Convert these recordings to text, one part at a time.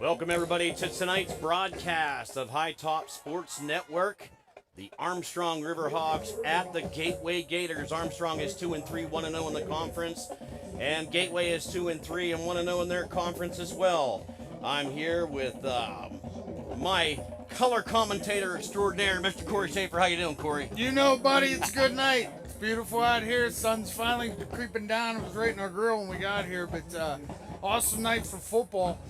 Welcome, everybody, to tonight's broadcast of High Top Sports Network. The Armstrong Riverhawks at the Gateway Gators. Armstrong is 2-3, 1-0 in the conference, and Gateway is 2-3 and 1-0 in their conference as well. I'm here with my color commentator extraordinaire, Mr. Corey Schaefer. How you doing, Corey? You know, buddy, it's a good night. It's beautiful out here. Sun's finally creeping down. It was right in our grill when we got here, but awesome night for football.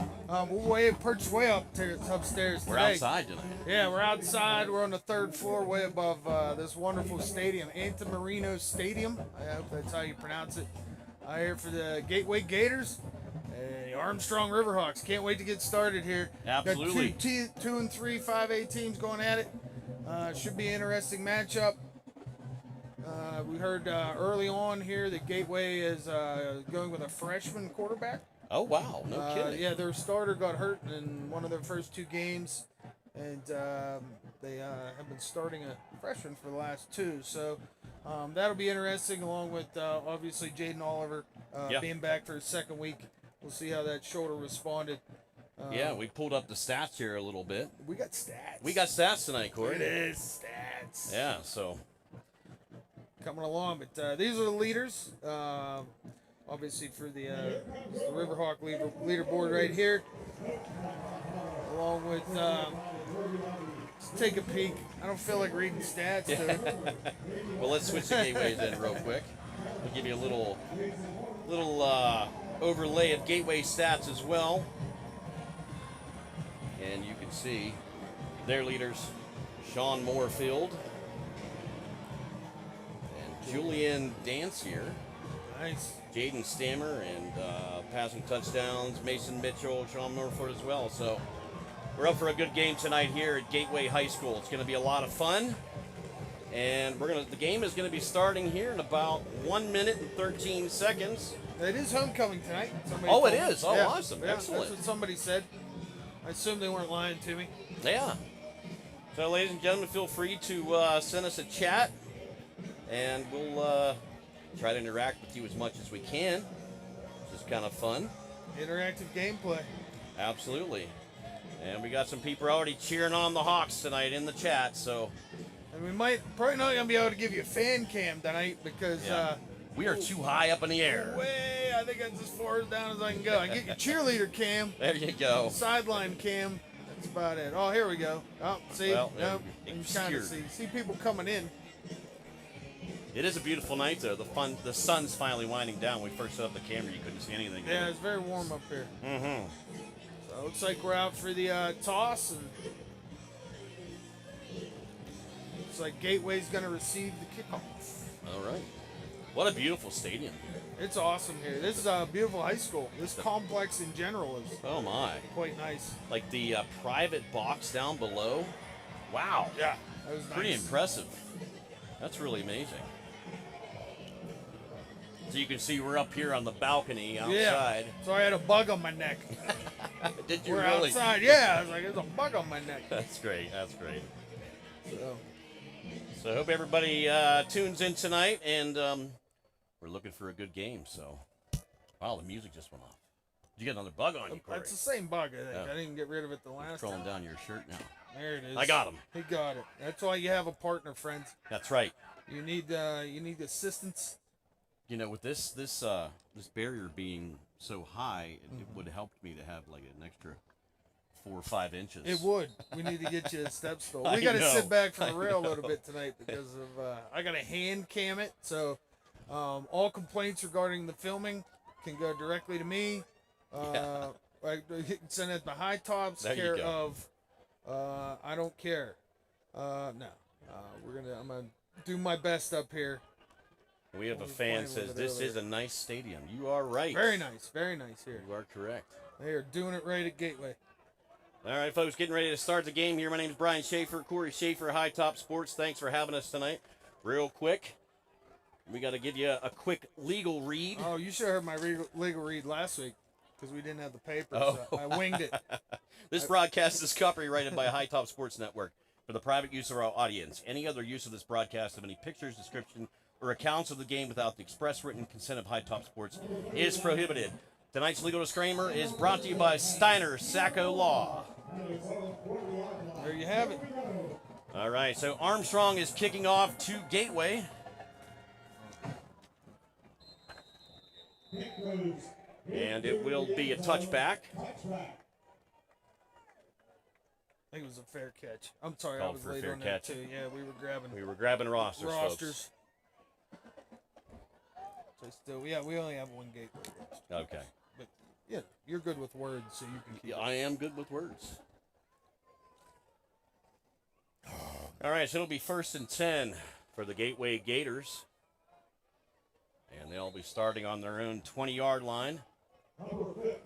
We're perched way up upstairs today. We're outside tonight. Yeah, we're outside. We're on the third floor, way above this wonderful stadium, Antamarino Stadium. I hope that's how you pronounce it. Here for the Gateway Gators, the Armstrong Riverhawks. Can't wait to get started here. Absolutely. Got 2 and 3 5A teams going at it. Should be an interesting matchup. We heard early on here that Gateway is going with a freshman quarterback. Oh, wow. No kidding. Yeah, their starter got hurt in one of their first 2 games, and they have been starting a freshman for the last 2. So that'll be interesting, along with obviously Jaden Oliver being back for his second week. We'll see how that shoulder responded. Yeah, we pulled up the stats here a little bit. We got stats. We got stats tonight, Corey. It is stats. Yeah, so. Coming along, but these are the leaders. Obviously for the Riverhawk leaderboard right here. Along with, let's take a peek. I don't feel like reading stats, dude. Well, let's switch the gateways in real quick. We'll give you a little overlay of gateway stats as well. And you can see their leaders, Sean Moorfield and Julian Dancier. Nice. Jaden Stammer and passing touchdowns, Mason Mitchell, Sean Moorfield as well. So we're up for a good game tonight here at Gateway High School. It's going to be a lot of fun. And the game is going to be starting here in about 1 minute and 13 seconds. It is homecoming tonight. Oh, it is? Oh, yeah. awesome. Yeah, Excellent. That's what somebody said. I assume they weren't lying to me. Yeah. So, ladies and gentlemen, feel free to send us a chat, and we'll try to interact with you as much as we can. It's just kind of fun. Interactive gameplay. Absolutely. And we got some people already cheering on the Hawks tonight in the chat, so. And we probably not going to be able to give you a fan cam tonight because we are too high up in the air. I think that's as far down as I can go. I get your cheerleader cam. There you go. Sideline cam. That's about it. Oh, here we go. Oh, see? Well, nope. You can kind of see people coming in. It is a beautiful night, though. The sun's finally winding down. When we first set up the camera, you couldn't see anything. Yeah, it's very warm up here. Mm-hmm. So it looks like we're out for the toss, and looks like Gateway's going to receive the kickoff. All right. What a beautiful stadium. It's awesome here. This is a beautiful high school. This complex in general is quite nice. Like the private box down below. Wow. Yeah, that was pretty impressive. That's really amazing. So you can see we're up here on the balcony outside. Yeah. So I had a bug on my neck. Did you we're really? Outside. Yeah, I was like, there's a bug on my neck. That's great. That's great. So I hope everybody tunes in tonight, and we're looking for a good game. So, wow, the music just went off. Did you get another bug on you, Corey? That's the same bug, I think. I didn't get rid of it the last time. Scrolling down your shirt now. There it is. I got him. He got it. That's why you have a partner, friends. That's right. You need assistance. You know, with this barrier being so high, it would have helped me to have like an extra 4 or 5 inches. It would. We need to get you a step stool. We got to sit back from the rail a little bit tonight because of I got to hand cam it. So all complaints regarding the filming can go directly to me. I send it to High Tops care of. I don't care. No. I'm gonna do my best up here. We have a fan says this is a nice stadium. You are right. Very nice here. You are correct. They are doing it right at Gateway. All right, folks, getting ready to start the game here. My name is Brian Schaefer, Corey Schaefer, High Top Sports. Thanks for having us tonight. Real quick, we got to give you a quick legal read. Oh, you should have heard my legal read last week because we didn't have the paper. So I winged it. This broadcast is copyrighted by High Top Sports Network for the private use of our audience. Any other use of this broadcast of any pictures, description, or accounts of the game without the express written consent of High Top Sports is prohibited. Tonight's legal disclaimer is brought to you by Steiner Sacco Law. There you have it. All right, so Armstrong is kicking off to Gateway. And it will be a touchback. I think it was a fair catch. I'm sorry, Called I was for a late fair on catch. that too. Yeah, we were grabbing rosters, rosters. So still, yeah, we only have one Gateway roster. Okay. But yeah, you're good with words, so you can keep Yeah, it. I am good with words. All right, so it'll be 1st and 10 for the Gateway Gators. And they'll be starting on their own 20-yard line.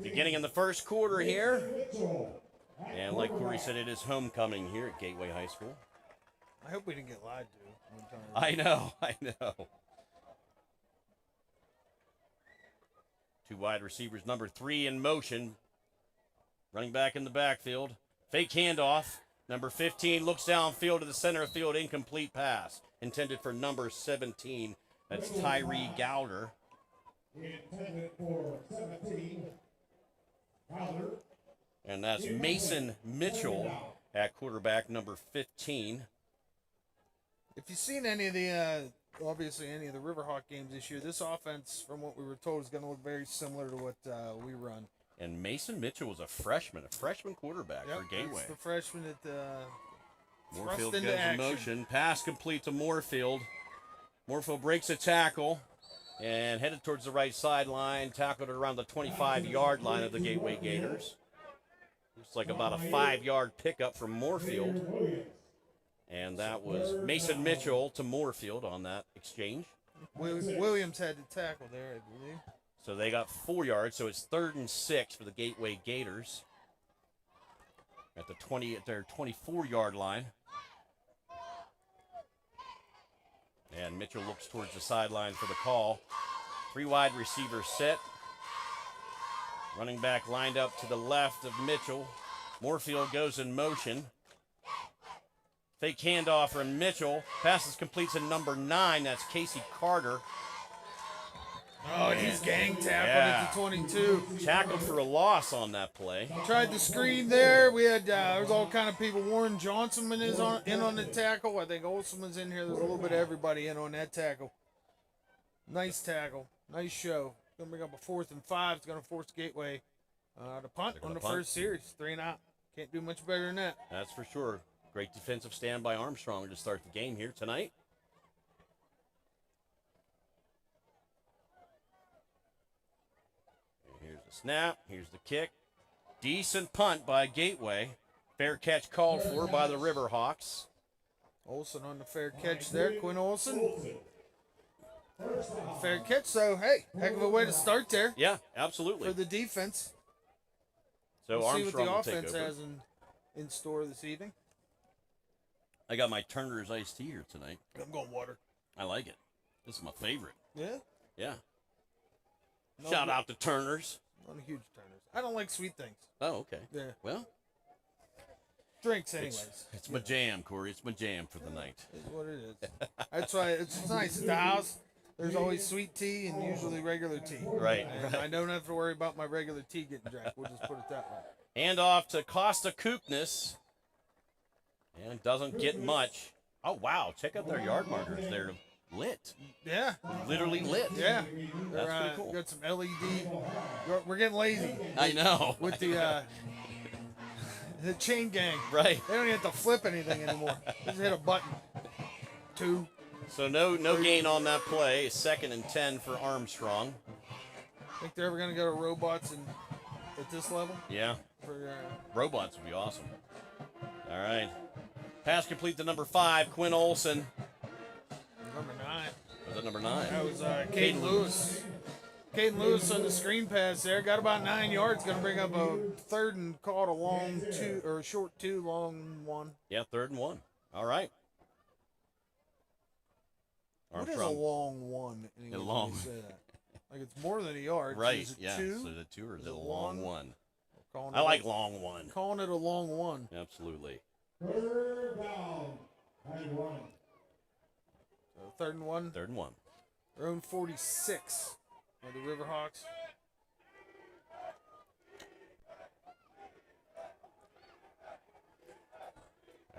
Beginning in the first quarter here. And like Corey said, it is homecoming here at Gateway High School. I hope we didn't get lied to one time. I know. Two wide receivers, number 3 in motion. Running back in the backfield. Fake handoff. Number 15 looks downfield to the center of field. Incomplete pass. Intended for number 17. That's Tyree Gowder. Intended for 17. Gowder. And that's Mason Mitchell at quarterback, number 15. If you've seen any of the, obviously any of the Riverhawk games this year, this offense, from what we were told, is going to look very similar to what we run. And Mason Mitchell was a freshman quarterback for Gateway. That's the freshman that Moorfield thrust goes into in action. motion. Pass complete to Moorfield. Moorfield breaks a tackle and headed towards the right sideline. Tackled around the 25-yard line of the Gateway Gators. Looks like about a 5-yard pickup from Moorfield. And that was Mason Mitchell to Moorfield on that exchange. Williams had to tackle there, I believe. So they got 4 yards, so it's 3rd and 6 for the Gateway Gators. At their 24-yard line. And Mitchell looks towards the sideline for the call. 3 wide receivers set. Running back lined up to the left of Mitchell. Moorfield goes in motion. Fake handoff from Mitchell. Passes complete to number 9. That's Casey Carter. Oh, and he's gang tackled at the 22. Tackled for a loss on that play. Tried the screen there. We had there was all kind of people. Warren Johnson is in on the tackle. I think Olsen was in here. There's a little bit of everybody in on that tackle. Nice tackle. Nice show. Gonna bring up a 4th and 5. It's gonna force Gateway to punt on the first series. 3 and out. Can't do much better than that. That's for sure. Great defensive stand by Armstrong to start the game here tonight. Here's the snap. Here's the kick. Decent punt by Gateway. Fair catch called for by the Riverhawks. Olsen on the fair catch there. Quinn Olsen. Fair catch, so hey, heck of a way to start there Yeah, absolutely. for the defense. So We'll see Armstrong what will the take offense over. has in store this evening. I got my Turner's iced tea here tonight. I'm going water. I like it. This is my favorite. Yeah? Yeah. No, Shout out to Turner's. Not a huge Turner's. I don't like sweet things. Oh, okay. Yeah. Well, Drinks, anyways. it's my jam, Corey. It's my jam for the night. Is what it is. That's why it's nice. At the house, there's always sweet tea and usually regular tea. Right, And right. I don't have to worry about my regular tea getting drank. We'll just put it that way. Hand off to Costa Koopnis. And doesn't get much. Oh, wow. Check out their yard markers. They're lit. Yeah. Literally lit. Yeah. That's They're, pretty cool. Got some LED. We're getting lazy I know. with the chain gang. Right. They don't even have to flip anything anymore. Just hit a button. 2. So no gain on that play. 2nd and 10 for Armstrong. Think they're ever going to go to robots at this level? Yeah. For Robots would be awesome. All right. Pass complete to number 5, Quinn Olsen. number 9. Was that number 9? That was Caden Lewis. Caden Lewis on the screen pass there. Got about 9 yards. Going to bring up a 3rd and caught a long 2, or a short 2, long 1. Yeah, 3rd and 1. All right. What is a long 1? Anyways, A long- when you say that? Like it's more than a yard. Right. Is it Yeah. 2? So the 2 or is Is it it a long long? 1? Calling I it like long 1. calling it a long 1. Absolutely. 3rd down and 1. So 3rd and 1. 3rd and 1. Their own 46 of the Riverhawks.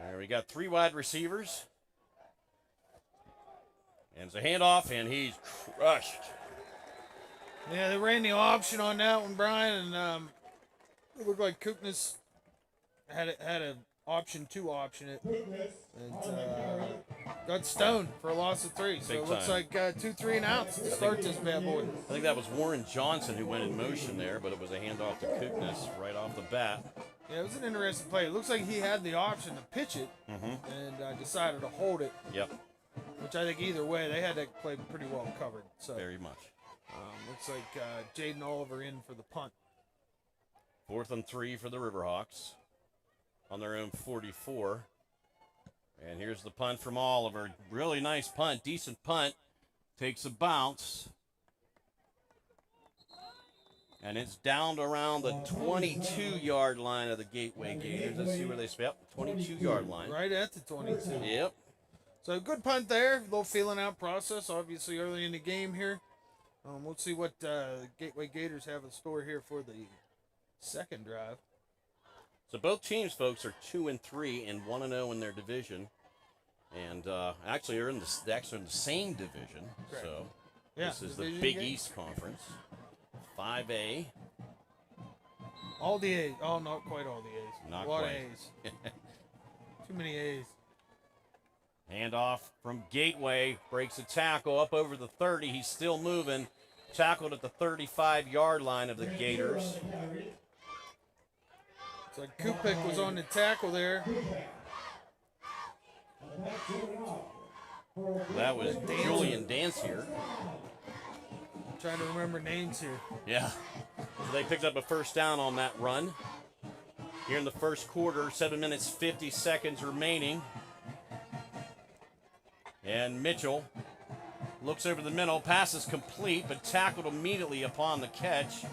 There we got 3 wide receivers. And it's a handoff, and he's crushed. Yeah, they ran the option on that one, Brian, and it looked like Kookness had an option to option it, and got stoned for a loss of 3. So it looks like 2 3 and outs to start this bad boy. I think that was Warren Johnson who went in motion there, but it was a handoff to Kookness right off the bat. Yeah, it was an interesting play. It looks like he had the option to pitch it, and decided to hold it. Yep. Which I think either way, they had that play pretty well covered. So Very much. looks like Jaden Oliver in for the punt. 4th and 3 for the Riverhawks on their own 44. And here's the punt from Oliver. Really nice punt, decent punt. Takes a bounce. And it's down to around the 22-yard line of the Gateway Gators. Let's see where they spell. 22-yard line. Right at the 22. Yep. So good punt there. A little feeling out process, obviously early in the game here. We'll see what Gateway Gators have in store here for the second drive. So both teams, folks, are 2 and 3 and 1 and 0 in their division, and actually are in the same division. Correct. So Yeah, this is the division Big game. East Conference, 5A. All the A's. Oh, not quite all the A's. Not a lot quite. of A's. Too many A's. Handoff from Gateway, breaks a tackle up over the 30. He's still moving. Tackled at the 35-yard line of the Gators. So Kupik was on the tackle there. That was Julian Dancier. Trying to remember names here. Yeah. So they picked up a first down on that run. Here in the first quarter, 7 minutes, 50 seconds remaining. And Mitchell looks over the middle, pass is complete, but tackled immediately upon the catch.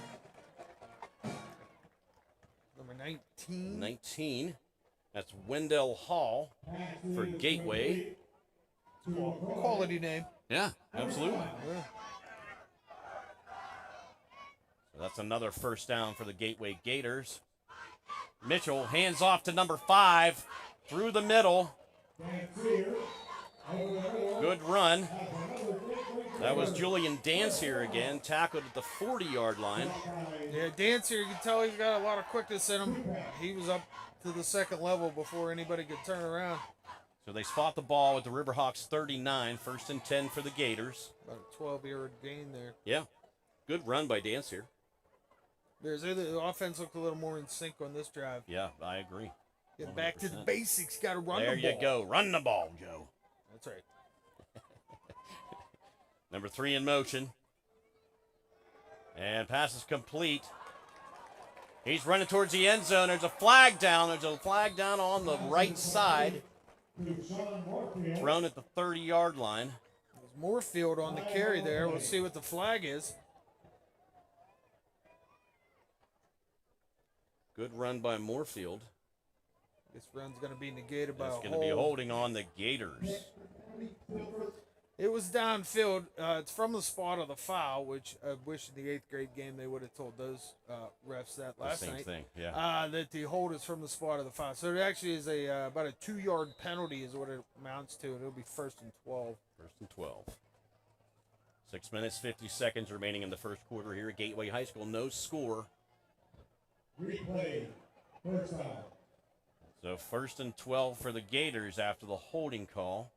Number 19. 19. That's Wendell Hall for Gateway. Quality name. Yeah, absolutely. Yeah. So that's another first down for the Gateway Gators. Mitchell hands off to number 5 through the middle. Good run. That was Julian Dancier again, tackled at the 40-yard line. Yeah, Dancier, you can tell he's got a lot of quickness in him. He was up to the second level before anybody could turn around. So they spot the ball at the Riverhawks 39, 1st and 10 for the Gators. About a 12-yard gain there. Yeah, good run by Dancier. The offense looked a little more in sync on this drive. Yeah, I agree. Get back to the 100%. basics. Got to run There the ball. you go. Run the ball, Joe. That's right. Number 3 in motion. And pass is complete. He's running towards the end zone. There's a flag down. There's a flag down on the right side. Thrown at the 30-yard line. There's Moorfield on the carry there. We'll see what the flag is. Good run by Moorfield. This run's going to be negated by It's a going to be hold. holding on the Gators. It was downfield. It's from the spot of the foul, which I wish in the 8th grade game they would have told those refs that last Same night. thing, yeah. That the hold is from the spot of the foul. So it actually is about a 2-yard penalty is what it amounts to. It'll be 1st and 12. 1st and 12. 6 minutes, 50 seconds remaining in the first quarter here at Gateway High School. No score. Replay. First down. So 1st and 12 for the Gators after the holding call.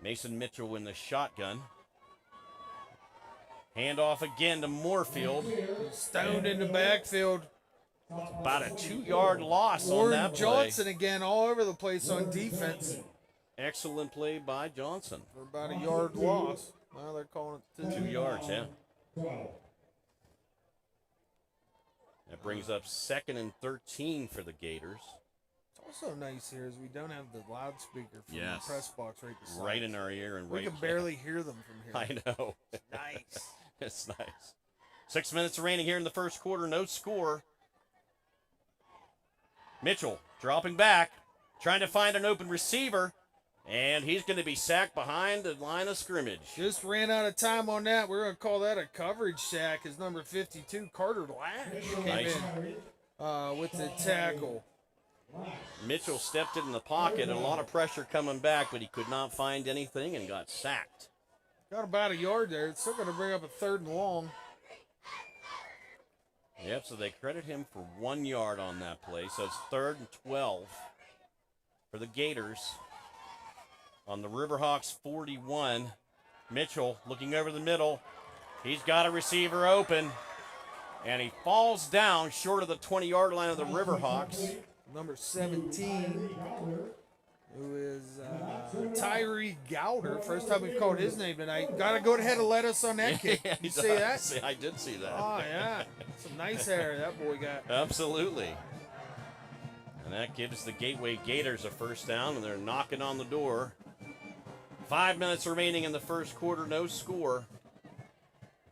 Mason Mitchell in the shotgun. Handoff again to Moorfield. Stoned in the backfield. About a 2-yard loss on Warren that play. Johnson again all over the place on defense Excellent play by Johnson. for about a yard loss. Well, they're calling it 2 yards, yeah. 12. That brings up 2nd and 13 for the Gators. It's also nice here is we don't have the loudspeaker from Yes. the press box right beside us. Right in our ear and We right. can barely hear them from here. I know. Nice. It's nice. 6 minutes remaining here in the first quarter. No score. Mitchell dropping back, trying to find an open receiver, and he's going to be sacked behind the line of scrimmage. Just ran out of time on that. We're going to call that a coverage sack as number 52, Carter Lash, came Nice. in with the tackle. Mitchell stepped in the pocket, and a lot of pressure coming back, but he could not find anything and got sacked. Got about a yard there. It's still going to bring up a 3rd and long. Yep, so they credit him for 1 yard on that play. So it's 3rd and 12 for the Gators on the Riverhawks 41. Mitchell looking over the middle. He's got a receiver open, and he falls down short of the 20-yard line of the Riverhawks. Number 17, who is Tyree Gowder. First time we've called his name tonight. Got to go ahead and let us on that kick. You see that? I did see that. Oh, yeah. Some nice hair that boy got. Absolutely. And that gives the Gateway Gators a first down, and they're knocking on the door. 5 minutes remaining in the first quarter, no score.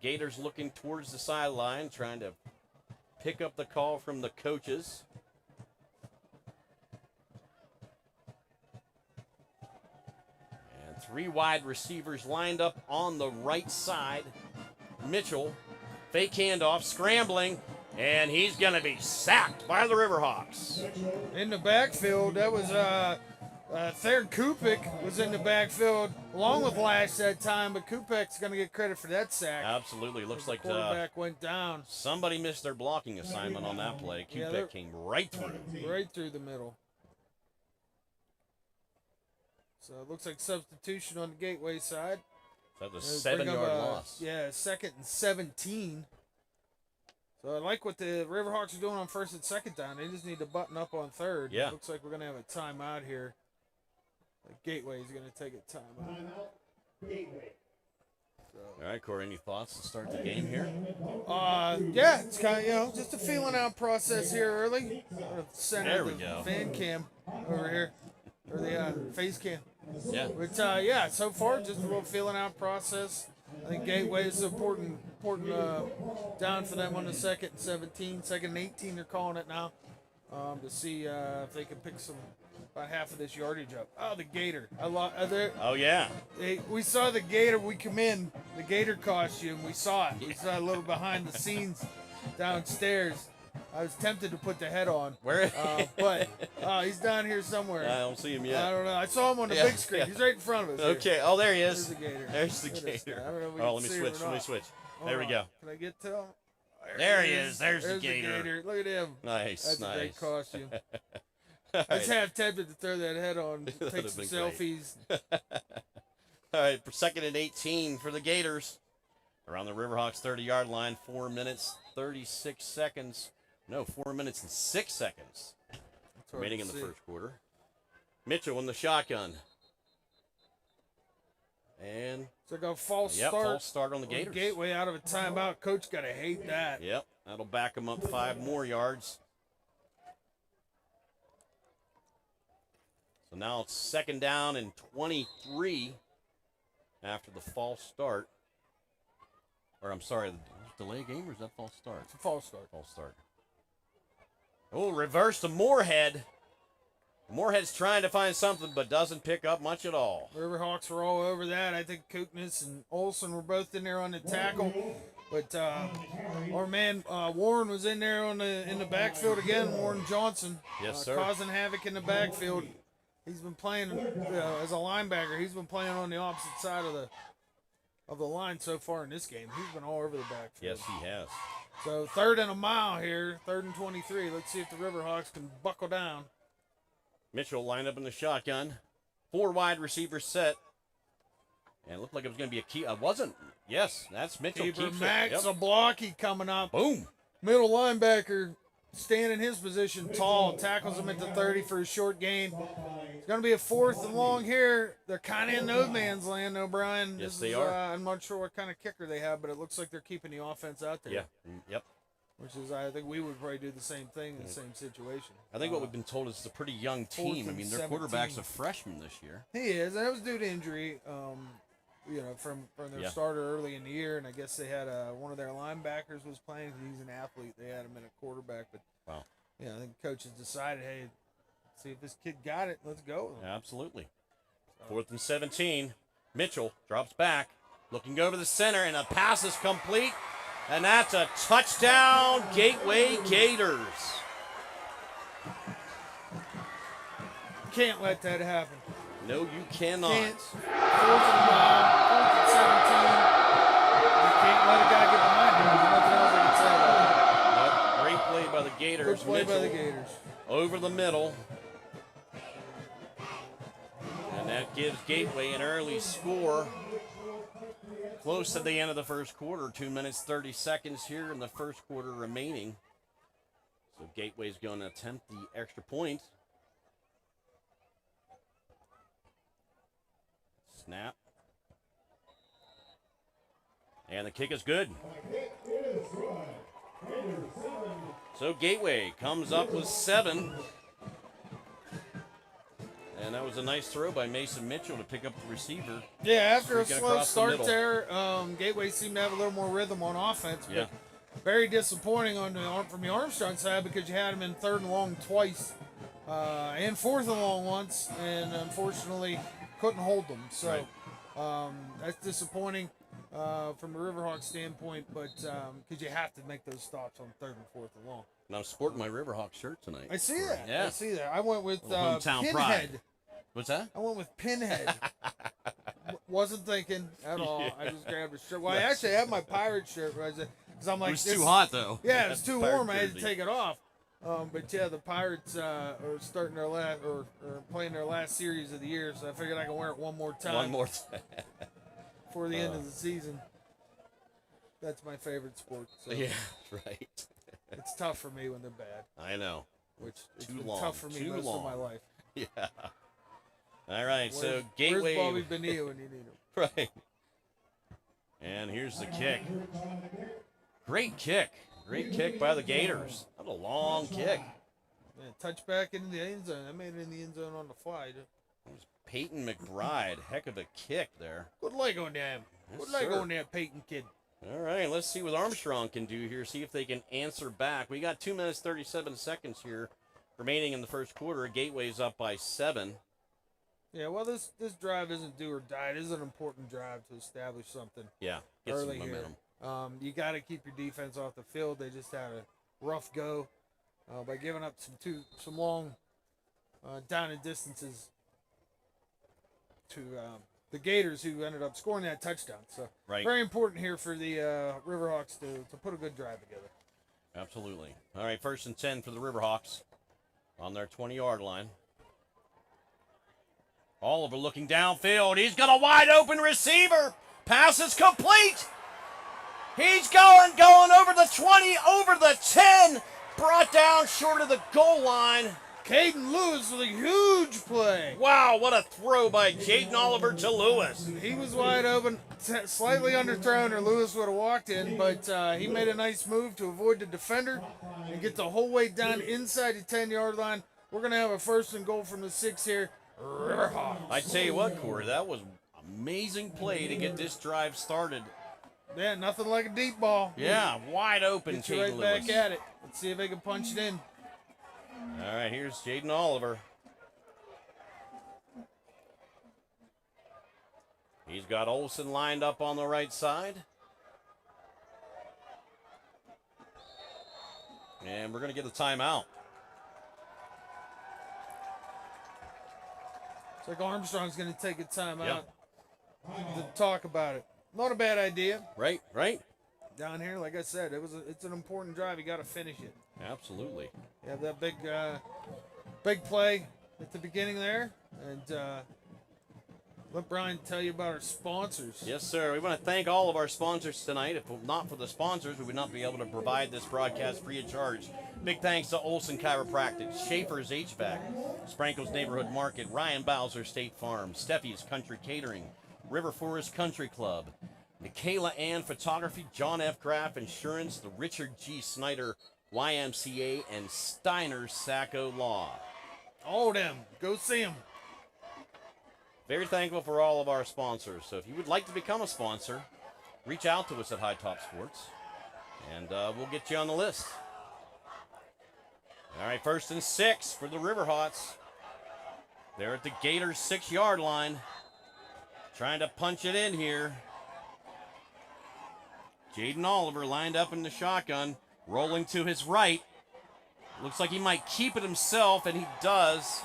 Gators looking towards the sideline, trying to pick up the call from the coaches. And 3 wide receivers lined up on the right side. Mitchell, fake handoff, scrambling, and he's going to be sacked by the Riverhawks. In the backfield, that was Theron Kupik was in the backfield along with Lash that time, but Kupik's going to get credit for that sack. Absolutely. Looks like the quarterback went down. Somebody missed their blocking assignment on that play. Kupik came right through. Right through the middle. So it looks like substitution on the Gateway side. That was a 7-yard loss. Yeah, 2nd and 17. So I like what the Riverhawks are doing on 1st and 2nd down. They just need to button up on 3rd. Yeah. Looks like we're going to have a timeout here. The Gateway is going to take a timeout. All right, Corey, any thoughts to start the game here? Yeah, it's kind of, just a feeling out process here early. There we go. Fan cam over here, or the face cam. Yeah. But so far just a little feeling out process. I think Gateway is important down for them on the 2nd and 17, 2nd and 18. They're calling it now to see if they can pick about half of this yardage up. Oh, the Gator! Oh yeah. We saw the Gator. We come in the Gator costume. We saw it. We saw a little behind the scenes downstairs. I was tempted to put the head on. Where? But he's down here somewhere. I don't see him yet. I don't know. I saw him on the big screen. He's right in front of us. Okay. Oh, there he is. There's the Gator. There's the Gator. I don't know if we Oh, can let me see switch. him or Let me not. switch. Hold There we on. go. Can I get to him? There he is. There's the The Gator. Gator. Look at him. Nice. That's nice. a great costume. All I was right. half tempted to throw that head on, take That'd some have been great. selfies. All right, for 2nd and 18 for the Gators. Around the Riverhawks 30-yard line, 4 minutes, 36 seconds. No, 4 minutes and 6 seconds remaining in the first quarter. Mitchell in the shotgun. And So go false yep, start. false start on the Gators. Gateway out of a timeout. Coach got to hate that. Yep, that'll back them up 5 more yards. So now it's 2nd down and 23 after the false start. Or I'm sorry, delay game or is that false start? It's a false start. False start. Oh, reverse to Moorhead. Moorhead's trying to find something, but doesn't pick up much at all. Riverhawks were all over that. I think Kookness and Olsen were both in there on the tackle. But our man Warren was in there in the backfield again. Warren Johnson, Yes, sir. causing havoc in the backfield. He's been playing as a linebacker. He's been playing on the opposite side of the line so far in this game. He's been all over the backfield. Yes, he has. So 3rd and a mile here, 3rd and 23. Let's see if the Riverhawks can buckle down. Mitchell lined up in the shotgun. 4 wide receivers set. And it looked like it was going to be a key. Wasn't. Yes, that's Mitchell. Keeper Keeps Max it. Yep. Zablocki coming up. Boom. Middle linebacker staying in his position tall. Tackles him at the 30 for a short gain. It's going to be a 4th and long here. They're kind of in no man's land, O'Brien. Yes, they are. I'm not sure what kind of kicker they have, but it looks like they're keeping the offense out there. Yeah. Yep. Which is, I think we would probably do the same thing in the same situation. I think what we've been told is it's a pretty young 4th team. I and mean, their 17. quarterback's a freshman this year. He is, and that was due to injury. From their starter early in the year, and I guess they had one of their linebackers was playing. He's an athlete. They had him in a quarterback, but Wow. I think coaches decided, hey, see if this kid got it. Let's go. Absolutely. 4th and 17. Mitchell drops back, looking over the center, and a pass is complete. And that's a touchdown, Gateway Gators. can't let that happen. No, you cannot. Can't. 4th and 17. You can't let a guy get behind him. There's nothing else I can say about Nope. Great play by the Gators. Good play by the Mitchell Gators. over the middle. And that gives Gateway an early score. Close to the end of the first quarter. 2 minutes, 30 seconds here in the first quarter remaining. So Gateway's going to attempt the extra point. Snap. And the kick is good. So Gateway comes up with 7. And that was a nice throw by Mason Mitchell to pick up the receiver. Yeah, after a Streaking slow across the start middle. there, Gateway seemed to have a little more rhythm on offense. But Yeah. very disappointing from the Armstrong side because you had him in 3rd and long twice and 4th and long once, and unfortunately couldn't hold them. So that's disappointing from a Riverhawks standpoint, but because you have to make those stops on 3rd and 4th and long. And I'm sporting my Riverhawk shirt tonight. I see that. Yeah. I see that. I went with Hometown Pinhead. pride. What's that? I went with Pinhead. Wasn't thinking at all. I just grabbed a shirt. Well, I actually had my pirate shirt because I'm like, It was this- too hot, though. Yeah, it was too Pirate warm. I had to jersey. take it off. But yeah, the Pirates are starting their last or playing their last series of the year, so I figured I can wear it one more time One more time. before the end of the season. That's my favorite sport. So Yeah, right. it's tough for me when they're bad, I know. which it's Too been long, tough for me too most long. of my life. Yeah. All right, so Where's Gateway. Bobby Bonilla when you need him? Right. And here's the kick. Great kick. Great kick by the Gators. That was a long kick. Yeah, touchback into the end zone. I made it in the end zone on the fly. That was Peyton McBride. Heck of a kick there. Good leg on them. Yes, Good leg sir. on that Peyton kid. All right, let's see what Armstrong can do here. See if they can answer back. We got 2 minutes, 37 seconds here remaining in the first quarter. Gateway's up by 7. Yeah, well, this drive isn't do or die. It is an important drive to establish something Yeah, get early some here. momentum. You got to keep your defense off the field. They just had a rough go by giving up some long down and distances to the Gators, who ended up scoring that touchdown. So Right. very important here for the Riverhawks to put a good drive together. Absolutely. All right, 1st and 10 for the Riverhawks on their 20-yard line. Oliver looking downfield. He's got a wide open receiver. Pass is complete. He's going over the 20, over the 10. Brought down short of the goal line. Caden Lewis with a huge play. Wow, what a throw by Jaden Oliver to Lewis. He was wide open, slightly underthrown, or Lewis would have walked in, but he made a nice move to avoid the defender and get the whole way down inside the 10-yard line. We're going to have a 1st and goal from the 6 here. Riverhawks. I tell you what, Corey, that was amazing play to get this drive started. Yeah, nothing like a deep ball. Yeah, wide open, Get you Jaden right Lewis. back at it. Let's see if they can punch it in. All right, here's Jaden Oliver. He's got Olsen lined up on the right side. And we're going to get a timeout. It's like Armstrong's going to take a timeout Yep. to talk about it. Not a bad idea. Right. Down here, like I said, it's an important drive. You got to finish it. Absolutely. You have that big play at the beginning there, and let Brian tell you about our sponsors. Yes, sir. We want to thank all of our sponsors tonight. If not for the sponsors, we would not be able to provide this broadcast free of charge. Big thanks to Olsen Chiropractic, Schaefer's HVAC, Sprankle's Neighborhood Market, Ryan Bowser State Farm, Steffi's Country Catering, River Forest Country Club, Michaela Ann Photography, John F. Graff Insurance, the Richard G. Snyder YMCA, and Steiner Sacco Law. All of them. Go see them. Very thankful for all of our sponsors. So if you would like to become a sponsor, reach out to us at High Top Sports, and we'll get you on the list. All right, 1st and 6 for the Riverhawks. They're at the Gators 6-yard line, trying to punch it in here. Jaden Oliver lined up in the shotgun, rolling to his right. Looks like he might keep it himself, and he does.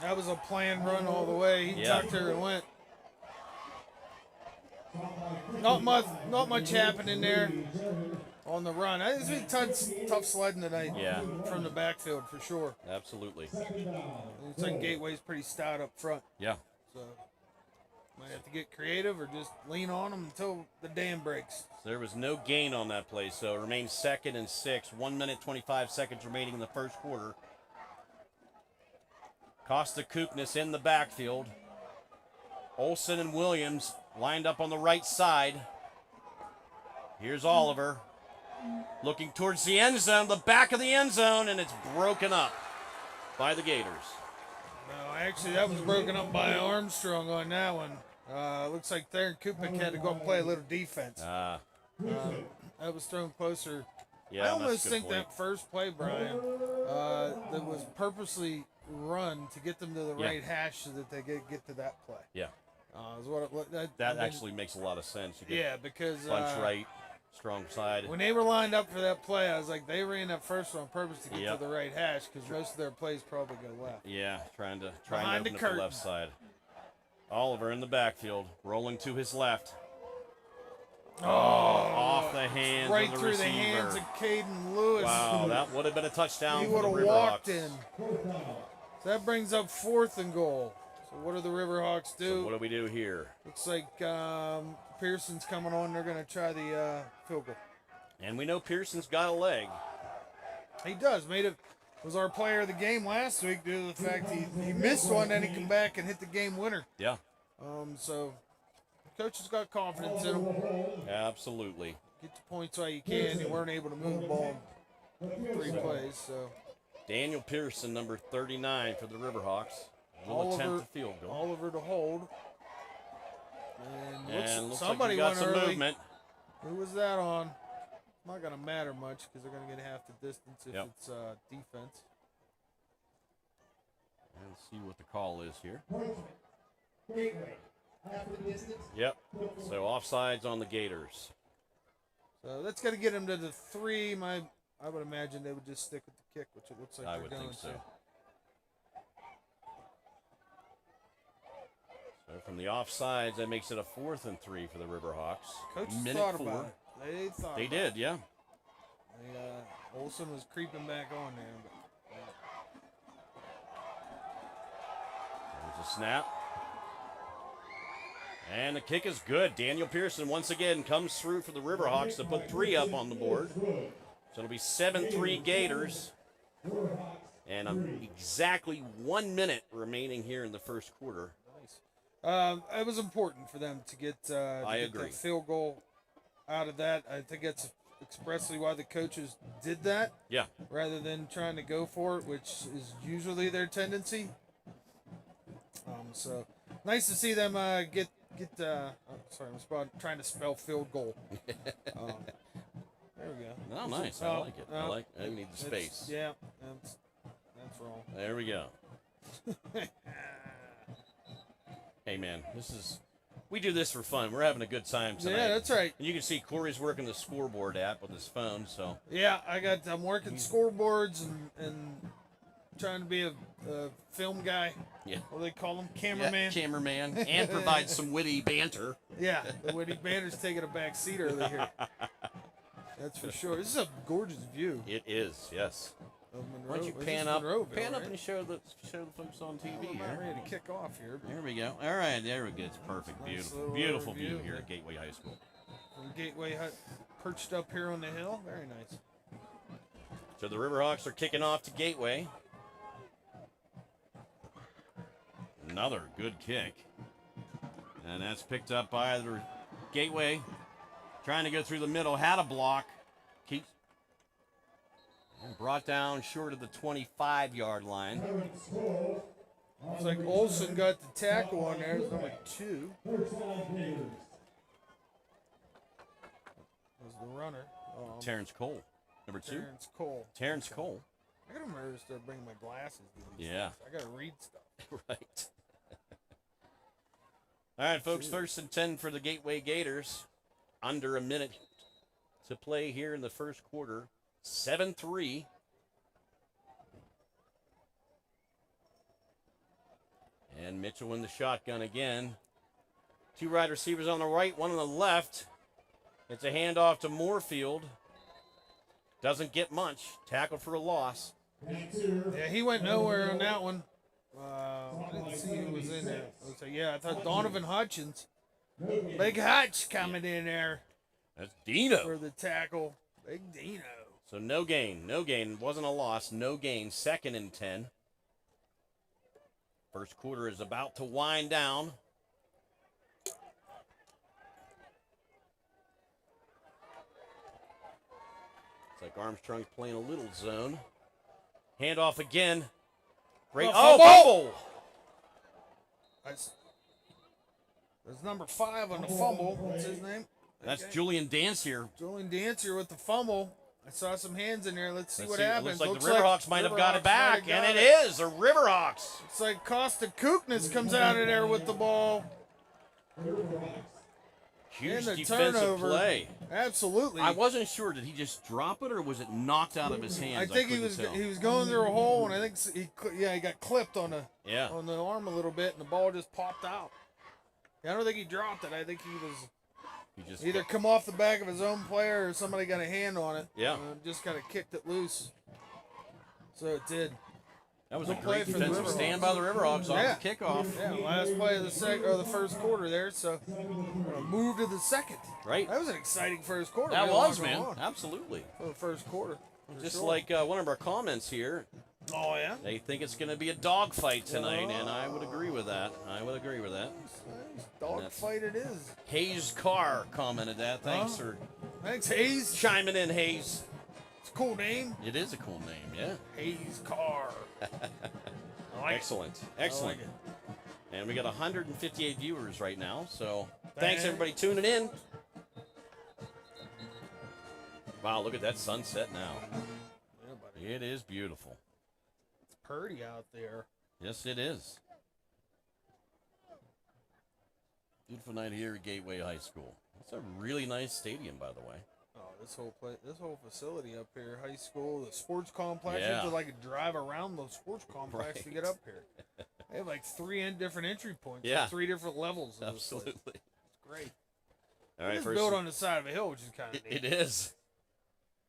That was a planned run all the way. He tucked her and went. Not much happening there on the run. It's been tough sledding tonight. Yeah. From the backfield for sure. Absolutely. Looks like Gateway's pretty stout up front. Yeah. So might have to get creative or just lean on them until the dam breaks. There was no gain on that play, so it remains 2nd and 6. 1 minute, 25 seconds remaining in the first quarter. Costa Kuknis in the backfield. Olsen and Williams lined up on the right side. Here's Oliver looking towards the end zone, the back of the end zone, and it's broken up by the Gators. No, actually, that was broken up by Armstrong on that one. Looks like Theron Kupik had to go and play a little defense. That was thrown closer. Yeah, I almost think point. that first play, Brian, that was purposely run to get them to the right hash so that they get to that play. Yeah. Is what That actually makes a lot of sense. You get because punch right, strong side. when they were lined up for that play, I was like, they ran that first one on purpose to get to the right hash because most of their plays probably go left. Yeah, trying to Behind open the up the left side. Oliver in the backfield, rolling to his left. Off the hands right of the through receiver. the hands of Caden Lewis. Wow, that would have been a touchdown He for the would have walked Riverhawks. in. So that brings up 4th and goal. So what do the Riverhawks do? So what do we do here? Looks like Pearson's coming on. They're going to try the field goal. And we know Pearson's got a leg. He does. Was our player of the game last week due to the fact he missed one, then he come back and hit the game winner. Yeah. So coach has got confidence in him. Absolutely. Get the points while you can. You weren't able to move the ball in 3 plays. So Daniel Pearson, number 39 for the Riverhawks, will attempt the field goal. Oliver to hold. And looks somebody like we got went some early. movement. Who was that on? Not going to matter much because they're going to get half the distance if it's defense. And let's see what the call is here. Gateway. Half the distance. Yep. So offsides on the Gators. So that's going to get them to the 3. I would imagine they would just stick with the kick, which it looks like I they're would going think so. to. So from the offsides, that makes it a 4th and 3 for the Riverhawks. Coaches Minute thought 4. about it. They thought They about did, yeah. it. Olsen was creeping back on there. There's a snap. And the kick is good. Daniel Pearson once again comes through for the Riverhawks to put 3 up on the board. So it'll be 7-3 Gators. And exactly 1 minute remaining here in the first quarter. Nice. It was important for them to get agree. the field goal out of that. I think that's expressly why the coaches did that. Yeah. Rather than trying to go for it, which is usually their tendency. So nice to see them get. Sorry, I'm trying to spell field goal. There we go. Oh, nice. I like it. I need the space. Yeah, that's wrong. There we go. Hey, man, we do this for fun. We're having a good time tonight. Yeah, that's right. And you can see Corey's working the scoreboard app with his phone, so. Yeah, I'm working scoreboards and trying to be a film guy. Yeah. What do they call him? Cameraman. Yeah, cameraman. And provide some witty banter. Yeah, the witty banter's taking a back seat early here. That's for sure. This is a gorgeous view. It is, yes. Of Monroe. Why don't you This pan is up, Monroeville, right? and show the folks on TV I'm here. about ready to kick off here. There we go. All right, there we go. It's perfect. Nice Beautiful. little Beautiful view overview. here at Gateway High School. From Gateway Hut, perched up here on the hill. Very nice. So the Riverhawks are kicking off to Gateway. Another good kick. And that's picked up by the Gateway. Trying to go through the middle. Had a block. Keeps. And brought down short of the 25-yard line. Looks like Olsen got the tackle on there. It's number 2. First down Gators. Was the runner. Terrence Cole. Number 2. Terrence Cole. Terrence Cole. I gotta remember to start bringing my glasses. To these Yeah. things. I gotta read stuff. Right. All right, folks, 1st and 10 for the Gateway Gators. Under a minute to play here in the first quarter. 7-3. And Mitchell in the shotgun again. 2 wide receivers on the right, 1 on the left. It's a handoff to Moorfield. Doesn't get much. Tackle for a loss. Yeah, he went nowhere on that one. I didn't see who was in there. I thought Donovan Hutchins. Big Hutch coming in there That's Dino. for the tackle. Big Dino. So no gain. No gain. Wasn't a loss. No gain. 2nd and 10. First quarter is about to wind down. It's like Armstrong's playing a little zone. Handoff again. Great. Fumble! That's number 5 on the fumble. What's his name? That's Julian Dancier. Julian Dancier with the fumble. I saw some hands in there. Let's see what happens. Looks like the Riverhawks might have got it back, and it is the Riverhawks. It's like Costa Kuknis comes out of there with the ball. Huge And the defensive turnover. play. Absolutely. I wasn't sure. Did he just drop it, or was it knocked out of his hands? I think he was going through a hole, and I think he got clipped on the arm a little bit, and the ball just popped out. I don't think he dropped it. I think he just either come off the back of his own player or somebody got a hand on it. Yeah. Just kind of kicked it loose. So it did. That was a great defensive stand by the Riverhawks off the kickoff. Yeah, last play of the first quarter there. So move to the second. Right. That was an exciting first quarter. That was, man. Absolutely. For the first quarter. Just like one of our comments here. Oh, yeah? They think it's going to be a dogfight tonight, and I would agree with that. Dogfight it is. Hayes Carr commented that. Thanks for Hayes. chiming in, Hayes. It's a cool name. It is a cool name, yeah. Hayes Carr. Excellent. I like it. And we got 158 viewers right now, so thanks everybody tuning in. Wow, look at that sunset now. Yeah, buddy. It is beautiful. It's pretty out there. Yes, it is. Beautiful night here at Gateway High School. It's a really nice stadium, by the way. Oh, this whole facility up here, high school, the sports complex. Yeah. You have to like drive around the sports complex to get up here. They have like 3 different entry points. Yeah. 3 different levels. Of Absolutely. This place. It's great. All right, It's first. built on the side of a hill, which is kind of neat. It is.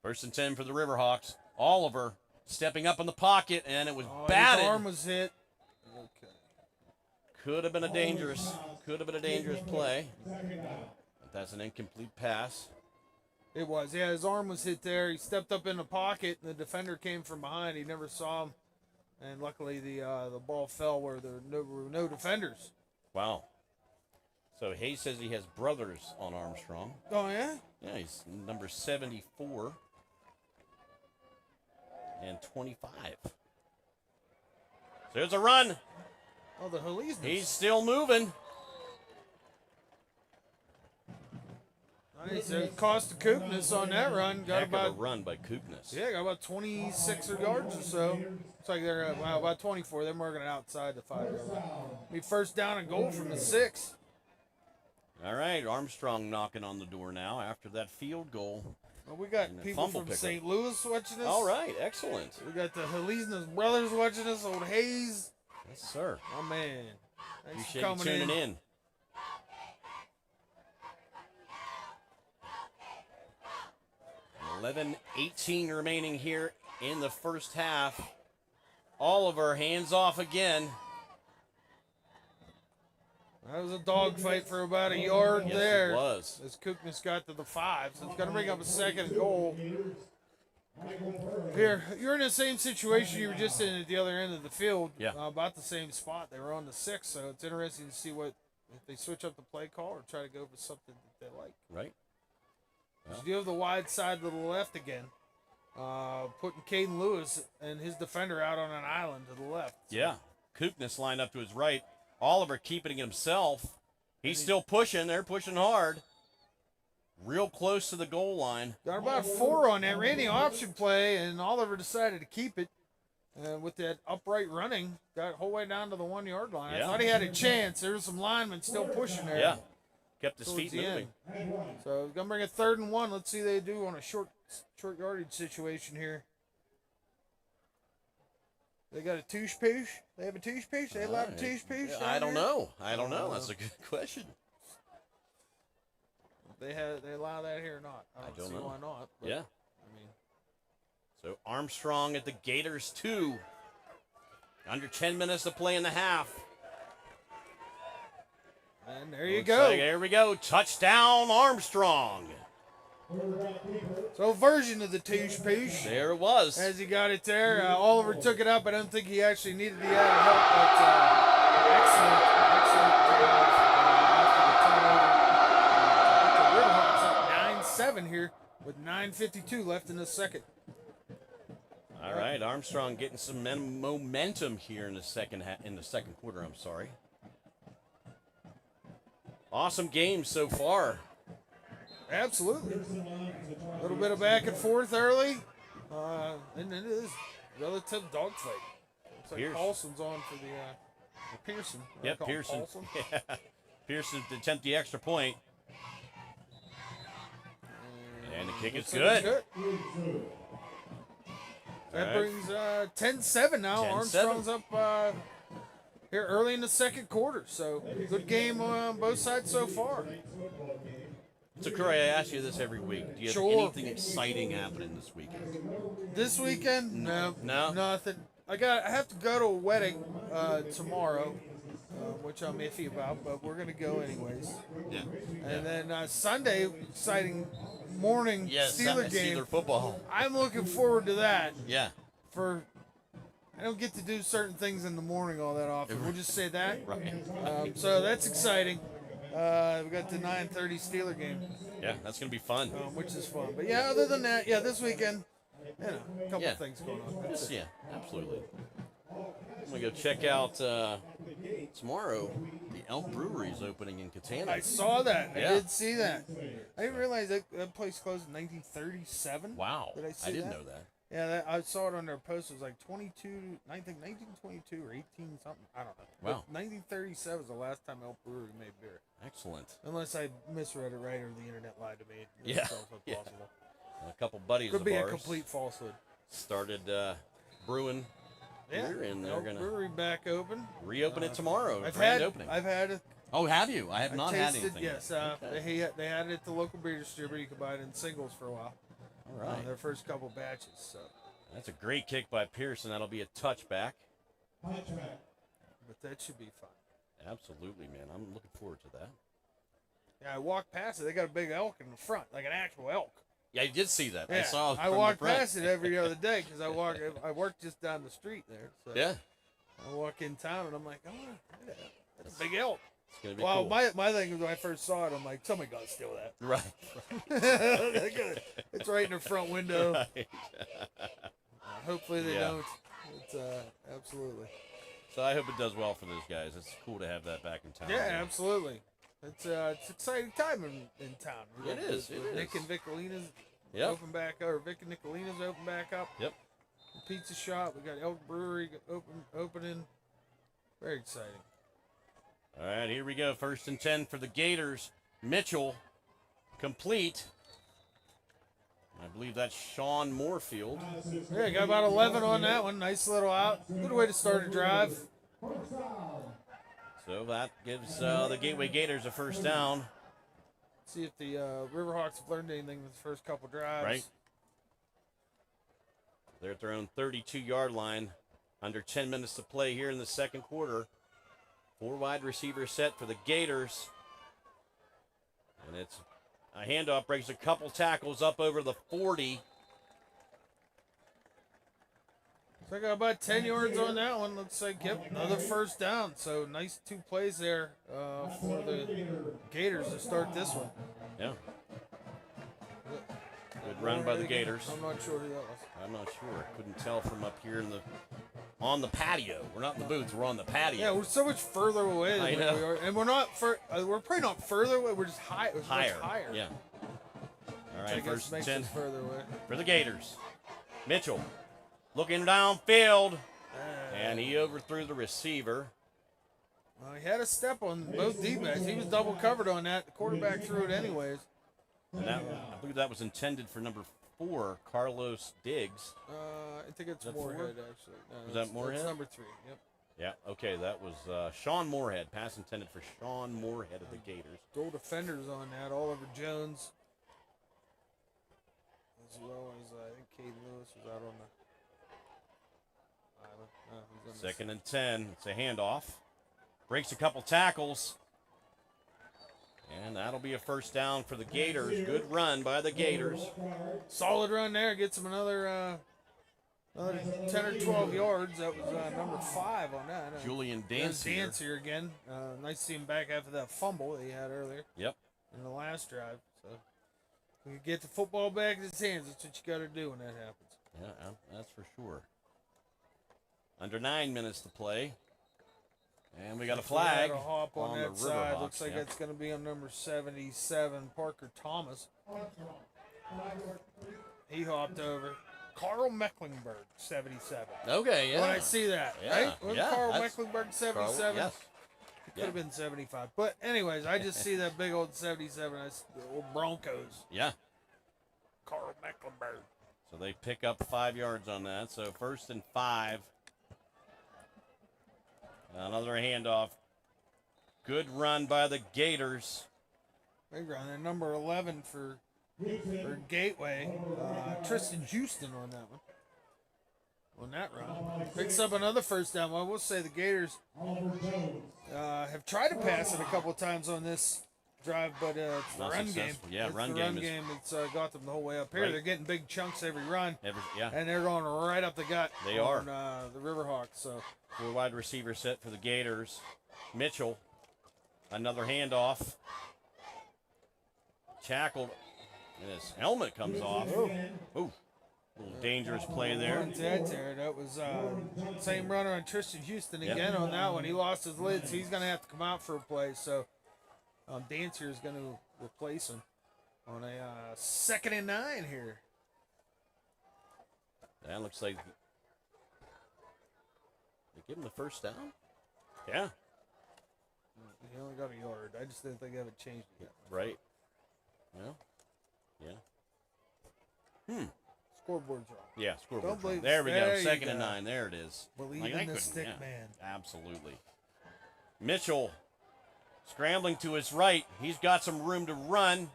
1st and 10 for the Riverhawks. Oliver stepping up in the pocket, and it was batted. His arm was hit. Okay. Could have been a dangerous play. But that's an incomplete pass. It was. Yeah, his arm was hit there. He stepped up in the pocket, and the defender came from behind. He never saw him. And luckily, the ball fell where there were no defenders. Wow. So Hayes says he has brothers on Armstrong. Oh, yeah? Yeah, he's number 74 and 25. There's a run. Oh, the Halise. He's still moving. Nice. Costa Kuknis on that run. Got Heck about of a run by Kuknis. Yeah, got about 26 yards or so. It's like they're about 24. They're marking it outside the 5-yard line. Be first down and goal from the 6. All right, Armstrong knocking on the door now after that field goal. Well, we got And a people fumble from pickup. St. Louis watching us. All right, excellent. We got the Halise brothers watching us. Old Hayes. Yes, sir. Oh, man. Thanks for Appreciate you coming tuning in. 11:18 remaining here in the first half. Oliver hands off again. That was a dogfight for about a yard Yes, there. it was. As Kuknis got to the 5, so it's going to bring up a 2nd and goal. Here, you're in the same situation you were just in at the other end of the field. Yeah. About the same spot. They were on the 6, so it's interesting to see if they switch up the play call or try to go for something that they like. Right. So you have the wide side to the left again, putting Caden Lewis and his defender out on an island to the left. Yeah. Kuknis lined up to his right. Oliver keeping it himself. He's still pushing. They're pushing hard. Real close to the goal line. Got about 4 on that. Ran the option play, and Oliver decided to keep it. With that upright running, got whole way down to the 1-yard line. Yeah. I thought he had a chance. There was some linemen still pushing there. Yeah. Kept his towards feet the moving. end. So gonna bring a 3rd and 1. Let's see what they do on a short yardage situation here. They got a touche poosh? They have a touche poosh? They allow a touche poosh? I don't know. I don't know. That's a good question. They allow that here or not? I don't see know. why not. But, Yeah. I mean, So Armstrong at the Gators 2. Under 10 minutes to play in the half. and there you Looks go. like, there we go. Touchdown Armstrong. So version of the touche poosh. There it was. As he got it there, Oliver took it up. I don't think he actually needed the added help, but excellent job. After the turnover, the Riverhawks up 9-7 here with 9:52 left in the second. All right, Armstrong getting some momentum here in the second quarter. I'm sorry. Awesome game so far. Absolutely. A little bit of back and forth early, and then it is relative dogfight. Looks like Pierce. Paulson's on for the Pearson. Yep, Call him Pearson. Paulson. Yeah. Pearson to attempt the extra point. And the kick is Looks like good. it's That All right. brings 10-7 now. 10-7. Armstrong's up here early in the second quarter. So good game on both sides so far. So, Corey, I ask you this every week. Do you have Sure. anything exciting happening this weekend? This weekend, no, nothing. I have to go to a wedding tomorrow, which I'm iffy about, but we're gonna go anyways. Yeah. And then Sunday, exciting morning Steeler game. Steeler football. I'm looking forward to that. Yeah. I don't get to do certain things in the morning all that often. We'll just say that. Right. So that's exciting. We got the 9:30 Steeler game, Yeah, that's going to be fun. which is fun. But yeah, other than that, this weekend, a couple of things going on. That's it. Yeah, absolutely. I'm going to go check out tomorrow. The Elk Brewery is opening in Katana. I saw that. Yeah. I did see that. I didn't realize that place closed in 1937. Wow. Did I see didn't that? know that. Yeah, I saw it on their post. It was like 1922 or 18 something. I don't know. Wow. But 1937 was the last time Elk Brewery made beer. Excellent. Unless I misread it right or the internet lied to me. Yeah. That's also Yeah. possible. A couple buddies Could of be ours a complete falsehood. started brewing beer, and they're Elk going to Brewery back open. reopen it tomorrow. I've Grand had opening. a Have you? I have not had tasted, anything. yes. Okay. They had it at the local beer distributor. You could buy it in singles for a while. All right. Their first couple batches. So, That's a great kick by Pearson. That'll be a touchback. but that should be fun. Absolutely, man. I'm looking forward to that. Yeah, I walked past it. They got a big elk in the front, like an actual elk. Yeah, I did see that. Yeah, I saw. I from the walk front. past it every other day because I work just down the street there. So Yeah, I walk in town and I'm like, oh, that's a big elk. it's gonna be Well, cool. my thing was when I first saw it, I'm like, somebody got to steal that. Right. It's right in the front window. Right. Hopefully they Yeah. don't. It's absolutely. So I hope it does well for those guys. It's cool to have that back in town. Yeah, absolutely. It's an exciting time in town. It is, it is. Nick and Nicolina's Yep. open back, or Vic and Nicolina's open back up. Yep. The pizza shop. We got Elk Brewery opening. Very exciting. All right, here we go. 1st and 10 for the Gators. Mitchell, complete. I believe that's Sean Moorfield. Yeah, got about 11 on that one. Nice little out. Good way to start a drive. So that gives the Gateway Gators a first down. See if the Riverhawks have learned anything with the first couple drives. Right. They're at their own 32-yard line. Under 10 minutes to play here in the second quarter. 4 wide receivers set for the Gators. And it's a handoff, breaks a couple tackles up over the 40. So I got about 10 yards on that one. Looks like, yep, another first down. So nice 2 plays there for the Gators to start this one. Yeah. Good run by the Gators. I'm not sure who that was. I'm not sure. Couldn't tell from up here on the patio. We're not in the booth. We're on the patio. Yeah, we're so much further away I than know. we are. And we're not, we're probably not further away. We're just higher. Higher. Much higher. Yeah. All Which I right, guess first and makes 10 us further away. for the Gators. Mitchell looking downfield, and he overthrew the receiver. He had a step on both D-backs. He was double covered on that. The quarterback threw it anyways. And that, I believe that was intended for number 4, Carlos Diggs. I think it's Is that Moorhead, 4? actually. No, Was that Moorhead? That's number 3, yep. Yeah, okay, that was Sean Moorhead. Pass intended for Sean Moorhead of the Gators. Goal defenders on that. Oliver Jones. As well as, I think Caden Lewis was out on the island. No, he's on the 2nd and 10. It's a handoff. Breaks a couple tackles. And that'll be a first down for the Gators. Good run by the Gators. solid run there. Gets him another 10 or 12 yards. That was number 5 on that. Julian There's Dancier. Dancier again. Nice to see him back after that fumble that he had earlier Yep. in the last drive. So when you get the football back in his hands, that's what you got to do when that happens. Yeah, that's for sure. Under 9 minutes to play. And we got a flag A hop on the that side. Riverhawks. Looks like it's going to be on number 77, Parker Thomas. He hopped over. Carl Mecklenburg, 77. Okay, yeah. When I see that, Yeah, right? Wasn't yeah, Carl that's- Mecklenburg 77? Yes. It could have been 75. But anyways, I just see that big old 77. That's the old Broncos. Yeah. Carl Mecklenburg. So they pick up 5 yards on that. So 1st and 5. Another handoff. Good run by the Gators. Big run. And number 11 for Gateway. Tristan Houston on that one. On that run. Picks up another first down. Well, I will say the Gators have tried to pass it a couple of times on this drive, but it's the Not run game. successful. Yeah, It's run the game run is- game. It's got them the whole way up here. Right. They're getting big chunks every run. Yeah. And they're going right up the gut. They on, are. the Riverhawks. So 4 wide receiver set for the Gators. Mitchell. Another handoff. Tackled. And his helmet comes off. Ooh. Little dangerous play there. That was same runner on Tristan Houston again on that one. He lost his lid, so he's going to have to come out for a play. So Dancier is going to replace him on a 2nd and 9 here. That looks like they give him the first down. Yeah. He only got a yard. I just didn't think they haven't changed it yet. Right. Well. Yeah. Scoreboard's wrong. Yeah, Don't scoreboard. believe- There we there go. you 2nd and go. 9. There it is. Believe Like, in that the couldn't- stick yeah, man. Absolutely. Mitchell scrambling to his right. He's got some room to run.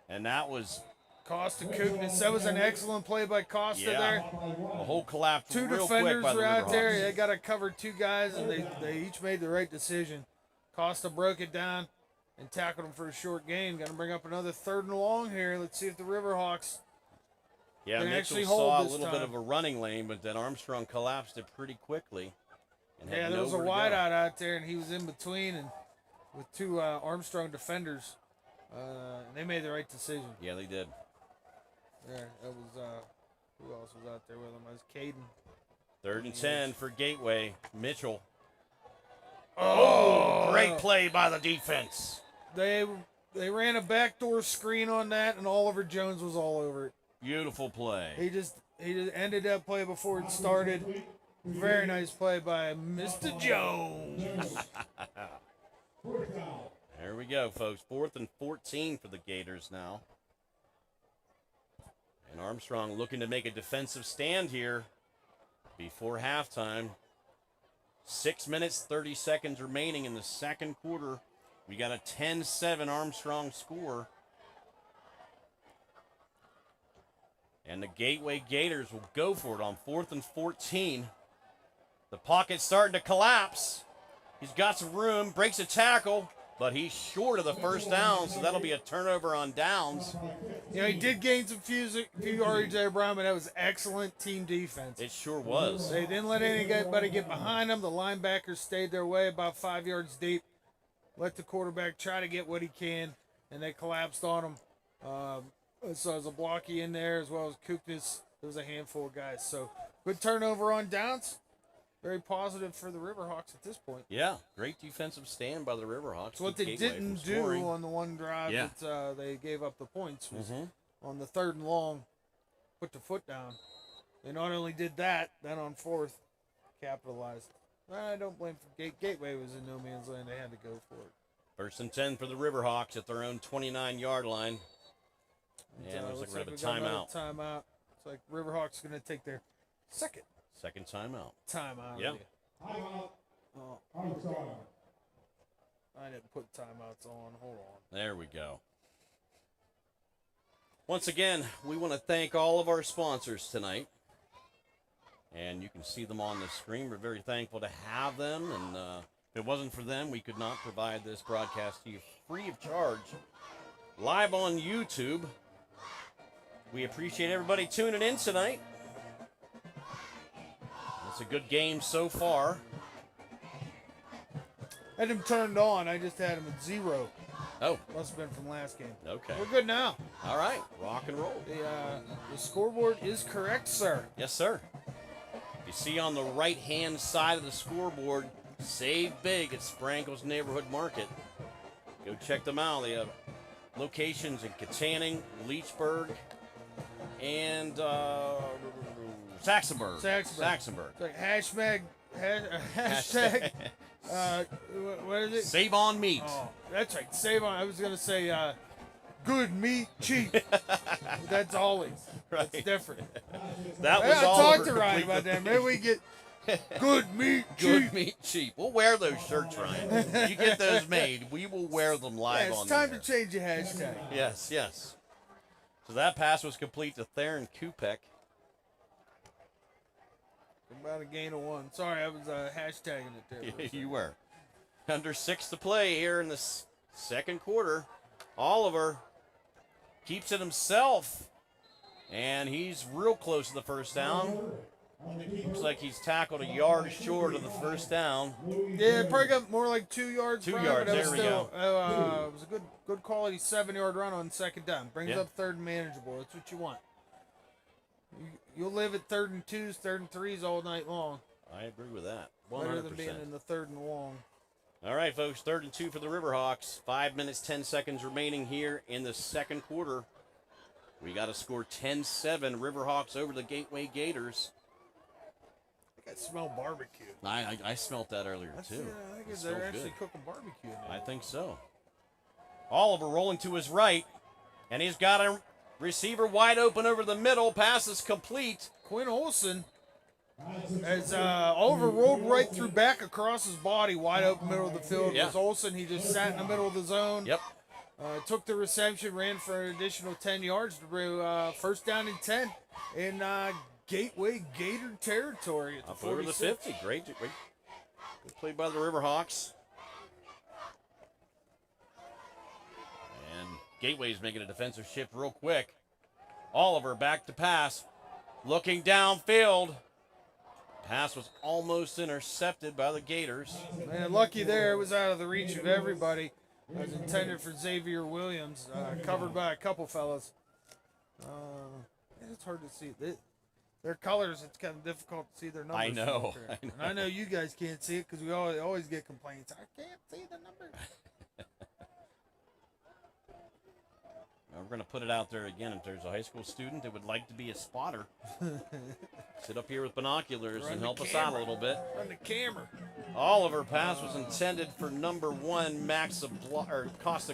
And that was Costa Kuknis. That was an excellent play by Costa there. a whole collapse. Two real defenders quick by the were out there. Riverhawks. They got to cover 2 guys, and they each made the right decision. Costa broke it down and tackled him for a short gain. Going to bring up another 3rd and long here. Let's see if the Riverhawks Yeah, can Mitchell actually saw hold a this little bit time. of a running lane, but then Armstrong collapsed it pretty quickly. And had Yeah, there was a nowhere to go. wideout out there, and he was in between and with 2 Armstrong defenders. And they made the right decision. Yeah, they did. There, that was who else was out there with him? That was Caden. 3rd and 10 for Gateway. Mitchell. Oh, Great play by the defense. They ran a backdoor screen on that, and Oliver Jones was all over it. Beautiful play. He just ended that play before it started. Very nice play by Mr. Jones. There we go, folks. 4th and 14 for the Gators now. And Armstrong looking to make a defensive stand here before halftime. 6 minutes, 30 seconds remaining in the second quarter. We got a 10-7 Armstrong score. And the Gateway Gators will go for it on 4th and 14. The pocket's starting to collapse. He's got some room, breaks a tackle, but he's short of the first down, so that'll be a turnover on downs. You know, he did gain some few yards there, Brian, but that was excellent team defense. It sure was. They didn't let anybody get behind them. The linebackers stayed their way about 5 yards deep. Let the quarterback try to get what he can, and they collapsed on him. So there's a blocky in there as well as Kuknis. There was a handful of guys. So good turnover on downs. Very positive for the Riverhawks at this point. Yeah, great defensive stand by the Riverhawks. So what they Keep Gateway didn't from do scoring. on the one drive Yeah. that they gave up the points was Mhm. on the 3rd and long, put the foot down. They not only did that, then on 4th, capitalized. I don't blame for Gateway was in no man's land. They had to go for it. 1st and 10 for the Riverhawks at their own 29-yard line. And looks like we're going we to have a got another timeout. Timeout. It's like Riverhawks going to take their second Second timeout. timeout. Yeah. Timeout. Oh, Armstrong. I didn't put timeouts on. Hold on. There we go. Once again, we want to thank all of our sponsors tonight. And you can see them on the screen. We're very thankful to have them. And if it wasn't for them, we could not provide this broadcast to you free of charge. Live on YouTube. We appreciate everybody tuning in tonight. It's a good game so far. I had him turned on. I just had him at 0. Oh, Must have been from last game. okay. We're good now. All right. Rock and roll. The scoreboard is correct, sir. Yes, sir. You see on the right-hand side of the scoreboard, Save Big at Sprankle's Neighborhood Market. Go check them out. They have locations in Katanning, Leechburg, and Saxonburg. Saxonburg. It's like hashtag. What is it? Save on meat. Oh, that's right. Save on. I was gonna say good meat cheap. That's always. Right. That's different. That I was all. talked to Ryan about that. Maybe we get good meat cheap. Good meat cheap. We'll wear those shirts, Ryan. You get those made. We will wear them live Yeah, on it's time the to change the hashtag. Yes, yes. So that pass was complete to Theron Kupek. About a gain of 1. Sorry, I was hashtagging it there. for a second. You were. Under 6 to play here in the second quarter. Oliver keeps it himself. And he's real close to the first down. Looks like he's tackled a yard short of the first down. Yeah, probably got more like 2 yards. 2 from it, yards, but it was there we still, it was a good quality 7-yard run on second down. Brings Yeah. up third and manageable. That's what you want. You'll live at 3rd and 2s, 3rd and 3s all night long. I agree with that. 100%. Better than being in the 3rd and long. All right, folks, 3rd and 2 for the Riverhawks. 5 minutes, 10 seconds remaining here in the second quarter. We got to score 10-7. Riverhawks over the Gateway Gators. I think I smell barbecue. I smelt that earlier, I too. think It they're smelled actually good. cooking barbecue in there. I think so. Oliver rolling to his right, and he's got a receiver wide open over the middle. Pass is complete. Quinn Olsen has Oliver rolled right through back across his body, wide open middle of the field. Yeah. Was Olsen. He just sat in the middle of the zone. Yep. Took the reception, ran for an additional 10 yards to first down and 10 in Gateway Gator territory at the Up over the 46. 50. Great. Good play by the Riverhawks. And Gateway's making a defensive shift real quick. Oliver back to pass. Looking downfield. Pass was almost intercepted by the Gators. Man, lucky there. It was out of the reach of everybody. It was intended for Xavier Williams, covered by a couple fellas. It's hard to see. Their colors, it's kind of difficult to see their numbers. I know. And I know you guys can't see it because we always get complaints. I can't see the numbers. We're going to put it out there again. If there's a high school student that would like to be a spotter, sit up here with binoculars Run and the help us out a camera. little bit. On the camera. Oliver pass was intended for number 1, Costa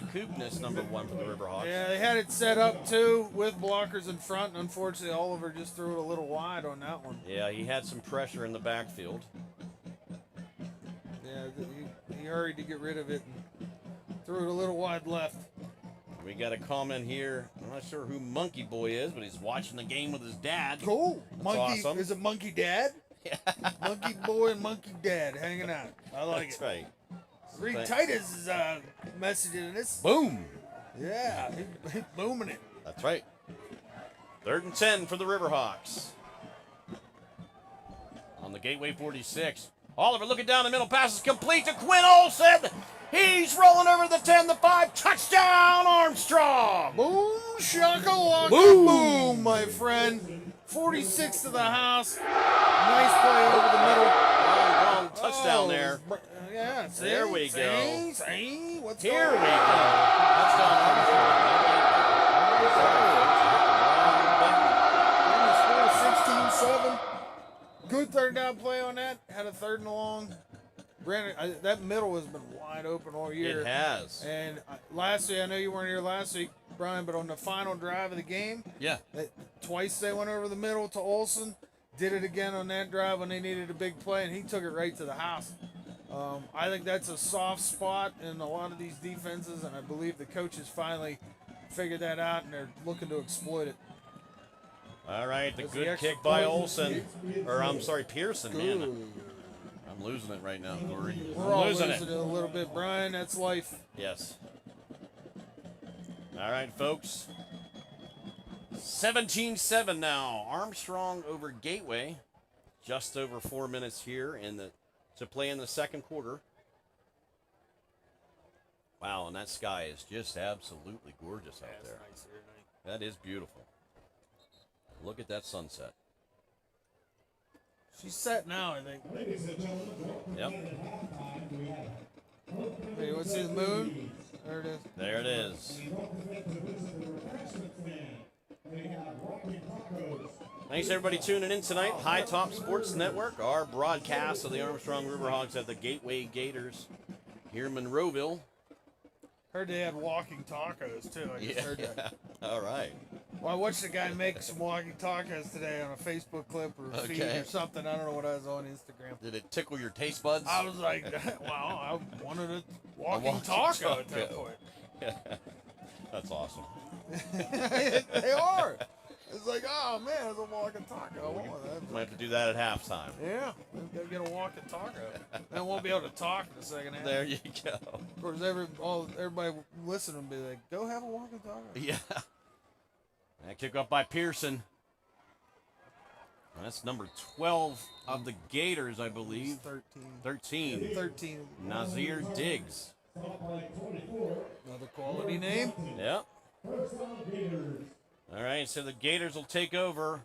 Kupnis, number 1 for the Riverhawks. Yeah, they had it set up too with blockers in front. Unfortunately, Oliver just threw it a little wide on that one. Yeah, he had some pressure in the backfield. Yeah, he hurried to get rid of it and threw it a little wide left. We got a comment here. I'm not sure who Monkey Boy is, but he's watching the game with his dad. Cool. That's Monkey awesome. is it Monkey Dad? Monkey Boy and Monkey Dad hanging out. I like That's it. right. Reed Thank- Titus is messaging this. Boom. Yeah, he's booming it. That's right. 3rd and 10 for the Riverhawks. On the Gateway 46. Oliver looking down the middle. Pass is complete to Quinn Olsen. He's rolling over the 10, the 5. Touchdown, Armstrong. Boom, shakalaka, Boom. boom, my friend. 46 to the house. Nice play over the middle. Wrong touchdown there. Yeah, see, There we go. See, what's Here going we go. on? Touchdown, Armstrong. Score 16-7. Good third down play on that. Had a 3rd and long. Brandon, that middle has been wide open all year. It has. And last week, I know you weren't here last week, Brian, but on the final drive of the game, Yeah. twice they went over the middle to Olsen. Did it again on that drive when they needed a big play, and he took it right to the house. I think that's a soft spot in a lot of these defenses, and I believe the coaches finally figured that out, and they're looking to exploit it. All right, the That's good the extra kick by point. Olsen. Or, I'm sorry, Pearson, man. I'm losing it right now, Corey. We're all losing it a little bit, Brian. That's life. Yes. All right, folks. 17-7 now. Armstrong over Gateway. Just over 4 minutes here to play in the second quarter. Wow, and that sky is just absolutely gorgeous out there. Nice here tonight. That is beautiful. Look at that sunset. She's set now, I think. Ladies and gentlemen, Yep. halftime, we have Hey, you want to see the moon? There it is. There it is. Thanks everybody tuning in tonight. High Top Sports Network, our broadcast of the Armstrong Riverhawks at the Gateway Gators here in Monroeville. Heard they had walking tacos too. I just heard that. All right. Well, I watched a guy make some walking tacos today on a Facebook clip or feed Okay. or something. I don't know what I was on Instagram. Did it tickle your taste buds? I was like, wow, I wanted a walking taco at that point. That's awesome. They are. It's like, oh man, it's a walking taco. I want that. Might have to do that at halftime. Yeah, we've got to get a walking taco. Then I won't be able to talk in the second half. There you go. Of course, everybody listening will be like, go have a walking taco. Yeah. That kick up by Pearson. That's number 12 of the Gators, I believe. 13. 13. Nazir Diggs. Another quality name. Yep. All right, so the Gators will take over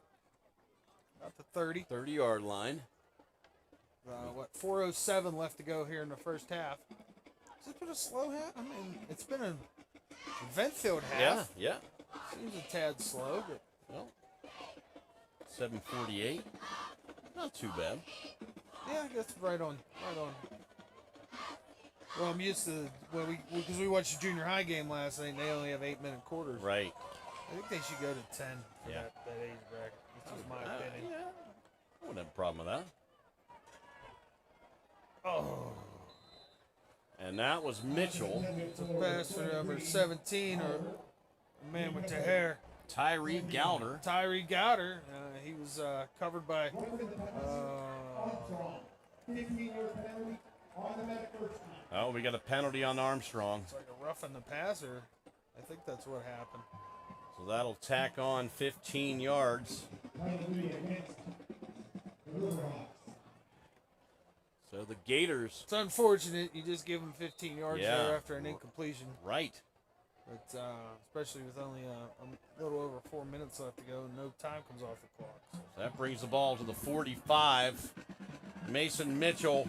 About the 30. 30-yard line. 4:07 left to go here in the first half. Has it been a slow half? I mean, it's been an event-filled half. Yeah. Seems a tad slow, but Well, 7:48. Not too bad. yeah, I guess right on. Well, I'm used to because we watched the junior high game last night. And they only have 8-minute quarters. Right. I think they should go to 10 for Yeah. that age bracket. This is my opinion. Yeah. I wouldn't have a problem with that. Oh, And that was Mitchell. it's a pass for number 17 or a man with the hair. Tyree Gowder. Tyree Gowder. He was covered by. 15-yard penalty on the medic first time. Oh, we got a penalty on Armstrong. It's like a roughing the passer. I think that's what happened. So that'll tack on 15 yards. Hallelujah against the Riverhawks. So the Gators. It's unfortunate you just give him 15 yards Yeah. there after an incompletion. Right. But especially with only a little over 4 minutes left to go, and no time comes off the clock. So that brings the ball to the 45. Mason Mitchell.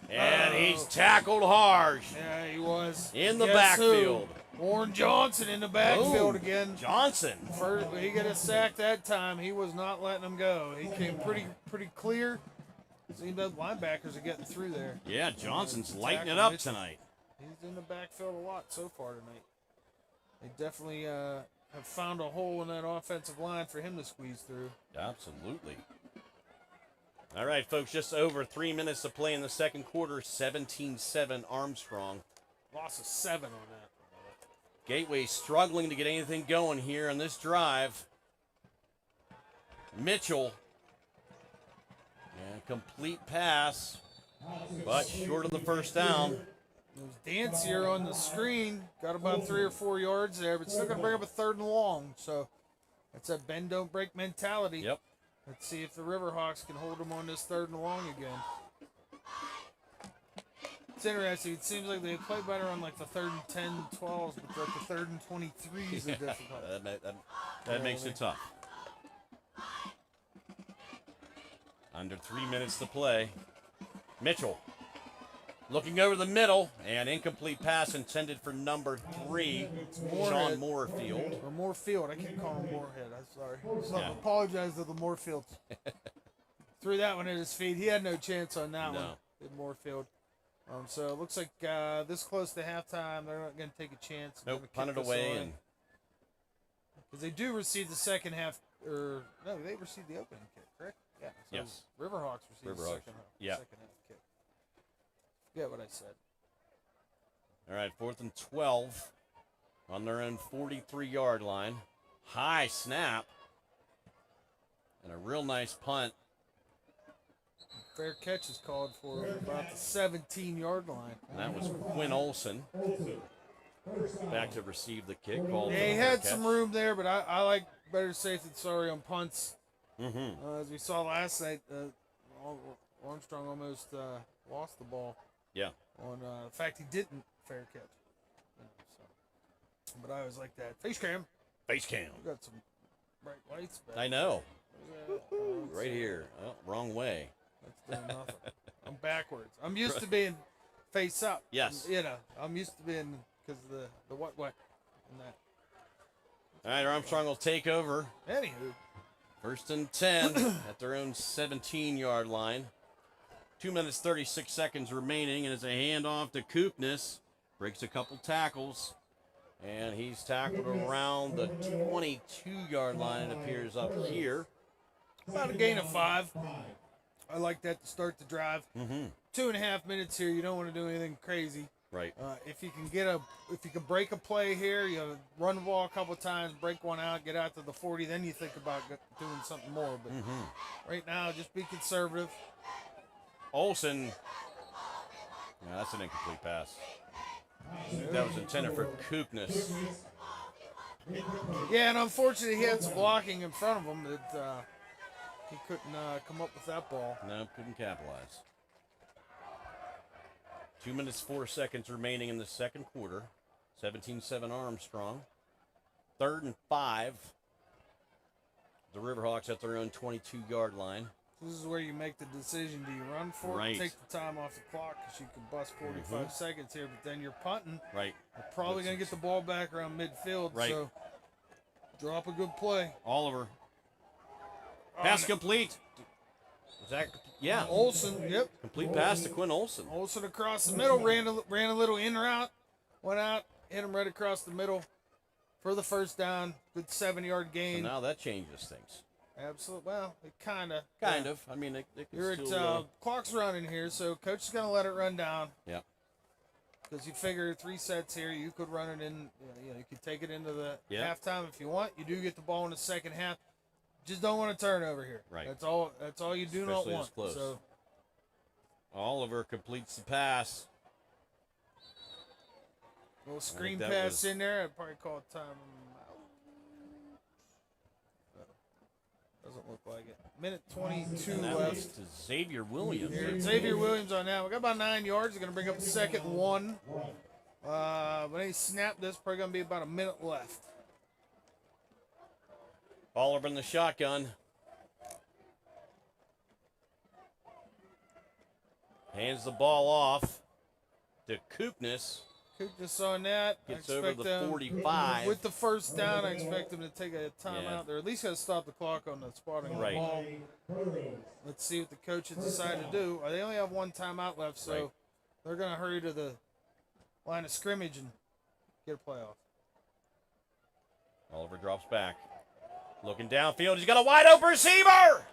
And he's tackled hard. Yeah, he was. In the Guess who? backfield. Warren Johnson in the backfield Boom. again. Johnson. First, he got a sack that time. He was not letting him go. He came pretty clear. Seemed that linebackers are getting through there. Yeah, Johnson's Tackle lighting it up Mitchell. tonight. He's in the backfield a lot so far tonight. They definitely have found a hole in that offensive line for him to squeeze through. Absolutely. All right, folks, just over 3 minutes to play in the second quarter. 17-7 Armstrong. Loss of 7 on that. Gateway struggling to get anything going here on this drive. Mitchell. And complete pass, but short of the first down. It was Dancier on the screen. Got about 3 or 4 yards there, but still going to bring up a 3rd and long. So that's that bend, don't break mentality. Yep. Let's see if the Riverhawks can hold them on this 3rd and long again. It's interesting. It seems like they play better on like the 3rd and 10, 12s, but like the 3rd and 23s are difficult. That makes it tough. Under 3 minutes to play. Mitchell looking over the middle, and incomplete pass intended for number 3, Sean Moorfield. Or Moorfield. I can't call him Moorhead. I'm sorry. So Yeah. I apologize to the Moorfields. Threw that one at his feet. He had no chance on that No. one. Did Moorfield. So it looks like this close to halftime, they're not going to take a chance. Nope, punt it away. Because they do receive the second half, or no, they received the opening kick, correct? Yeah. So yes. Riverhawks received the second half kick. Forget what I said. All right, 4th and 12 on their own 43-yard line. High snap. And a real nice punt. Fair catch is called for about the 17-yard line. And that was Quinn Olsen. Back to receive the kick. Yeah, he had some room there, but I like better safe than sorry on punts. As we saw last night, Armstrong almost lost the ball. Yeah. On the fact he didn't fair catch. But I always like that. Face cam. Face cam. We got some bright lights back. I know. Right here. Oh, wrong way. That's doing nothing. I'm backwards. I'm used to being face up. Yes. You know, I'm used to being because the what and that. All right, Armstrong will take over. Anywho. 1st and 10 at their own 17-yard line. 2 minutes, 36 seconds remaining, and it's a handoff to Koopness. Breaks a couple tackles, and he's tackled around the 22-yard line, it appears, up here. About a gain of 5. I like that to start the drive. 2.5 minutes here. You don't want to do anything crazy. Right. If you can break a play here, you run the ball a couple times, break one out, get out to the 40, then you think about doing something more. But right now, just be conservative. Olsen. Yeah, that's an incomplete pass. That was intended for Koopness. Yeah, and unfortunately, he had some blocking in front of him that he couldn't come up with that ball. No, couldn't capitalize. 2 minutes, 4 seconds remaining in the second quarter. 17-7 Armstrong. 3rd and 5. The Riverhawks at their own 22-yard line. This is where you make the decision. Do you run for it, take the time off the clock because you can bust 45 seconds here, but then you're punting. Right. You're probably going to get the ball back around midfield, so drop a good play. Oliver. Pass complete. Was that, yeah. Olsen, yep. Complete pass to Quinn Olsen. Olsen across the middle, ran a little in route, went out, hit him right across the middle for the first down. Good 7-yard gain. So now that changes things. Absolutely. Well, it kind of. I mean, they you're still, at clock's running here, so coach is going to let it run down. Yeah. Because you figure 3 sets here, you could run it in. You could take it into the halftime if you want. You do get the ball in the second half. Just don't want to turn over here. Right. That's all you do not want. Close. So Oliver completes the pass. Little screen pass in there. I'd probably call it time out. Doesn't look like it. Minute 22 left. To Xavier Williams. Here, Xavier Williams on now. We got about 9 yards. They're going to bring up the second one. When they snap this, probably going to be about a minute left. Oliver in the shotgun. Hands the ball off to Koopness. Koopness on that. Gets over the 45. With the first down, I expect him to take a timeout there. At least got to stop the clock on the spotting of the ball. Let's see what the coaches decide to do. They only have 1 timeout left, so they're going to hurry to the line of scrimmage and get a play off. Oliver drops back. Looking downfield. He's got a wide open receiver.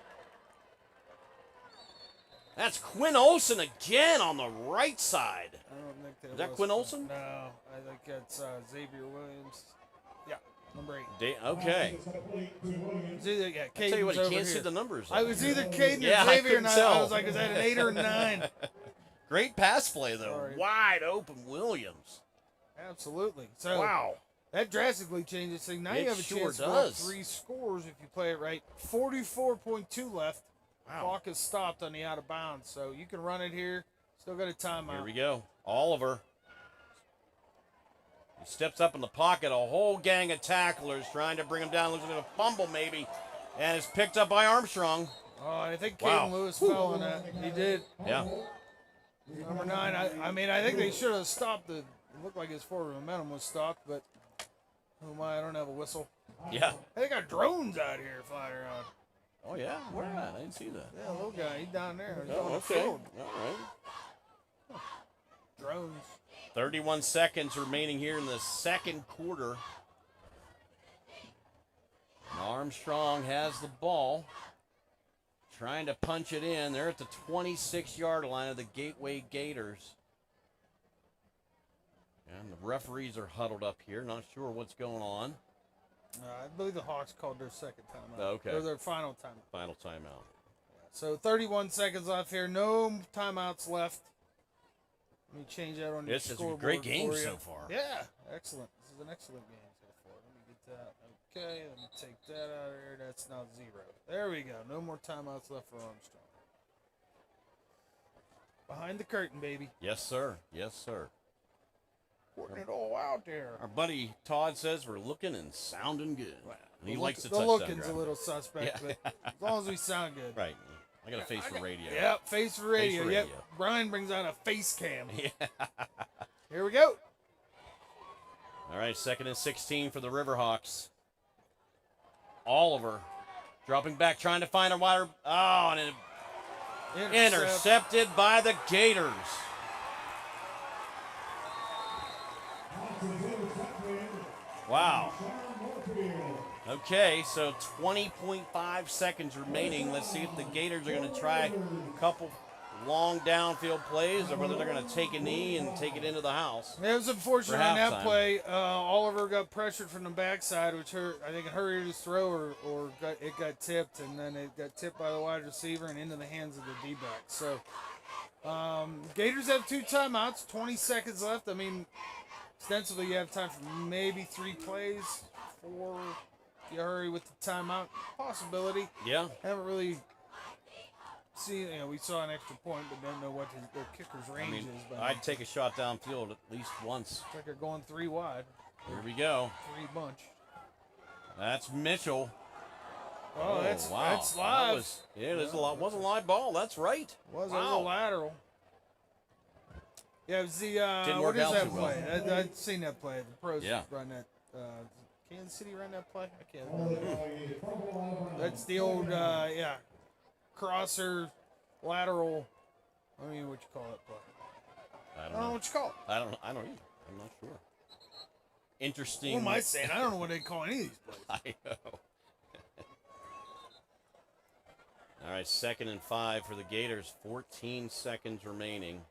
That's Quinn Olsen again on the right side. I don't think Is that Quinn Olsen? No, I think that's Xavier Williams. Yeah, number 8. Okay. It's either, I tell you what, you can't see the numbers. I was either Caden or Xavier, couldn't and tell. I was like, is that an 8 or a 9? Great pass play, though. Sorry. Wide open Williams. Absolutely. So wow. That drastically changes things. Now you have a chance to go 3 scores if you play it right. 44.2 left. Wow. Clock is stopped on the out of bounds, so you can run it here. Still got a timeout. Here we go. Oliver. He steps up in the pocket. A whole gang of tacklers trying to bring him down. Looks like a fumble maybe. And it's picked up by Armstrong. Oh, I think Caden Lewis fell on that. He did. Yeah. Number 9. I mean, I think they should have stopped it. It looked like his forward momentum was stopped, but who am I? I don't have a whistle. Yeah. They got drones out here flying around. Oh, yeah? Where at? I didn't see that. Yeah, little guy. He's down there. He's on the okay. field. All right. drones. 31 seconds remaining here in the second quarter. And Armstrong has the ball. Trying to punch it in. They're at the 26-yard line of the Gateway Gators. And the referees are huddled up here. Not sure what's going on. I believe the Hawks called their second timeout. Okay. Or their final timeout. Final timeout. So 31 seconds left here. No timeouts left. Let me change that on your This is a scoreboard great game for you. so far. Yeah, excellent. This is an excellent game so far. Let me get that. Okay, let me take that out of here. That's now 0. There we go. No more timeouts left for Armstrong. Behind the curtain, baby. Yes, sir. Yes, sir. Putting it all out there. Our buddy Todd says we're looking and sounding good. Wow. And he The likes the look- touchdown The looking's drive. a little suspect, Yeah. but as long as we sound good. Right. I got a face for radio. Yep, face for radio. for Yep. radio. Brian brings out a face cam. Yeah. Here we go. All right, 2nd and 16 for the Riverhawks. Oliver dropping back, trying to find a wider. Oh, and it intercepted by the Gators. Wow. Okay, so 20.5 seconds remaining. Let's see if the Gators are going to try a couple long downfield plays or whether they're going to take a knee and take it into the house. It was unfortunate For on that halftime. play. Oliver got pressured from the backside, which hurt. I think it hurried his throw or it got tipped, and then it got tipped by the wide receiver and into the hands of the D-back. So Gators have 2 timeouts, 20 seconds left. I mean, ostensibly you have time for maybe 3 plays, 4. You hurry with the timeout possibility. Yeah. Haven't really seen. We saw an extra point, but don't know what their kicker's range I mean, is. But I'd take a shot downfield at least once. it's like they're going 3 wide, Here we go. 3 bunch. That's Mitchell. Oh, that's wow. that's That live. was a live ball. That's right. Was a Wow. little lateral. Yeah, it was the Didn't what work is out that too well. play? I'd seen that play. The pros Yeah. run that. Kansas City run that play. I can't remember. That's the old crosser lateral. I mean, what you call that play? I I don't don't know know. what you call it. I don't either. I'm not sure. Interesting. What am I saying? I don't know what they call any of these plays. I know. All right, 2nd and 5 for the Gators. 14 seconds remaining.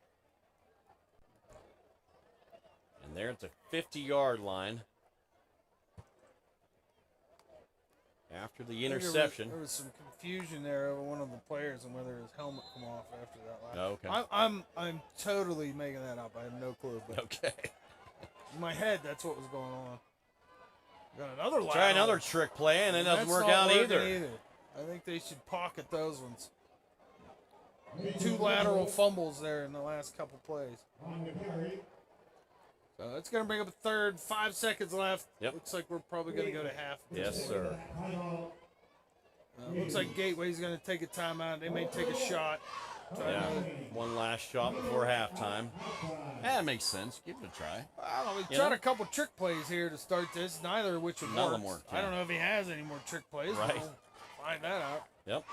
And they're at the 50-yard line. After the interception. There was some confusion there over one of the players and whether his helmet come off after that last. Okay. I'm totally making that up. I have no clue, but Okay. in my head that's what was going on. Got another lateral. Try another trick play, and it doesn't That's work not out working either. I think they should pocket those ones. 2 lateral fumbles there in the last couple plays. So it's going to bring up a third. 5 seconds left. Yep. Looks like we're probably going to go to half. Yes, sir. Looks like Gateway's going to take a timeout. They may take a shot. Try Yeah. another. One last shot before halftime. That makes sense. Give it a try. I don't know. We You tried know? a couple trick plays here to start this, neither of which have None of worked. them worked, I yeah. don't know if he has any more trick plays. Right. We'll find that out, Yep.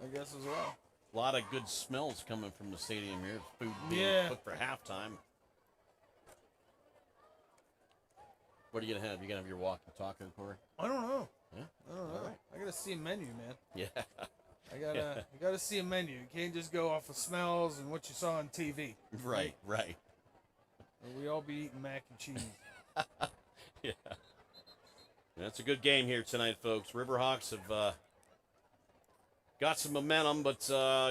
I guess, as well. A lot of good smells coming from the stadium here. Food being Yeah. cooked for halftime. What are you going to have? You going to have your walkie-talkie, Corey? I don't know. Yeah. I don't know. All right. I got to see a menu, man. Yeah. You gotta see a menu. You can't just go off of smells and what you saw on TV. Right, right. Or we all be eating mac and cheese. Yeah. That's a good game here tonight, folks. Riverhawks have got some momentum, but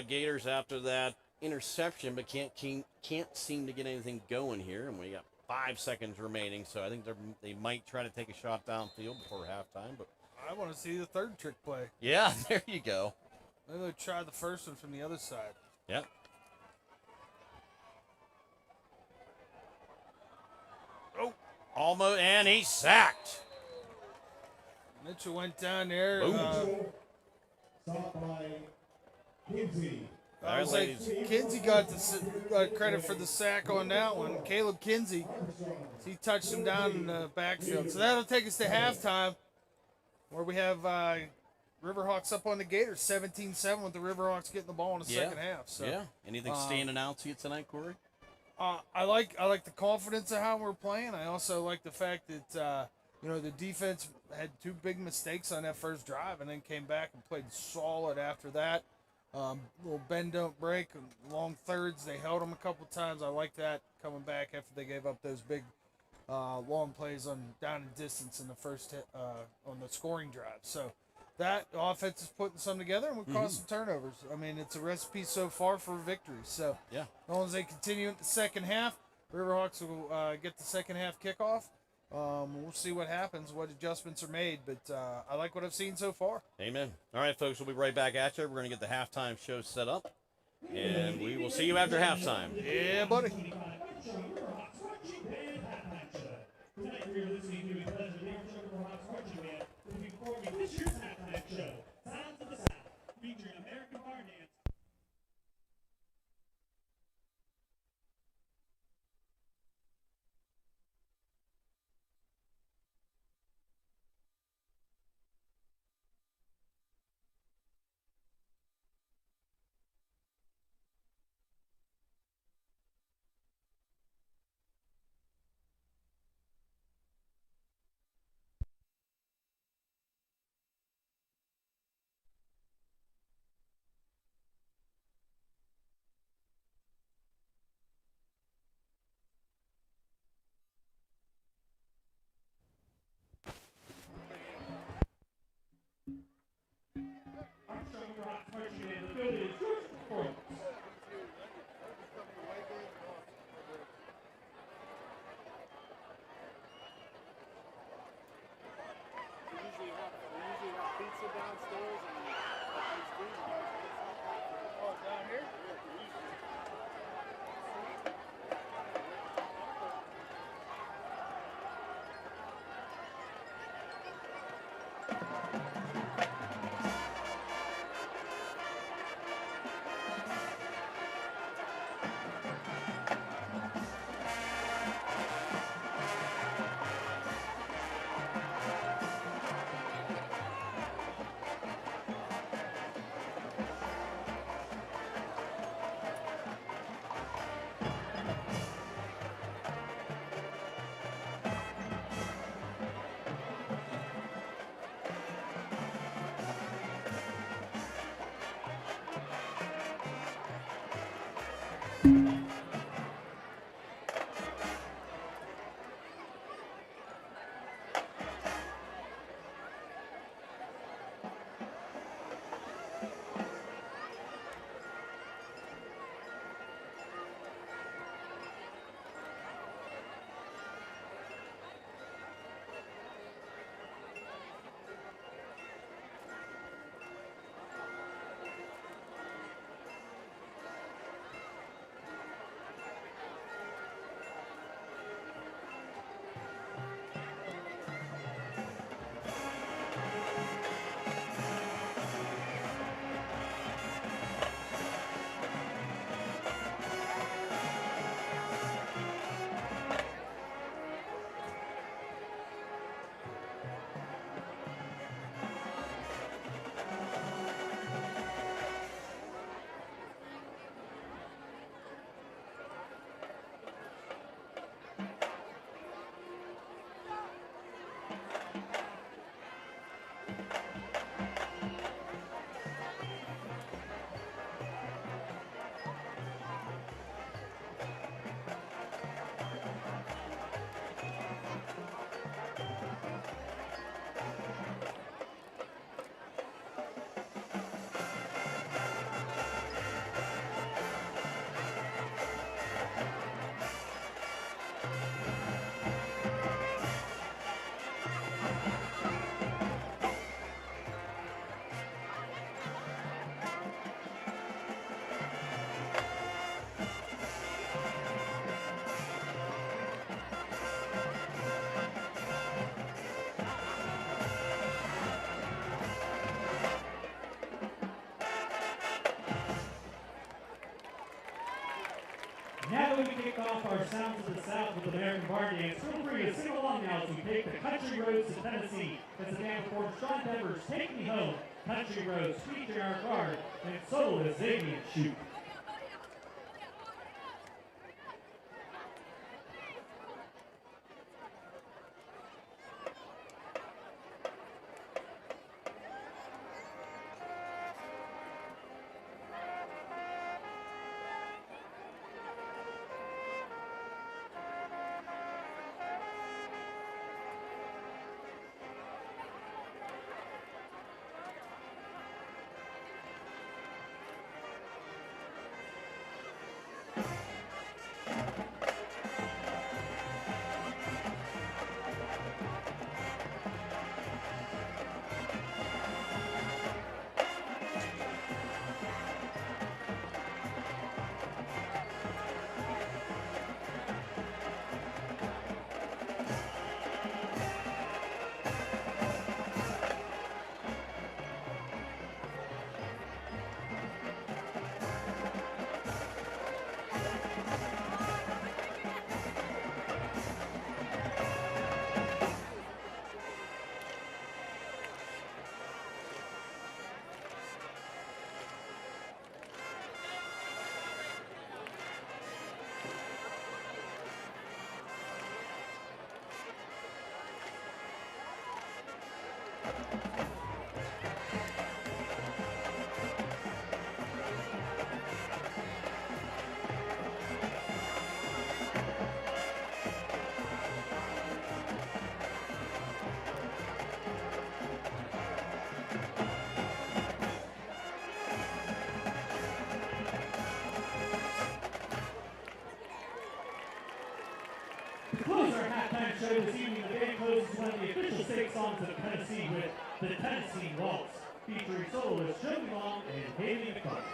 Gators after that interception, but can't seem to get anything going here. And we got 5 seconds remaining, so I think they might try to take a shot downfield before halftime. But I want to see the third trick play. yeah, there you go. Maybe they'll try the first one from the other side. Yep. Oh, almost, and he's sacked. Mitchell went down there. Boom. Stopped by Kinsey. I was like, ladies. Kinsey got credit for the sack on that one. Caleb Kinsey, he touched him down in the backfield. So that'll take us to halftime, where we have Riverhawks up on the Gators, 17-7, with the Riverhawks getting the ball in the second half. So Yeah. Anything standing out to you tonight, Corey? I like the confidence of how we're playing. I also like the fact that the defense had 2 big mistakes on that first drive and then came back and played solid after that. Little bend don't break, long thirds. They held them a couple times. I like that coming back after they gave up those big long plays on down and distance in the first on the scoring drive. So that offense is putting some together, and we caused some turnovers. I mean, it's a recipe so far for victory. So Yeah. as long as they continue in the second half, Riverhawks will get the second half kickoff. We'll see what happens, what adjustments are made, but I like what I've seen so far. Amen. All right, folks, we'll be right back at you. We're going to get the halftime show set up, and we will see you after halftime. Yeah, buddy. Tonight we are listening to a pleasure of the Armstrong Riverhawks marching band will be performing this year's halftime show, Sounds of the South, featuring American Bar Dance. Armstrong Riverhawks marching band, the field is yours for performance. We usually have pizza downstairs and ice cream. Oh, down here? Now that we kick off our Sounds of the South with American Bar Dance, feel free to sing along now as we take the country roads to Tennessee as the band performs Sean Denver's Take Me Home, Country Roads, featuring our guard and soloist Xavier Shoot. To close our halftime show this evening, the band closes one of the official state songs of Tennessee with the Tennessee Waltz, featuring soloists Jody Long and Haley McCarthy.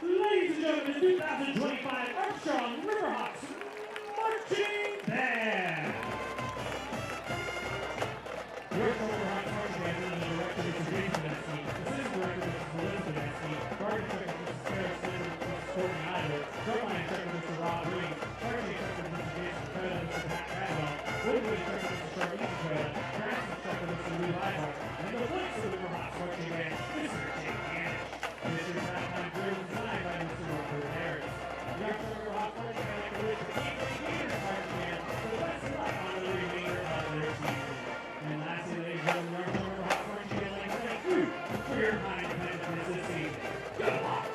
Ladies and gentlemen, 2025 Armstrong Riverhawks Marching Band. Your Riverhawks Marching Band is the director, Mr. Jason Bessie, assistant director, Mrs. Melissa Bessie, garden instructor, Mrs. Sarah Smith, Mrs. Courtney Ivor, drumline instructor, Mr. Rob Ring, marching instructor, Mr. Jason Coda, Mr. Pat Cradwell, woodwind instructor, Mr. Charlene Coda, grass instructor, Mr. Lou Liebart, and the voice of the Riverhawks Marching Band, Mr. Jake Hannish. This year's halftime drill was designed by Mr. Robert Harris. The Armstrong Riverhawks Marching Band like to wish the Gators Marching Band for the best of luck on the remainder of their season. And lastly, ladies and gentlemen, the Armstrong Riverhawks Marching Band like to thank you for your kind attendance this season. Go Hawks!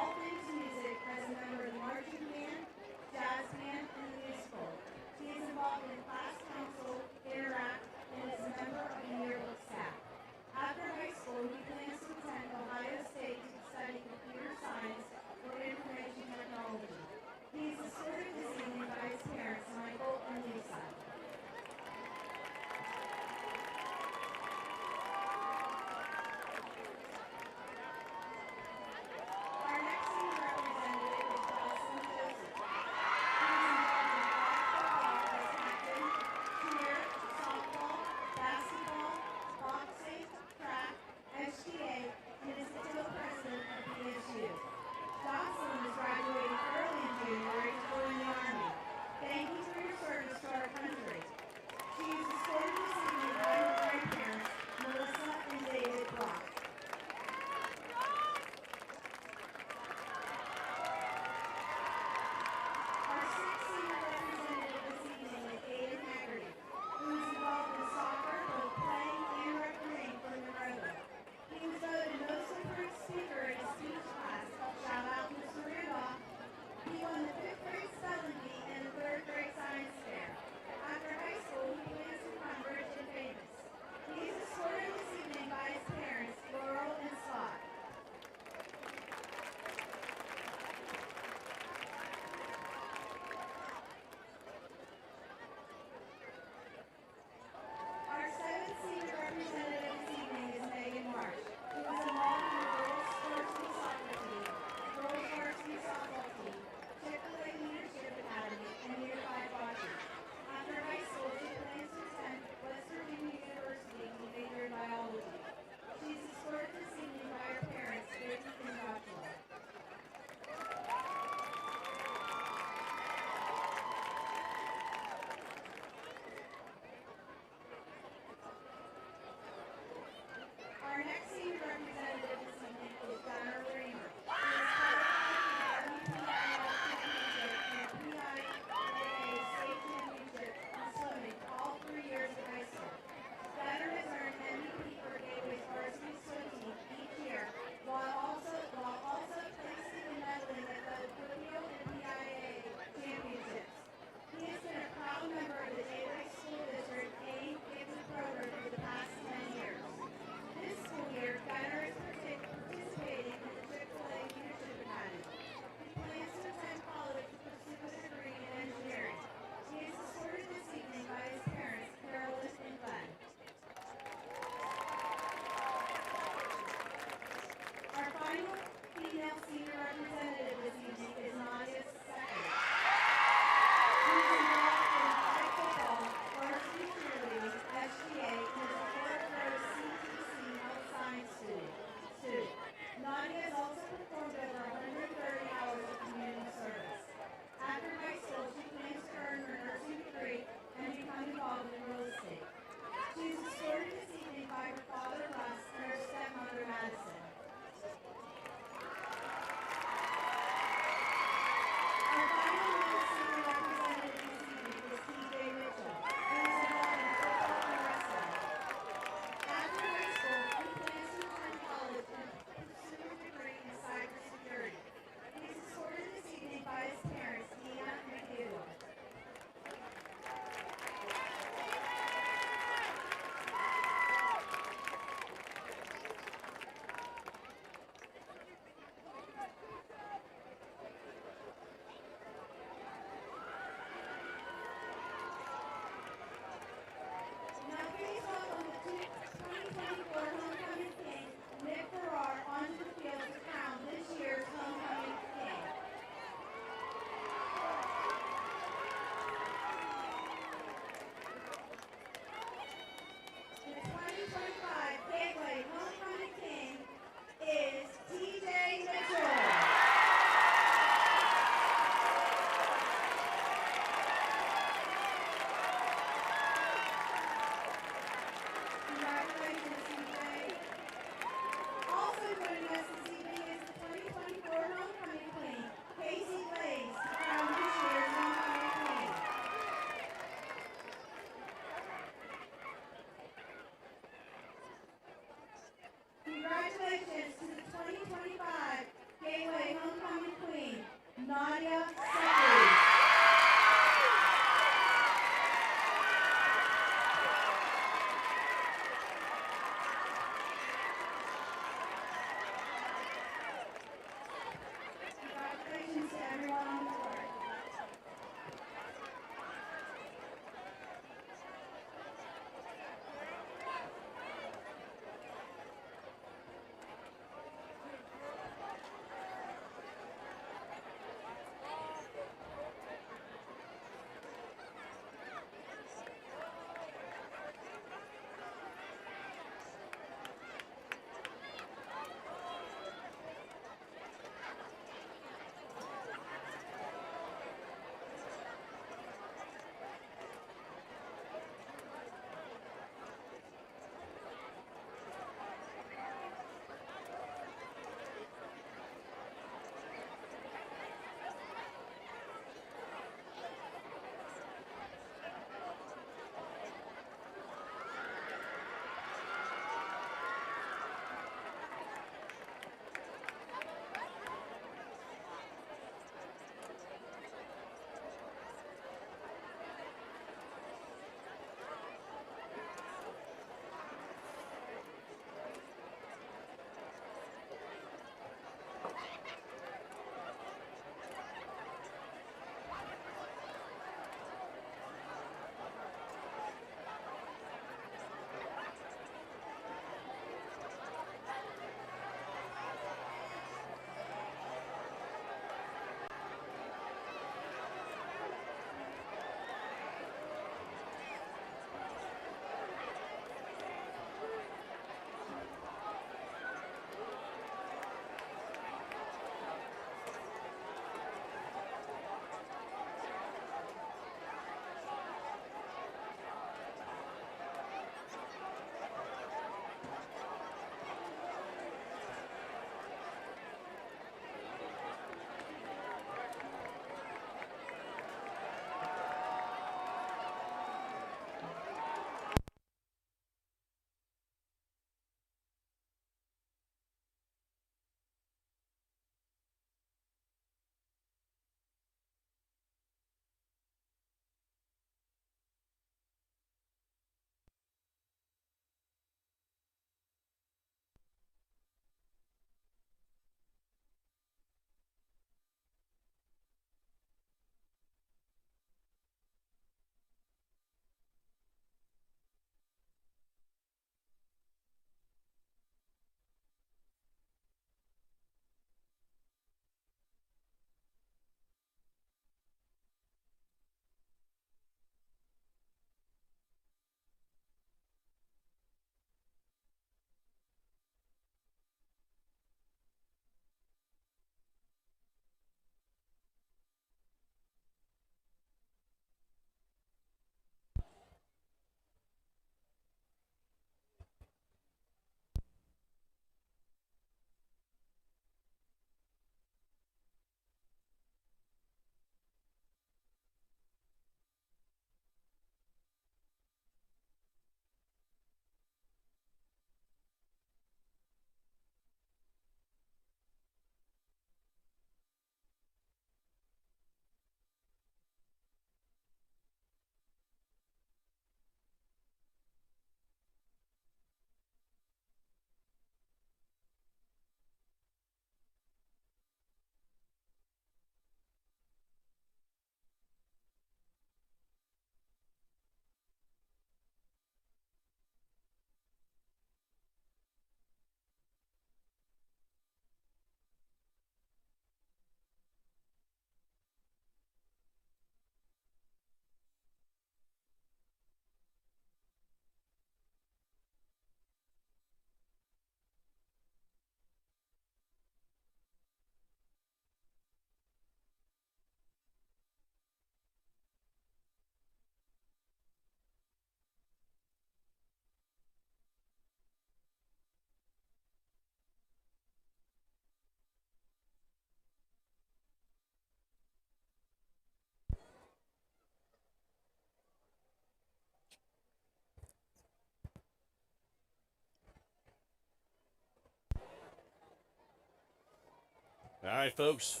right, folks.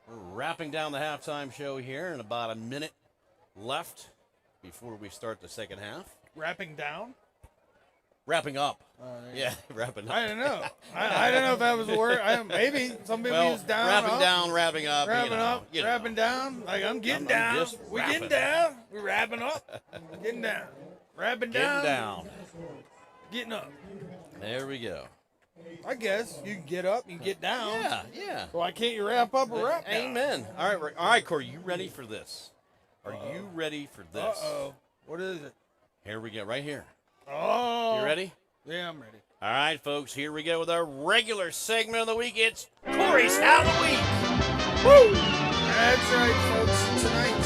We're wrapping down the halftime show here in about a minute left before we start the second half. Wrapping down? Wrapping up. Yeah, wrapping up. I don't know. I don't know if that was a word. Maybe some people use down. Wrapping up. down, wrapping up. Wrapping you know, up, you know. wrapping down. Like I'm getting I'm down. just We're wrapping. getting down. We're wrapping up. Getting down. Wrapping down. Getting down. Getting up. There we go. I guess you can get up, you can get down. Yeah, yeah. Why can't you wrap up or wrap down? Amen. All right, Corey, you ready for this? Are you ready for this? Uh-oh. What is it? Here we go, right here. Oh. You ready? Yeah, I'm ready. All right, folks, here we go with our regular segment of the week. It's Corey's How of the Week. Woo! That's right, folks. Tonight,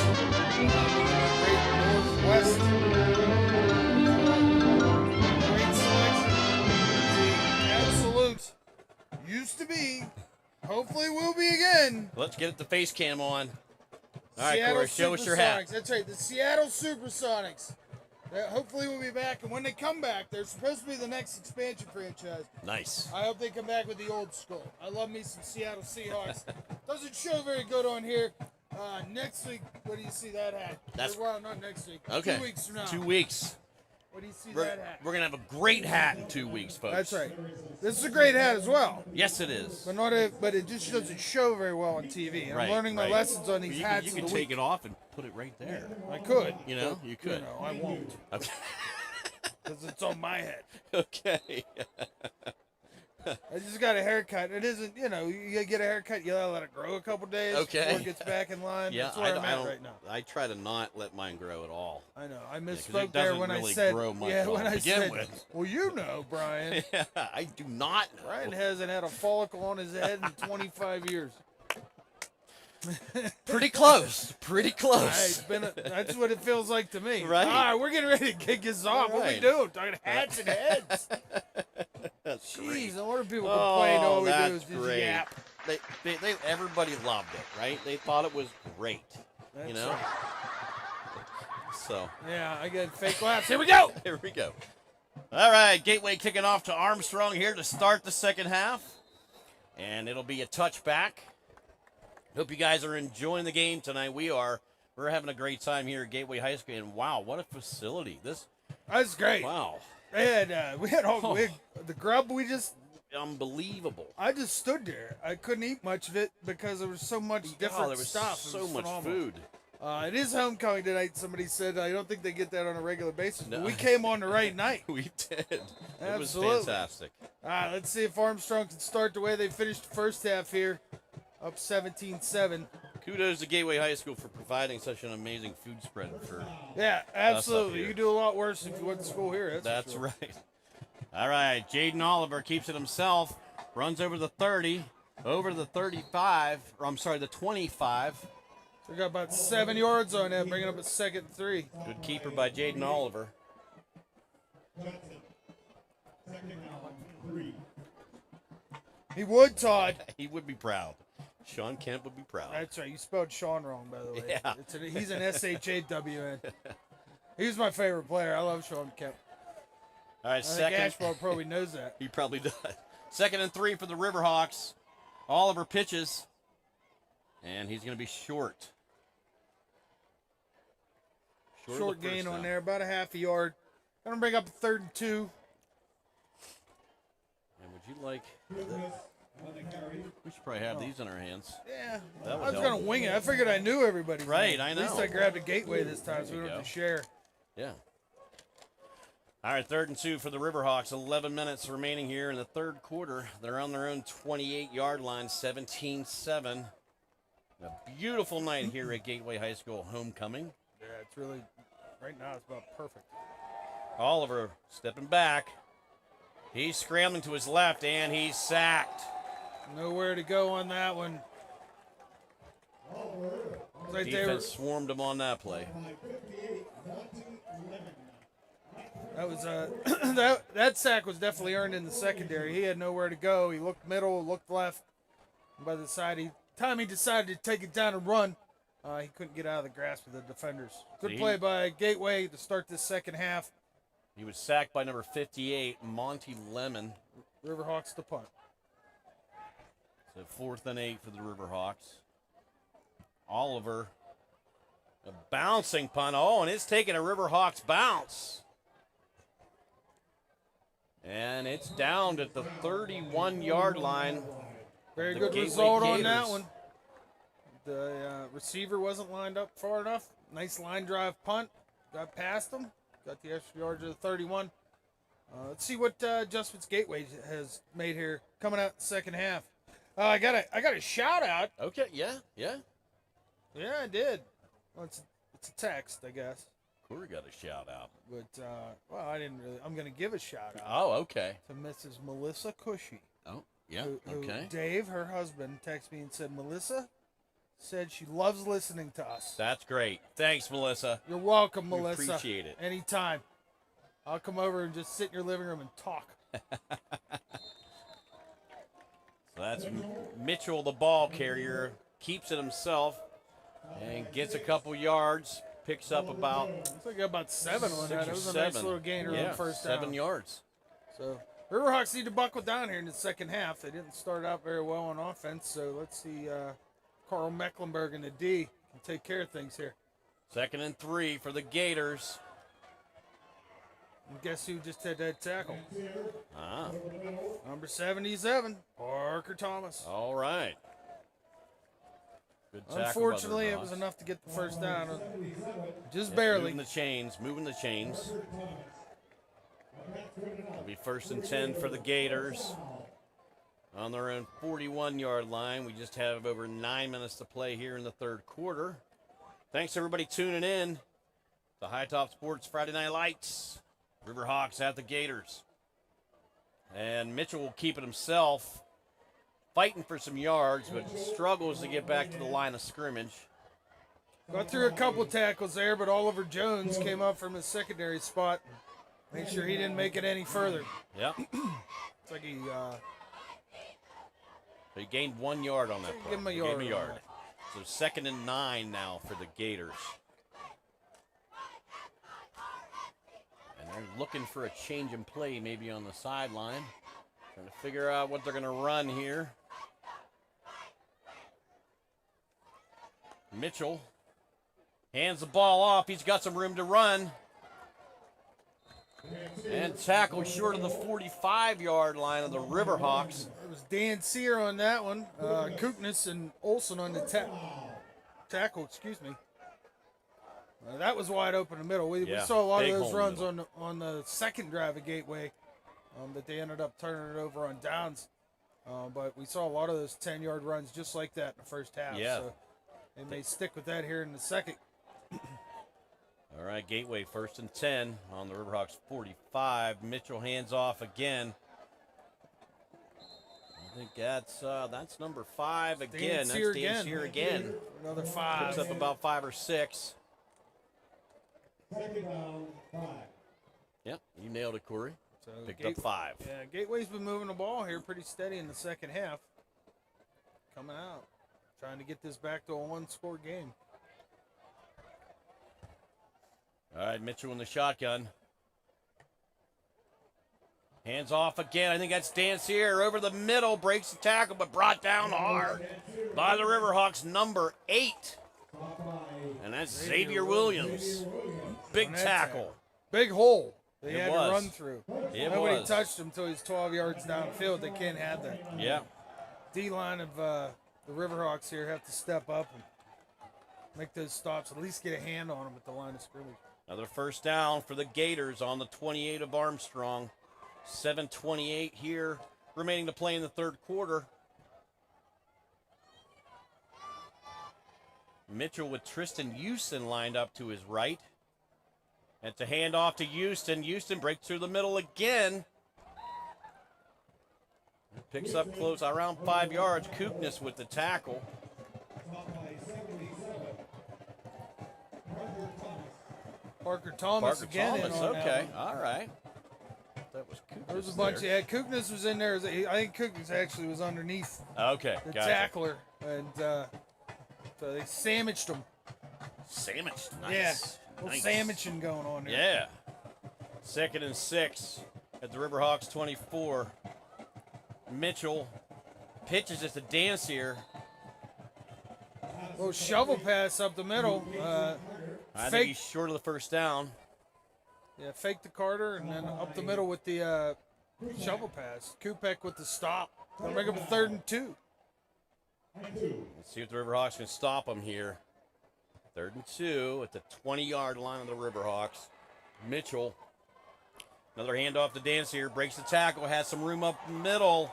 Great Northwest. Great selection. The absolute used to be, hopefully will be again. Let's get the face cam on. All right, Seattle Corey, show us your hat. Supersonics. That's right, the Seattle Supersonics. Hopefully we'll be back, and when they come back, they're supposed to be the next expansion franchise. Nice. I hope they come back with the old school. I love me some Seattle Seahawks. Doesn't show very good on here. Next week, what do you see that hat? Well, not next week. Okay. 2 weeks from now. 2 weeks. What do you see We're that hat? going to have a great hat in 2 weeks, folks. That's right. This is a great hat as well. Yes, it is. But it just doesn't show very well on TV. And I'm learning my lessons on these hats. You can take it off and put it right there. I could. You know, you could. No, I won't. Okay. Because it's on my head. Okay. I just got a haircut. It isn't, you get a haircut, you gotta let it grow a couple days Okay. before it gets back in line. Yeah, That's where I'm I at don't. right now. I try to not let mine grow at all. I know. I 'cause misspoke it there doesn't when really I said, grow much when to I begin said, with. well, you know, Brian. Yeah, I do not know. Brian hasn't had a follicle on his head in 25 years. Pretty close. Pretty Hey, close. that's what it feels like to me. Right. All right, we're getting ready to kick us off. What are we Right. doing? Talking hats and heads. That's Jeez, great. no wonder people complain. All we do that's is just great. yap. They everybody loved it, right? They thought it was great. That's you know. right. So Yeah, I got fake laughs. Here we go. here we go. All right, Gateway kicking off to Armstrong here to start the second half, and it'll be a touchback. Hope you guys are enjoying the game tonight. We are. We're having a great time here at Gateway High School, and wow, what a facility! That's great. Wow, We had the grub. unbelievable. I just stood there. I couldn't eat much of it because there was so much different there was stuff. It so was much phenomenal. food. It is homecoming tonight. Somebody said I don't think they get that on a regular basis. No. But we came on the right night. We did. It was Absolutely. fantastic. Let's see if Armstrong can start the way they finished the first half here, up 17-7. Kudos to Gateway High School for providing such an amazing food spread for. Yeah, absolutely. here. You do a lot worse if you went to school here. That's for sure. right. All right, Jaden Oliver keeps it himself, runs over the 30, over the 35, or I'm sorry, the 25. We got about 7 yards on that, bringing up a 2nd and 3. Good keeper by Jaden Oliver. He would, Todd. He would be proud. Sean Kemp would be proud. That's right. You spelled Sean wrong, by the way. Yeah. He's an S-H-A-W-N. He's my favorite player. I love Sean Kemp. All right, I think second. Ashbrook probably knows that. He probably does. 2nd and 3 for the Riverhawks. Oliver pitches, and he's going to be short. Short of the gain first on down. there, about a half a yard. Gonna bring up a 3rd and 2. And would you like? We should probably have these in our hands. Yeah, That I would was help. gonna wing it. I figured I knew everybody. Right, I At least know. I grabbed a gateway this time, so we There don't you have to go. share. Yeah. All right, 3rd and 2 for the Riverhawks. 11 minutes remaining here in the third quarter. They're on their own 28-yard line, 17-7. A beautiful night here at Gateway High School homecoming. Yeah, it's really right now. It's about perfect. Oliver stepping back. He's scrambling to his left, and he's sacked. Nowhere to go on that one. Right there. Defense swarmed him on that play. That was that sack was definitely earned in the secondary. He had nowhere to go. He looked middle, looked left. And by the time he decided to take it down and run, he couldn't get out of the grasp of the defenders. Good play by Gateway to start this second half. He was sacked by number 58, Monty Lemon. Riverhawks to punt. So 4th and 8 for the Riverhawks. Oliver, a bouncing punt. Oh, and it's taking a Riverhawks bounce. And it's down at the 31-yard line. Very The good Gateway result on Gators. that one. The receiver wasn't lined up far enough. Nice line drive punt. Got past him. Got the extra yards of the 31. Let's see what adjustments Gateway has made here coming out in the second half. I got a shout out. Okay, yeah. Yeah, I did. Well, it's a text, I guess. Corey got a shout out. But well, I didn't really. I'm gonna give a shout out Oh, okay. to Mrs. Melissa Cushy. Oh, yeah, Who okay. Dave, her husband, texted me and said Melissa said she loves listening to us. That's great. Thanks, Melissa. You're welcome, We Melissa. appreciate it. Anytime. I'll come over and just sit in your living room and talk. So that's Mitchell, the ball carrier, keeps it himself and gets a couple yards, picks up about Looks like I got about 7 on 6 that. or It was a 7. nice little gainer on the first down. 7 yards. So Riverhawks need to buckle down here in the second half. They didn't start out very well on offense, so let's see Carl Mecklenburg and the D can take care of things here. 2nd and 3 for the Gators. And guess who just had that tackle? Ah, Number 77, Parker Thomas. all right. Good tackle by the Unfortunately, it Riverhawks. was enough to get the first down. Just barely. Moving the chains. It'll be 1st and 10 for the Gators. On their own 41-yard line. We just have over 9 minutes to play here in the third quarter. Thanks, everybody, tuning in to High Top Sports Friday Night Lights. Riverhawks at the Gators. And Mitchell will keep it himself, fighting for some yards, but struggles to get back to the line of scrimmage. Got through a couple tackles there, but Oliver Jones came up from his secondary spot. Made sure he didn't make it any further. Yep. It's like he He gained 1 yard on that play. give him a He yard gave him a on yard. that. So 2nd and 9 now for the Gators. And they're looking for a change in play maybe on the sideline. Trying to figure out what they're going to run here. Mitchell hands the ball off. He's got some room to run. And tackle short of the 45-yard line of the Riverhawks. It was Dan Sear on that one. Kookness and Olsen on the tackle. Excuse me. That was wide open in the middle. We Yeah, saw a lot of big those hole in the runs on the second drive of Gateway that they ended up turning it over on downs. But we saw a lot of those 10-yard runs just like that in the first half. Yeah. So they may stick with that here in the second. All right, Gateway 1st and 10 on the Riverhawks 45. Mitchell hands off again. I think that's number 5 again. That's Dan Sear again. Another 5. Picks up about 5 or 6. 2nd down, 5. Yep, you nailed it, Corey. So Picked up 5. Yeah, Gateway's been moving the ball here pretty steady in the second half. Coming out. Trying to get this back to a one-score game. All right, Mitchell in the shotgun. Hands off again. I think that's Dan Sear over the middle. Breaks the tackle, but brought down hard by the Riverhawks, number 8. And that's Xavier Williams. Big On that tackle. Big hole they It had was. to run through. It Nobody was. touched him until he's 12 yards downfield. They can't have that. Yeah. D-line of the Riverhawks here have to step up and make those stops, at least get a hand on them at the line of scrimmage. Another first down for the Gators on the 28 of Armstrong. 7:28 here remaining to play in the third quarter. Mitchell with Tristan Houston lined up to his right. That's a handoff to Houston. Houston breaks through the middle again. Picks up close around 5 yards. Kookness with the tackle. Parker Thomas Parker again Thomas, in on that okay, one. all right. That was Kookness. There was a bunch. there. Yeah, Kookness was in there. I think Kookness actually was underneath Okay, the gotcha. tackler, and so they sandwiched him. Sandwich, Yeah, nice. a little Nice. sandwiching going on there. Yeah. 2nd and 6 at the Riverhawks 24. Mitchell Pitch is just a dance here. Little shovel pass up the middle. I think Fake, he's short of the first down. yeah, fake to Carter, and then up the middle with the shovel pass. Kupek with the stop. Gonna bring up a 3rd and 2. Let's see if the Riverhawks can stop them here. 3rd and 2 at the 20-yard line of the Riverhawks. Mitchell. Another handoff to Dance here. Breaks the tackle. Has some room up the middle.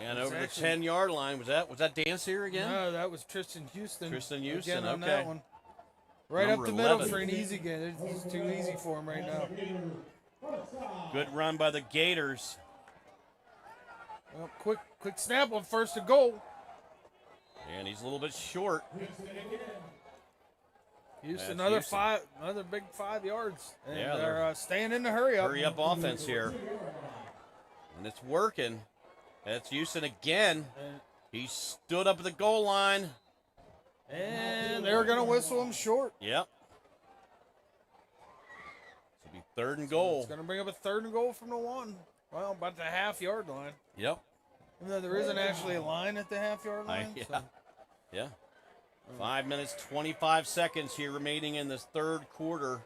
And over the 10-yard line. Was that Dance here again? No, that was Tristan Houston. Tristan Houston, again on okay. that one. Right Number up the middle 11. for an easy game. It's too easy for him right now. Good run by the Gators. Well, quick snap on 1st and goal. And he's a little bit short. Houston, That's another big 5 yards. And Yeah, they're staying in the hurry up. Hurry up offense here. And it's working. That's Houston again. He stood up at the goal line. And they're going to whistle him short. Yep. This will be 3rd and goal. It's going to bring up a 3rd and goal from the 1. Well, about the half-yard line. Yep. Even though there isn't actually a line at the half-yard line. Yeah. So. Yeah. 5 minutes, 25 seconds here remaining in this 3rd quarter.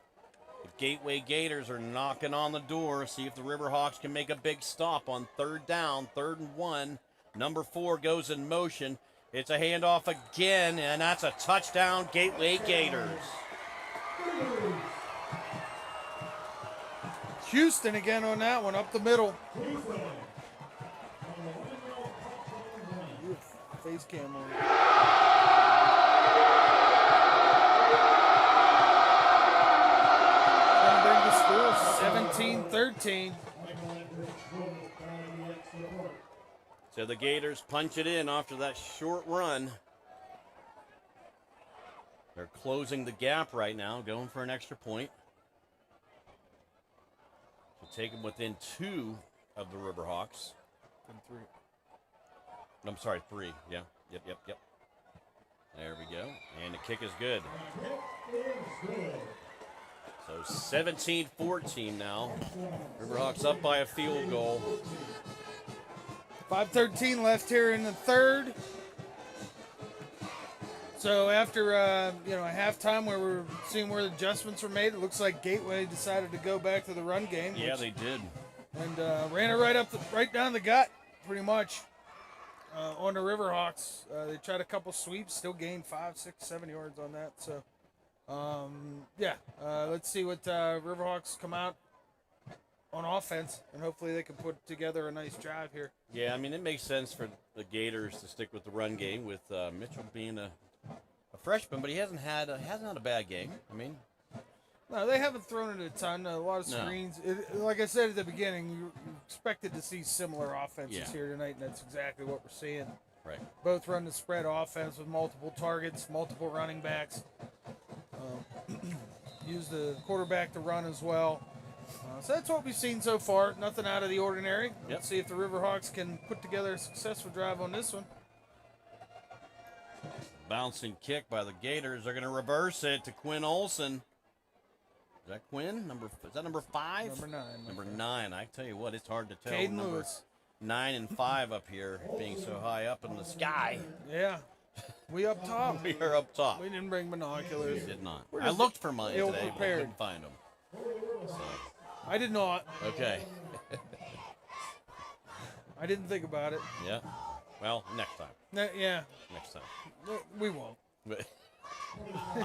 The Gateway Gators are knocking on the door. See if the Riverhawks can make a big stop on 3rd down, 3rd and 1. Number 4 goes in motion. It's a handoff again, and that's a touchdown, Gateway Gators. Houston again on that one, up the middle. Face cam on. Gonna bring the score 17-13. So the Gators punch it in after that short run. They're closing the gap right now, going for an extra point. To take them within 2 of the Riverhawks. And 3. I'm sorry, 3. Yeah. Yep. There we go. And the kick is good. So 17-14 now. Riverhawks up by a field goal. 5:13 left here in the 3rd. So after a halftime where we're seeing where the adjustments were made, it looks like Gateway decided to go back to the run game. Yeah, they did. And ran it right down the gut, pretty much, on the Riverhawks. They tried a couple sweeps, still gained 5, 6, 7 yards on that. So, let's see what Riverhawks come out on offense, and hopefully they can put together a nice drive here. Yeah, I mean, it makes sense for the Gators to stick with the run game with Mitchell being a freshman, but he hasn't had a bad game. I mean, no, they haven't thrown it a ton. A lot of screens. No. Like I said at the beginning, you expected to see similar offenses Yeah. here tonight, and that's exactly what we're seeing. right. Both run the spread offense with multiple targets, multiple running backs. Use the quarterback to run as well. So that's what we've seen so far. Nothing out of the ordinary. Yep. Let's see if the Riverhawks can put together a successful drive on this one. Bouncing kick by the Gators. They're going to reverse it to Quinn Olsen. Is that Quinn? Is that number 5? Number 9. Number 9. I tell you what, it's hard to tell. Caden Number Lewis. 9 and 5 up here, being so high up in the sky. Yeah. We up top. We are up top. We didn't bring binoculars. We did not. We're I just looked for mine today, but ill-prepared. couldn't find them. So, I did not. okay. I didn't think about it. Yeah. Well, next time. Yeah. Next time. We won't. But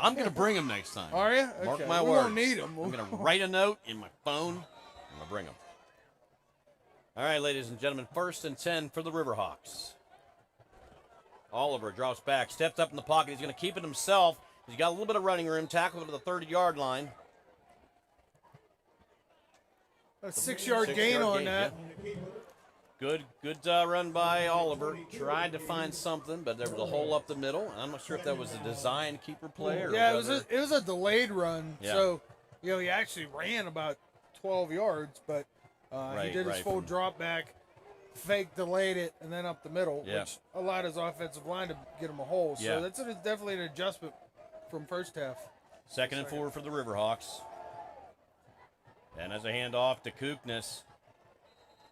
I'm going to bring them next time. Are you? Mark Okay. my we words. won't need them. I'm going to write a note in my phone. I'm going to bring them. All right, ladies and gentlemen, 1st and 10 for the Riverhawks. Oliver drops back, steps up in the pocket. He's going to keep it himself. He's got a little bit of running room. Tackle to the 30-yard line. A 6-yard gain on that. Yeah. Good run by Oliver. Tried to find something, but there was a hole up the middle. I'm not sure if that was a design keeper play or Yeah, whether. it was a delayed run. Yeah. So, he actually ran about 12 yards, but he did his right, full from- drop back, fake delayed it, and then up the middle, Yeah. which allowed his offensive line to get him a hole. So Yeah. that's definitely an adjustment from first half. 2nd and 4 for the Riverhawks. And as a handoff to Koopness.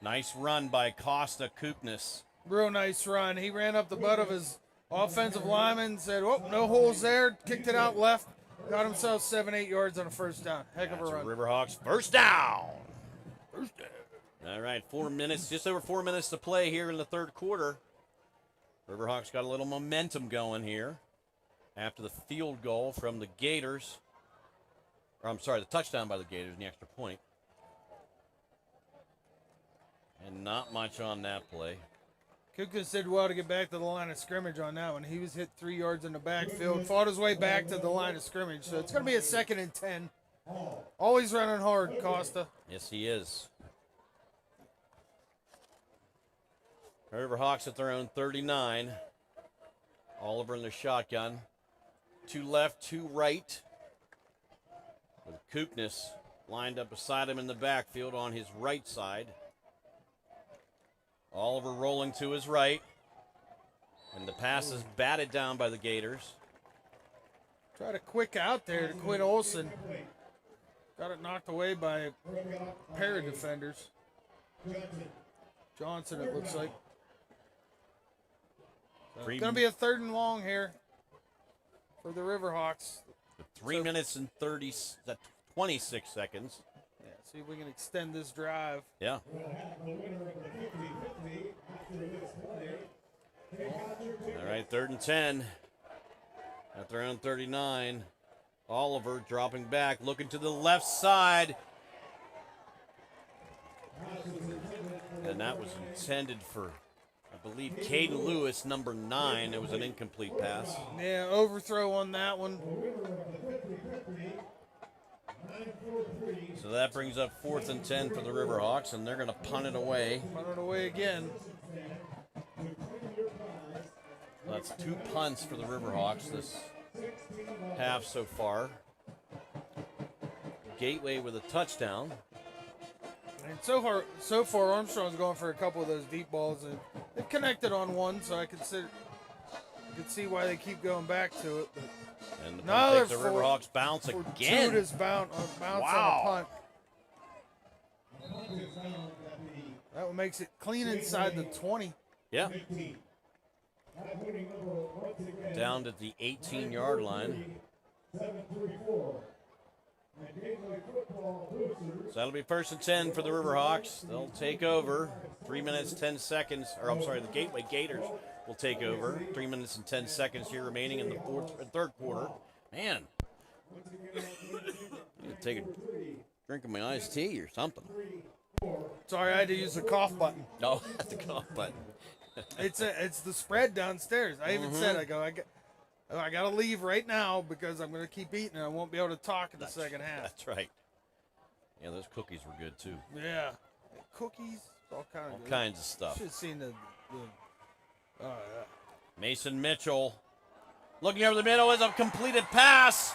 Nice run by Costa Koopness. Real nice run. He ran up the butt of his offensive lineman, said, oh, no holes there, kicked it out left, got himself 7-8 yards on a first down. Heck of a run. Riverhawks first down. All right, 4 minutes, just over 4 minutes to play here in the third quarter. Riverhawks got a little momentum going here after the field goal from the Gators. Or I'm sorry, the touchdown by the Gators and the extra point. And not much on that play. Kukas did well to get back to the line of scrimmage on that one. He was hit 3 yards in the backfield, fought his way back to the line of scrimmage. So it's going to be a 2nd and 10. Always running hard, Costa. Yes, he is. Riverhawks at their own 39. Oliver in the shotgun. 2 left, 2 right. With Koopnis lined up beside him in the backfield on his right side. Oliver rolling to his right. And the pass is batted down by the Gators. Try to quick out there to Quinn Olsen. Got it knocked away by a pair of defenders. Johnson, it looks like. So it's going to be a 3rd and long here for the Riverhawks. 3 minutes and 26 seconds. Yeah, see if we can extend this drive. Yeah. All right, 3rd and 10 at their own 39. Oliver dropping back, looking to the left side. And that was intended for, I believe, Caden Lewis, number 9. It was an incomplete pass. Yeah, overthrow on that one. So that brings up 4th and 10 for the Riverhawks, and they're going to punt it away. Punt it away again. That's 2 punts for the Riverhawks this half so far. Gateway with a touchdown. And so far, Armstrong's going for a couple of those deep balls, and they've connected on one, so I could see why they keep going back to it. But And the no, punt takes the Riverhawks bounce again. Fortuitous bounce Wow. on a punt. That one makes it clean inside the 20. Yeah. Down to the 18-yard line. So that'll be 1st and 10 for the Riverhawks. They'll take over. 3 minutes, 10 seconds. Or I'm sorry, the Gateway Gators will take over. 3 minutes and 10 seconds here remaining in the third quarter. Man, I need to take a drink of my iced tea or something. Sorry, I had to use the cough button. No, that's the cough button. It's the spread downstairs. I even said, I got to leave right now because I'm going to keep eating and I won't be able to talk in the second half. That's right. Yeah, those cookies were good too. Yeah. Cookies, all kinds of stuff. Should have seen the Mason Mitchell looking over the middle is a completed pass.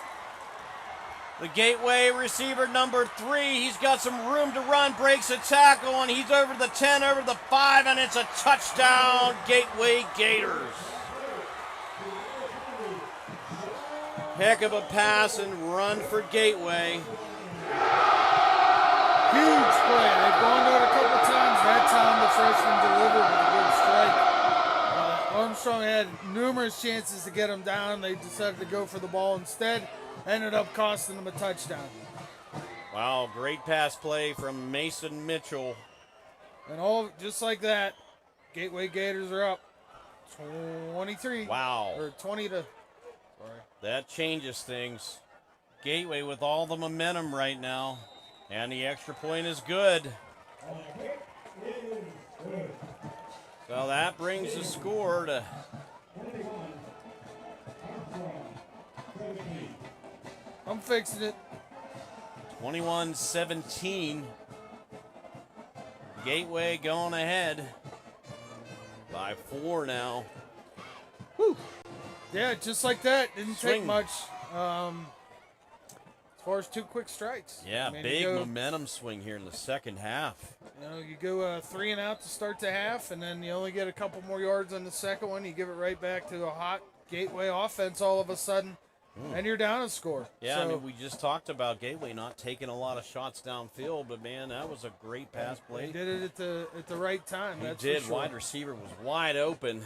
The Gateway receiver number 3. He's got some room to run, breaks a tackle, and he's over the 10, over the 5, and it's a touchdown, Gateway Gators. Heck of a pass and run for Gateway. Huge play. They've gone to it a couple times. That time the freshman delivered with a good strike. Armstrong had numerous chances to get him down. They decided to go for the ball instead. Ended up costing them a touchdown. Wow, great pass play from Mason Mitchell. And all just like that, Gateway Gators are up 23. Wow. Or 20 to. Sorry. That changes things. Gateway with all the momentum right now. And the extra point is good. So that brings the score to 21-17. Gateway going ahead by 4 now. Whew. Yeah, just like that. Didn't take much. As far as 2 quick strikes. Yeah, I mean, big momentum swing here in the second half. You know, you go 3 and out to start the half, and then you only get a couple more yards on the second one. You give it right back to a hot Gateway offense all of a sudden. and you're down a score. Yeah, so, I mean, we just talked about Gateway not taking a lot of shots downfield, but man, that was a great pass play. He did it at the right time. He That's did. For sure. Wide receiver was wide open.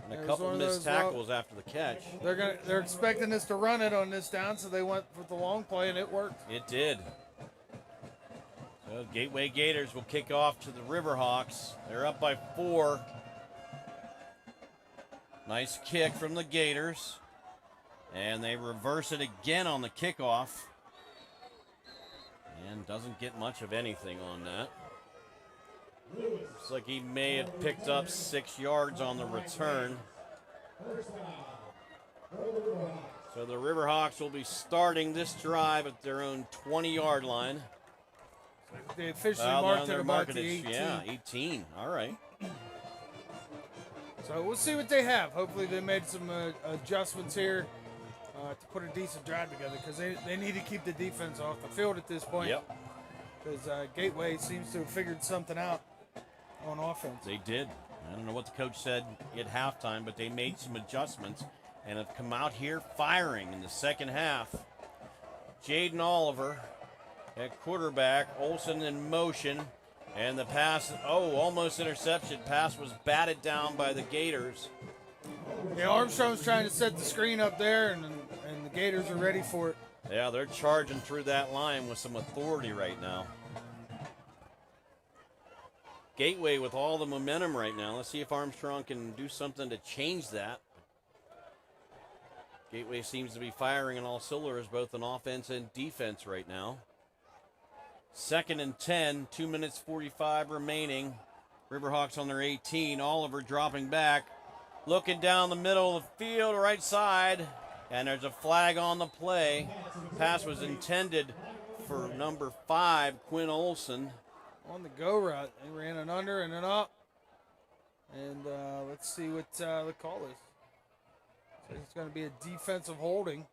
And a couple missed tackles after the catch. They're expecting us to run it on this down, so they went with the long play, and it worked. It did. So Gateway Gators will kick off to the Riverhawks. They're up by 4. Nice kick from the Gators. And they reverse it again on the kickoff. And doesn't get much of anything on that. Looks like he may have picked up 6 yards on the return. So the Riverhawks will be starting this drive at their own 20-yard line. They officially marked it about the 18. Yeah, 18. All right. So we'll see what they have. Hopefully they made some adjustments here to put a decent drive together, because they need to keep the defense off the field at this point. Yep. Because Gateway seems to have figured something out on offense. They did. I don't know what the coach said at halftime, but they made some adjustments and have come out here firing in the second half. Jaden Oliver at quarterback, Olsen in motion, and the pass, almost interception. Pass was batted down by the Gators. Yeah, Armstrong's trying to set the screen up there, and the Gators are ready for it. Yeah, they're charging through that line with some authority right now. Gateway with all the momentum right now. Let's see if Armstrong can do something to change that. Gateway seems to be firing on all cylinders, both on offense and defense right now. 2nd and 10, 2 minutes 45 remaining. Riverhawks on their 18. Oliver dropping back, looking down the middle of the field, right side, and there's a flag on the play. Pass was intended for number 5, Quinn Olsen. On the go route, they ran an under and an up. And let's see what the call is. So it's going to be a defensive holding.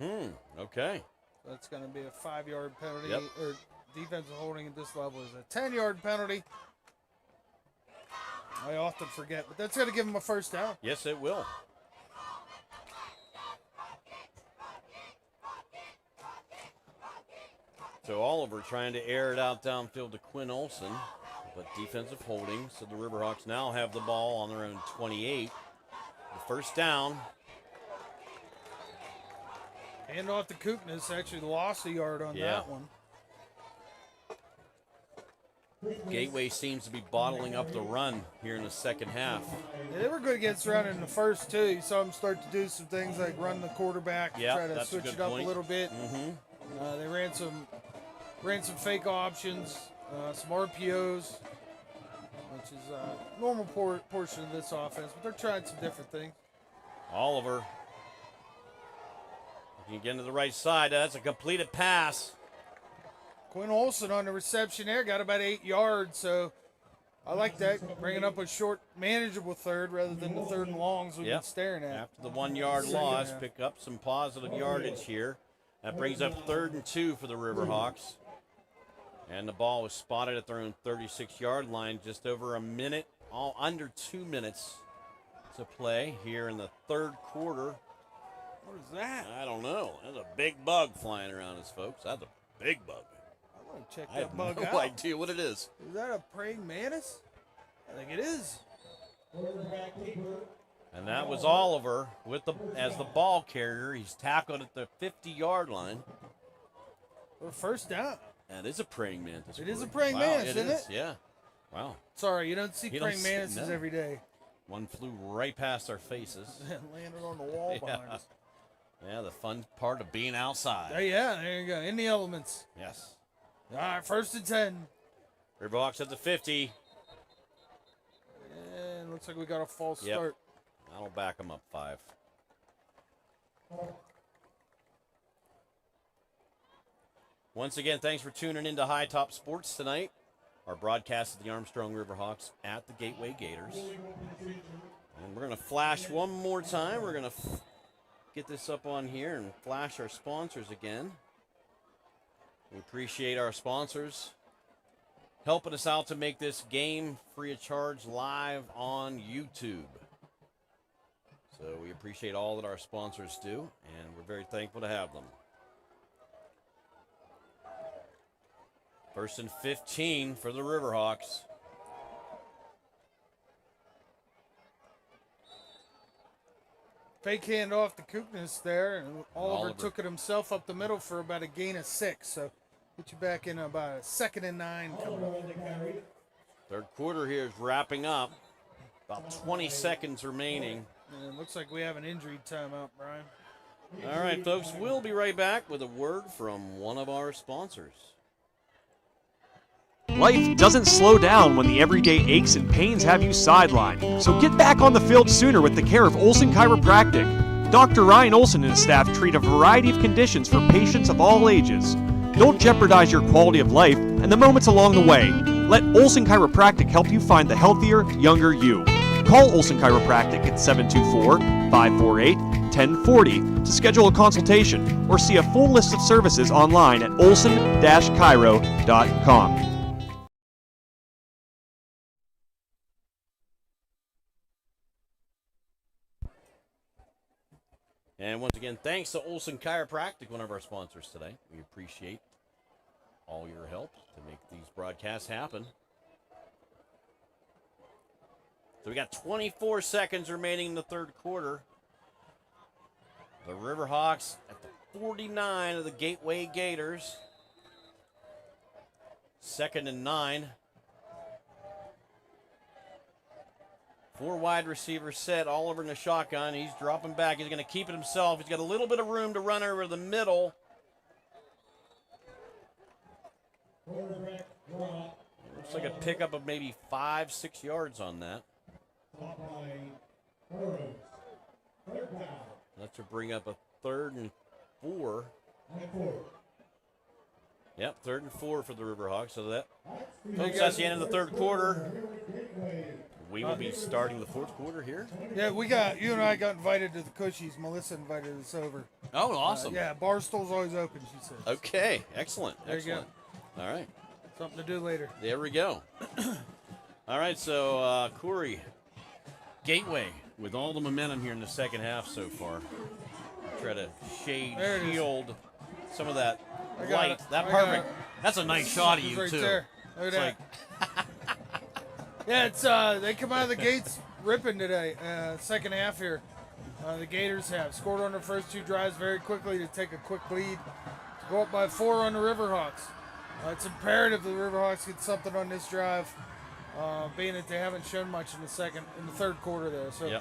Okay. So it's going to be a 5-yard penalty. Yep. Or defensive holding at this level is a 10-yard penalty. I often forget, but that's going to give them a first down. Yes, it will. So Oliver trying to air it out downfield to Quinn Olsen, but defensive holding. So the Riverhawks now have the ball on their own 28. The first down. Hand off to Kookness. Actually lost a yard on that one. Gateway seems to be bottling up the run here in the second half. Yeah, they were good against running in the first two. You saw them start to do some things like run the quarterback, try to switch it up a little bit. They ran some fake options, some RPOs, which is a normal portion of this offense, but they're trying some different things. Oliver looking again to the right side. That's a completed pass. Quinn Olsen on the reception there got about 8 yards, so I like that. Bringing up a short, manageable third rather than the 3rd and longs we've been staring at. After the 1-yard loss, pick up some positive yardage here. That brings up 3rd and 2 for the Riverhawks. And the ball was spotted at their own 36-yard line. Just over a minute, under 2 minutes to play here in the 3rd quarter. What is that? I don't know. There's a big bug flying around us, folks. That's a big bug. I want to check I that have bug no out. idea what it is. Is that a praying mantis? I think it is. And that was Oliver as the ball carrier. He's tackled at the 50-yard line. Well, first down. That is a praying mantis. It is a praying mantis, isn't it? Yeah. Wow. Sorry, you don't see praying mantises every day. One flew right past our faces. And landed on the wall behind us. Yeah, the fun part of being outside. There you go. In the elements. Yes. All right, 1st and 10. Riverhawks at the 50. And looks like we got a false start. That'll back them up 5. Once again, thanks for tuning into High Top Sports tonight. Our broadcast of the Armstrong Riverhawks at the Gateway Gators. And we're going to flash one more time. We're going to get this up on here and flash our sponsors again. We appreciate our sponsors helping us out to make this game free of charge live on YouTube. So we appreciate all that our sponsors do, and we're very thankful to have them. 1st and 15 for the Riverhawks. Fake hand off to Kookness there, and Oliver took it himself up the middle for about a gain of 6. So get you back in about a 2nd and 9 coming up. Third quarter here is wrapping up. About 20 seconds remaining. And it looks like we have an injury timeout, Brian. All right, folks, we'll be right back with a word from one of our sponsors. Life doesn't slow down when the everyday aches and pains have you sidelined. So get back on the field sooner with the care of Olsen Chiropractic. Dr. Ryan Olsen and his staff treat a variety of conditions for patients of all ages. Don't jeopardize your quality of life and the moments along the way. Let Olsen Chiropractic help you find the healthier, younger you. Call Olsen Chiropractic at 724-548-1040 to schedule a consultation or see a full list of services online at olsen-chiro.com. And once again, thanks to Olsen Chiropractic, one of our sponsors today. We appreciate all your help to make these broadcasts happen. So we got 24 seconds remaining in the third quarter. The Riverhawks at the 49 of the Gateway Gators. 2nd and 9. 4 wide receivers set, Oliver in the shotgun. He's dropping back. He's going to keep it himself. He's got a little bit of room to run over the middle. Looks like a pickup of maybe 5-6 yards on that. That's to bring up a 3rd and 4. Yep, 3rd and 4 for the Riverhawks. So folks, that's the end of the third quarter. We will be starting the fourth quarter here. Yeah, you and I got invited to the Cushies. Melissa invited us over. Oh, awesome. Yeah, Barstool's always open, she said. Okay, excellent. There excellent. you go. All right. Something to do later. There we go. All right, so Corey, Gateway, with all the momentum here in the second half so far. Try to shield some of that light. That's a nice shot of you, right too. There. Look at that. Yeah, it's they come out of the gates ripping today. Second half here, the Gators have scored on their first 2 drives very quickly to take a quick lead, to go up by 4 on the Riverhawks. It's imperative the Riverhawks get something on this drive, being that they haven't shown much in the third quarter there. So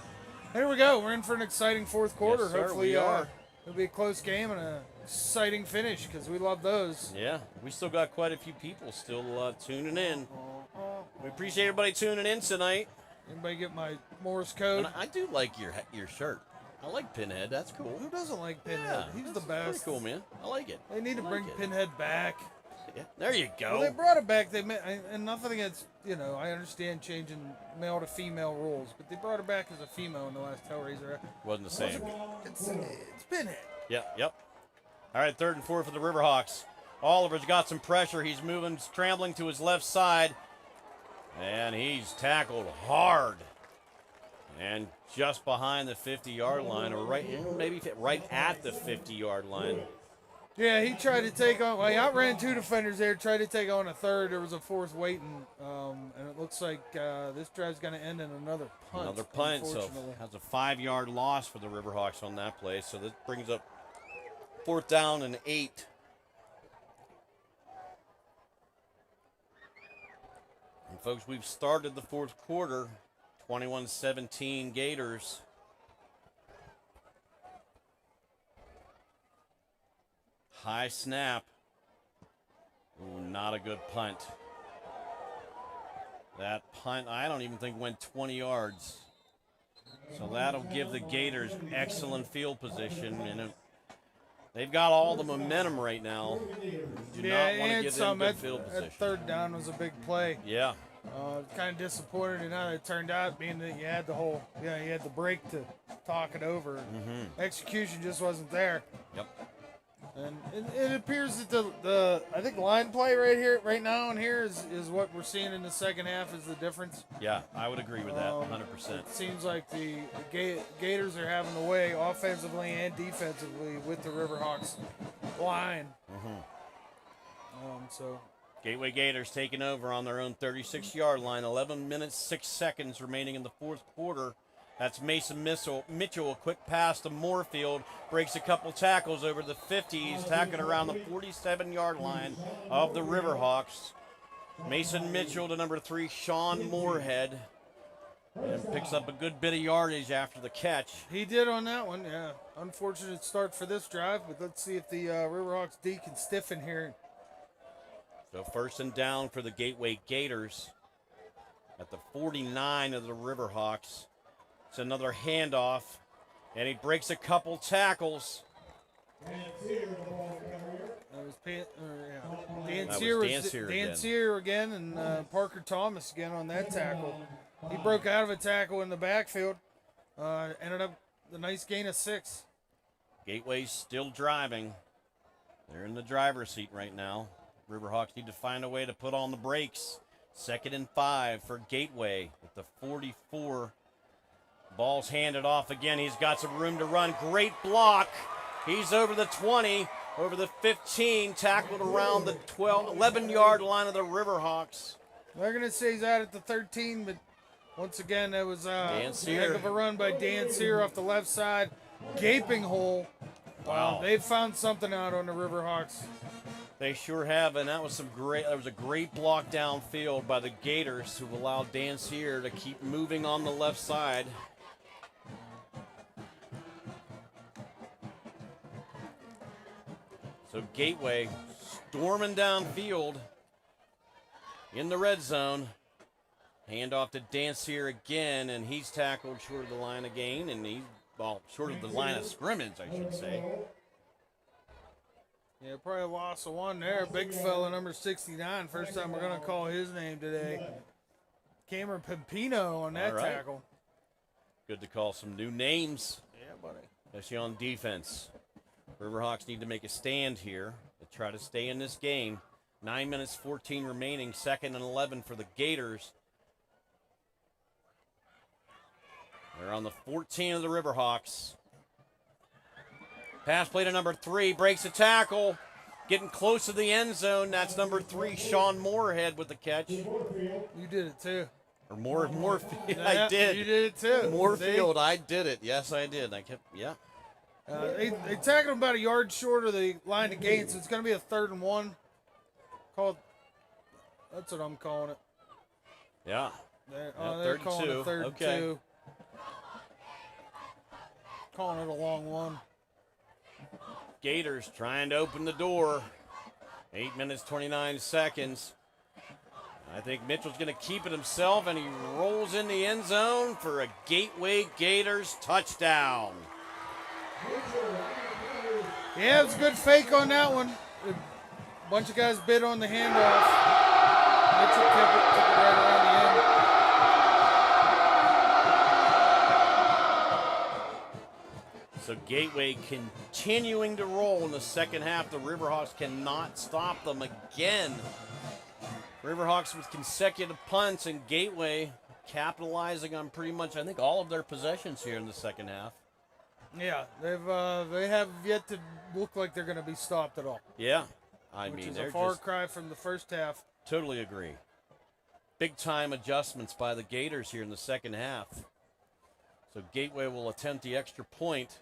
here we go. We're in for an exciting fourth quarter. Yes, sir, hopefully, we are. It'll be a close game and an exciting finish because we love those. Yeah, we still got quite a few people still tuning in. We appreciate everybody tuning in tonight. Anybody get my Morse code? And I do like your shirt. I like Pinhead. That's cool. Who doesn't like Pinhead? Yeah, He's the best. Pretty cool, man. I like it. They need to bring it. Pinhead back. Yeah, there you go. Well, they brought it back. And nothing against, I understand changing male to female rules, but they brought her back as a female in the last Hellraiser. Wasn't the same. It's Pinhead. Yep. All right, 3rd and 4 for the Riverhawks. Oliver's got some pressure. He's moving, scrambling to his left side. And he's tackled hard. And just behind the 50-yard line, or maybe right at the 50-yard line. Yeah, he tried to take on, he outran 2 defenders there, tried to take on a third. There was a 4th waiting, and it looks like this drive's going to end in another punt. Another punt, so that's a 5-yard loss for the Riverhawks on that play. So this brings up 4th down and 8. And folks, we've started the fourth quarter, 21-17 Gators. High snap. Ooh, not a good punt. That punt, I don't even think went 20 yards. So that'll give the Gators excellent field position. And they've got all the momentum right now. Do not want to give them good field position. That 3rd down was a big play. Yeah. Kind of disappointed in how it turned out, being that you had you had the break to talk it over. Execution just wasn't there. Yep. And it appears that the I think line play right now and here is what we're seeing in the second half is the difference. Yeah, I would agree with that 100%. It seems like the Gators are having the way offensively and defensively with the Riverhawks line. So Gateway Gators taking over on their own 36-yard line. 11 minutes, 6 seconds remaining in the fourth quarter. That's Mason Mitchell. A quick pass to Moorfield. Breaks a couple tackles over the 50s. Tackling around the 47-yard line of the Riverhawks. Mason Mitchell to number 3, Sean Moorhead. And picks up a good bit of yardage after the catch. He did on that one, yeah. Unfortunate start for this drive, but let's see if the Riverhawks D can stiffen here. So first and down for the Gateway Gators at the 49 of the Riverhawks. It's another handoff, and he breaks a couple tackles. Dan Sear again, and Parker Thomas again on that tackle. He broke out of a tackle in the backfield. Ended up the nice gain of 6. Gateway's still driving. They're in the driver's seat right now. Riverhawks need to find a way to put on the brakes. 2nd and 5 for Gateway at the 44. Ball's handed off again. He's got some room to run. Great block. He's over the 20, over the 15, tackled around the 11-yard line of the Riverhawks. They're going to say he's out at the 13, but once again, that was a heck of a run by Dan Sear off the left side. Gaping hole. Wow. They've found something out on the Riverhawks. They sure have, and that was a great block downfield by the Gators who allowed Dan Sear to keep moving on the left side. So Gateway storming downfield in the red zone. Handoff to Dan Sear again, and he's tackled short of the line again, and short of the line of scrimmage, I should say. Yeah, probably a loss of 1 there. Big fella, number 69. First time we're going to call his name today. Cameron Pimpino on that tackle. Good to call some new names. Yeah, buddy. Especially on defense. Riverhawks need to make a stand here to try to stay in this game. 9 minutes, 14 remaining. 2nd and 11 for the Gators. They're on the 14 of the Riverhawks. Pass play to number 3, breaks a tackle, getting close to the end zone. That's number 3, Sean Moorhead with the catch. You did it too. Or Moorfield, I did. You did it too. Moorfield, I did it. Yes, I did. They tackled him about a yard short of the line of gain, so it's going to be a 3rd and 1. That's what I'm calling it. Yeah. They're calling it 3rd and 2. Calling it a long one. Gators trying to open the door. 8 minutes, 29 seconds. I think Mitchell's going to keep it himself, and he rolls in the end zone for a Gateway Gators touchdown. Yeah, it was a good fake on that one. A bunch of guys bid on the handoff. Mitchell took it right around the end. So Gateway continuing to roll in the second half. The Riverhawks cannot stop them again. Riverhawks with consecutive punts, and Gateway capitalizing on pretty much, I think, all of their possessions here in the second half. Yeah, they have yet to look like they're going to be stopped at all. Yeah, which is a far cry from the first half. Totally agree. Big time adjustments by the Gators here in the second half. So Gateway will attempt the extra point.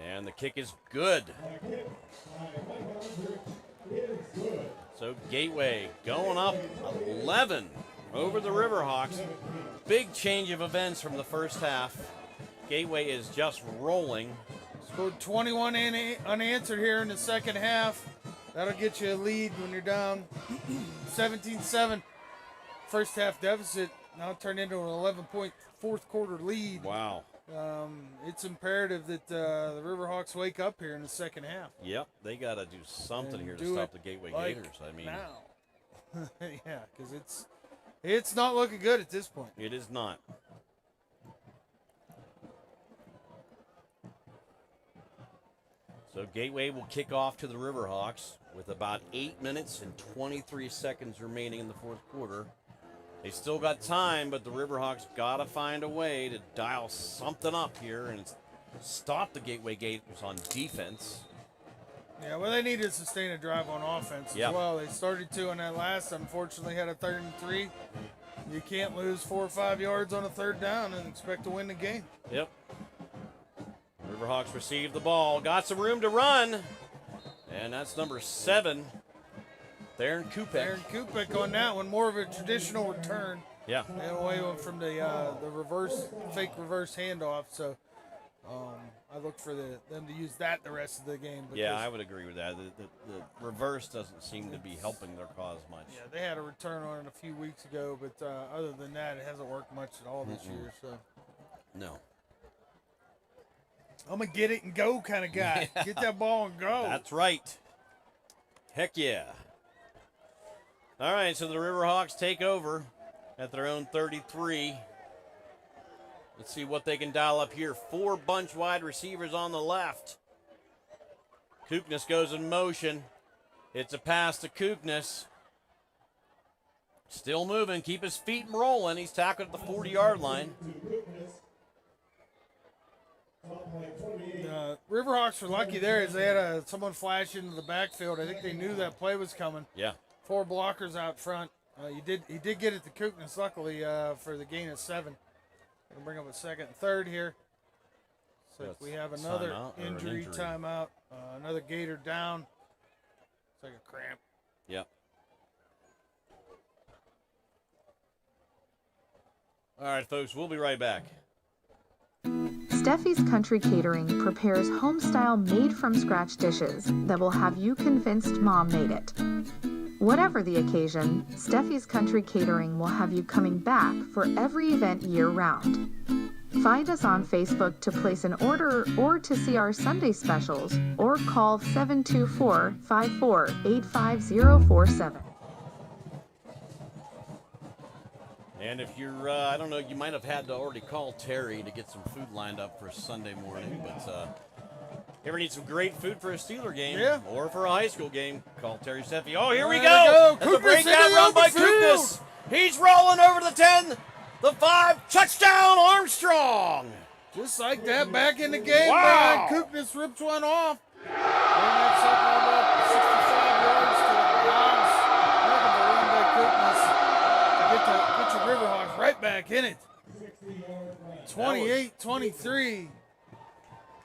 And the kick is good. So Gateway going up 11 over the Riverhawks. Big change of events from the first half. Gateway is just rolling. Scored 21 unanswered here in the second half. That'll get you a lead when you're down 17-7. First half deficit now turned into an 11-point fourth quarter lead. Wow. It's imperative that the Riverhawks wake up here in the second half. Yep, they got to do something here to stop the Gateway Gators. I mean, now. Yeah, because it's not looking good at this point. It is not. So Gateway will kick off to the Riverhawks with about 8 minutes and 23 seconds remaining in the fourth quarter. They still got time, but the Riverhawks got to find a way to dial something up here and stop the Gateway Gators on defense. Yeah, well, they need to sustain a drive on offense as well. They started to on that last, unfortunately had a 3rd and 3. You can't lose 4 or 5 yards on a 3rd down and expect to win the game. Yep. Riverhawks received the ball, got some room to run, and that's number 7, Theron Kupek. Theron Kupek on that one, more of a traditional return. Yeah. And away from the fake reverse handoff. So I look for them to use that the rest of the game. Yeah, I would agree with that. The reverse doesn't seem to be helping their cause much. Yeah, they had a return on it a few weeks ago, but other than that, it hasn't worked much at all this year. So no. I'm a get it and go kind of guy. Yeah. Get that ball and go. That's right. Heck yeah. All right, so the Riverhawks take over at their own 33. Let's see what they can dial up here. 4 bunch wide receivers on the left. Kookness goes in motion. It's a pass to Kookness. Still moving. Keep his feet rolling. He's tackled at the 40-yard line. Riverhawks were lucky there as they had someone flash into the backfield. I think they knew that play was coming. Yeah. 4 blockers out front. He did get it to Kookness, luckily, for the gain of 7. Gonna bring up a 2nd and 3rd here. So we have another injury timeout. Another Gator down. It's like a cramp. Yep. All right, folks, we'll be right back. Steffi's Country Catering prepares home-style made-from-scratch dishes that will have you convinced Mom made it. Whatever the occasion, Steffi's Country Catering will have you coming back for every event year-round. Find us on Facebook to place an order or to see our Sunday specials, or call 724-54-85047. And if you're, I don't know, you might have had to already call Terry to get some food lined up for Sunday morning, but you ever need some great food for a Steeler game or for a high school game, call Terry Steffi. Oh, here we go. That's a breakout run by Kookness. He's rolling over the 10, the 5, touchdown Armstrong. Just like that, back in the game. Wow. Brian Kookness rips one off. And that's up about 65 yards to the house. Heck of a run by Kookness. Get your Riverhawks right back in it. 28-23.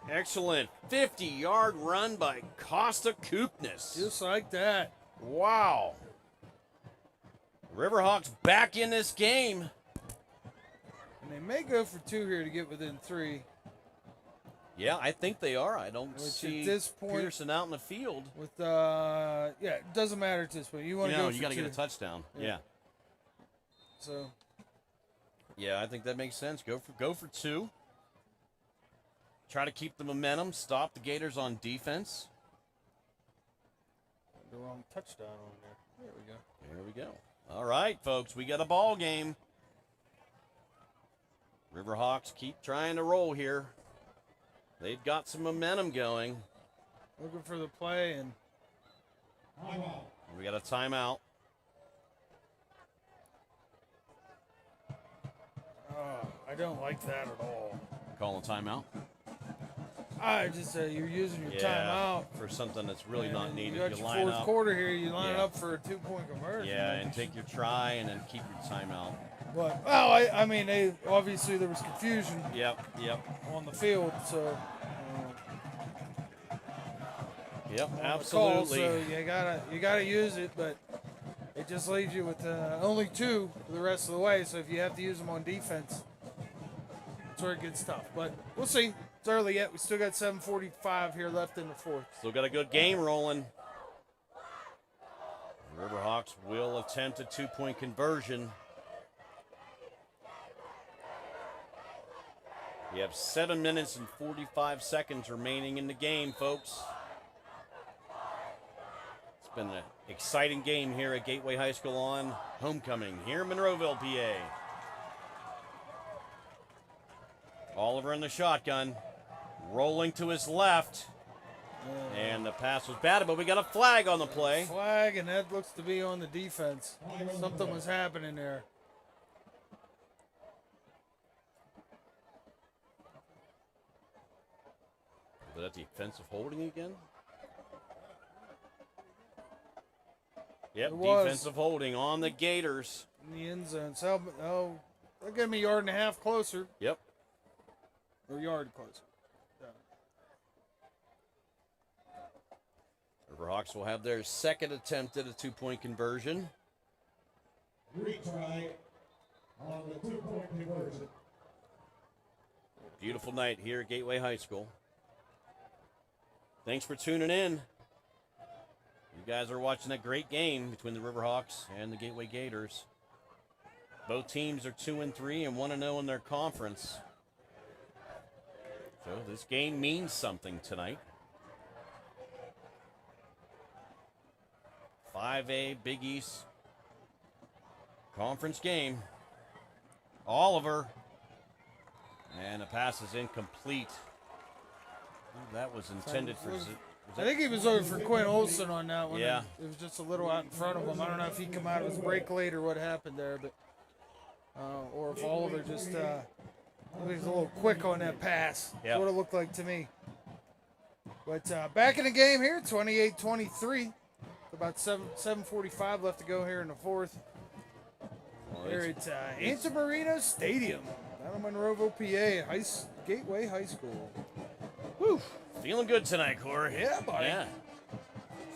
Excellent 50-yard run by Costa Kookness. Just like that. Wow. Riverhawks back in this game. And they may go for 2 here to get within 3. Yeah, I think they are. I don't see at this point, Pearson out in the field. With it doesn't matter at this point. You want to go for 2. You got to get a touchdown. Yeah. So. Yeah, I think that makes sense. Go for 2. Try to keep the momentum. Stop the Gators on defense. The wrong touchdown on there. There we go. There we go. All right, folks, we got a ball game. Riverhawks keep trying to roll here. They've got some momentum going. Looking for the play, and we got a timeout. I don't like that at all. Call a timeout. I just say you're using your timeout for something that's really not needed. You got your fourth quarter here. You line it up for a 2-point conversion. Yeah, and take your try and then keep your timeout. But I mean, obviously there was confusion. Yep. On the field, so. Yep, absolutely. So you gotta use it, but it just leaves you with only 2 for the rest of the way. So if you have to use them on defense, that's where it gets tough. But we'll see. It's early yet. We still got 7:45 here left in the fourth. Still got a good game rolling. Riverhawks will attempt a 2-point conversion. We have 7 minutes and 45 seconds remaining in the game, folks. It's been an exciting game here at Gateway High School on homecoming here in Monroeville, PA. Oliver in the shotgun. Rolling to his left. And the pass was batted, but we got a flag on the play. Flag, and that looks to be on the defense. Something was happening there. Was that defensive holding again? Yep, defensive holding on the Gators. In the end zone. So, they'll get me a yard and a half closer. Yep. Or a yard closer. Riverhawks will have their second attempt at a 2-point conversion. Retry on the 2-point conversion. Beautiful night here at Gateway High School. Thanks for tuning in. You guys are watching a great game between the Riverhawks and the Gateway Gators. Both teams are 2-3 and 1-0 in their conference. So this game means something tonight. 5A Big East conference game. Oliver. And the pass is incomplete. Ooh, that was intended for... I think he was over for Quinn Olsen on that one. Yeah. It was just a little out in front of him. I don't know if he come out of his break late or what happened there, but or if Oliver just he was a little quick on that pass. Yep. That's what it looked like to me. But back in the game here, 28-23. About 7:45 left to go here in the fourth. Here at Antamarino Stadium, down in Monroeville, PA, Gateway High School. Whew. Feeling good tonight, Corey. Yeah, buddy. Yeah.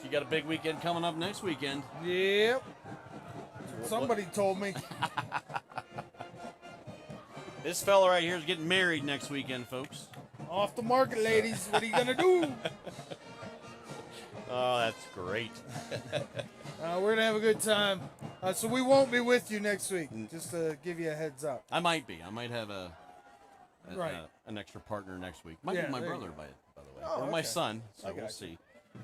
You got a big weekend coming up next weekend. Yep. Somebody told me. This fella right here is getting married next weekend, folks. Off the market, ladies. What are you gonna do? Oh, that's great. We're going to have a good time. So we won't be with you next week, just to give you a heads up. I might be. I might have Right. an extra partner next week. Might Yeah, be my there you brother, go. by the way. Oh, or my okay. son, so I we'll got see.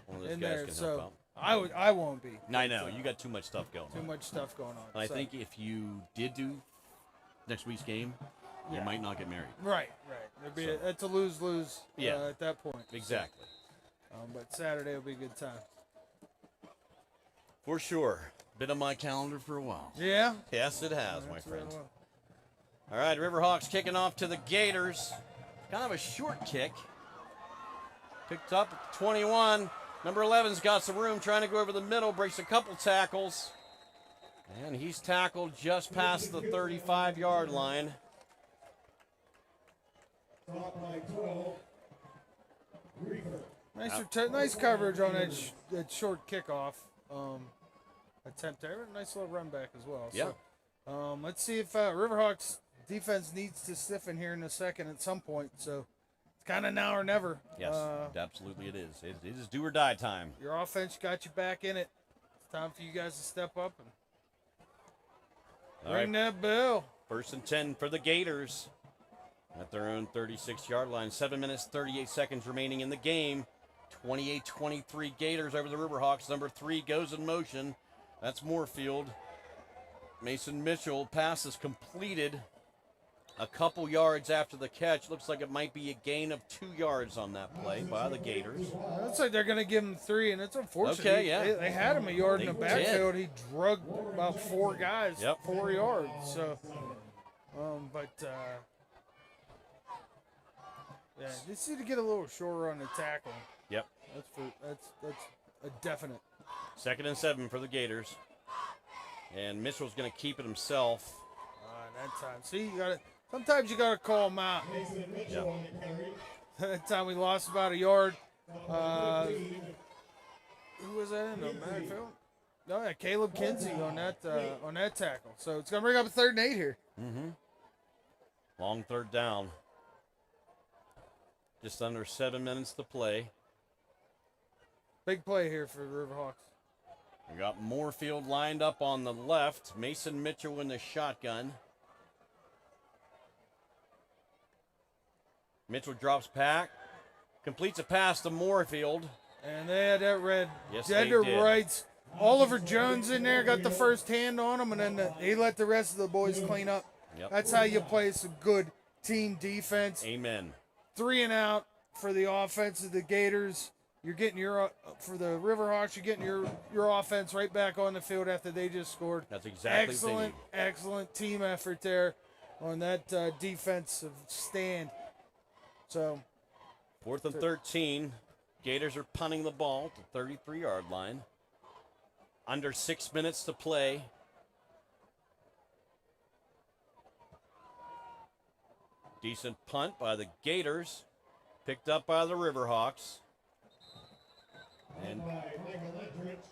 One of those In guys there, can so help I won't be. out. I know. You got too much stuff going Too on. much stuff going on. And I so. think if you did do next week's game, you Yeah. might not get married. Right. There'd be it's a lose-lose Yeah. at that point. Exactly. But Saturday will be a good time. For sure. Been on my calendar for a while. Yeah? Yes, it has, my That's friends. well. All right, Riverhawks kicking off to the Gators. Kind of a short kick. Picked up at 21. Number 11's got some room, trying to go over the middle, breaks a couple tackles. And he's tackled just past the 35-yard line. Top by 12. Reaper. Nice coverage on that short kickoff attempt there. Nice little run back as well. Yeah. So, let's see if Riverhawks defense needs to stiffen here in a second at some point. So it's kind of now or never. Yes, absolutely it is. It is do or die time. Your offense got you back in it. It's time for you guys to step up and ring that bell. 1st and 10 for the Gators at their own 36-yard line. 7 minutes, 38 seconds remaining in the game. 28-23 Gators over the Riverhawks. Number 3 goes in motion. That's Moorfield. Mason Mitchell. Pass is completed a couple yards after the catch. Looks like it might be a gain of 2 yards on that play by the Gators. Looks like they're going to give him 3, and it's unfortunate. Okay, yeah. They had him a yard in They the backfield. did. He drug about 4 guys, Yep. 4 yards. So, yeah, just need to get a little shorter on the tackle. Yep. That's a definite. 2nd and 7 for the Gators. And Mitchell's going to keep it himself. That time. See, sometimes you gotta call them out. Mason Mitchell on the carry. That time we lost about a yard. Who was that in the backfield? No, yeah, Caleb Kinsey on that tackle. So it's gonna bring up a 3rd and 8 here. Mm-hmm. Long 3rd down. Just under 7 minutes to play. Big play here for the Riverhawks. We got Moorfield lined up on the left. Mason Mitchell in the shotgun. Mitchell drops back. Completes a pass to Moorfield. And they had that red Yes, dead they to did. rights. Oliver Jones in there got the first hand on him, and then he let the rest of the boys clean up. Yep. That's how you play some good team defense. Amen. 3 and out for the offense of the Gators. you're getting your for the Riverhawks, you're getting your offense right back on the field after they just scored. That's exactly excellent team effort there on that defensive stand. So 4th and 13. Gators are punting the ball to 33-yard line. Under 6 minutes to play. Decent punt by the Gators. Picked up by the Riverhawks. And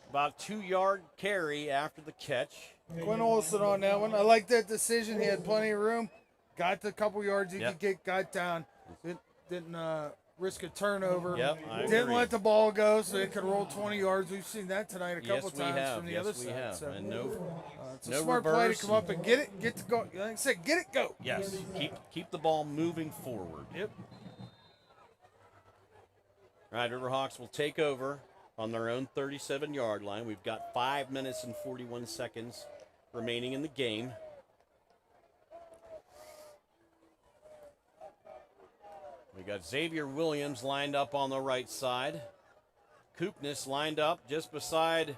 about 2-yard carry after the catch. Quinn Olsen on that one. I like that decision. He had plenty of room. Got the couple yards he could get, got down. Didn't risk a turnover. Didn't let the ball go so it could roll 20 yards. We've seen that tonight a couple times from the other side. So, and it's a smart play to come up and get to go. Like I said, get it, go. Yes, keep the ball moving forward. Yep. All right, Riverhawks will take over on their own 37-yard line. We've got 5 minutes and 41 seconds remaining in the game. We got Xavier Williams lined up on the right side. Koopnis lined up just beside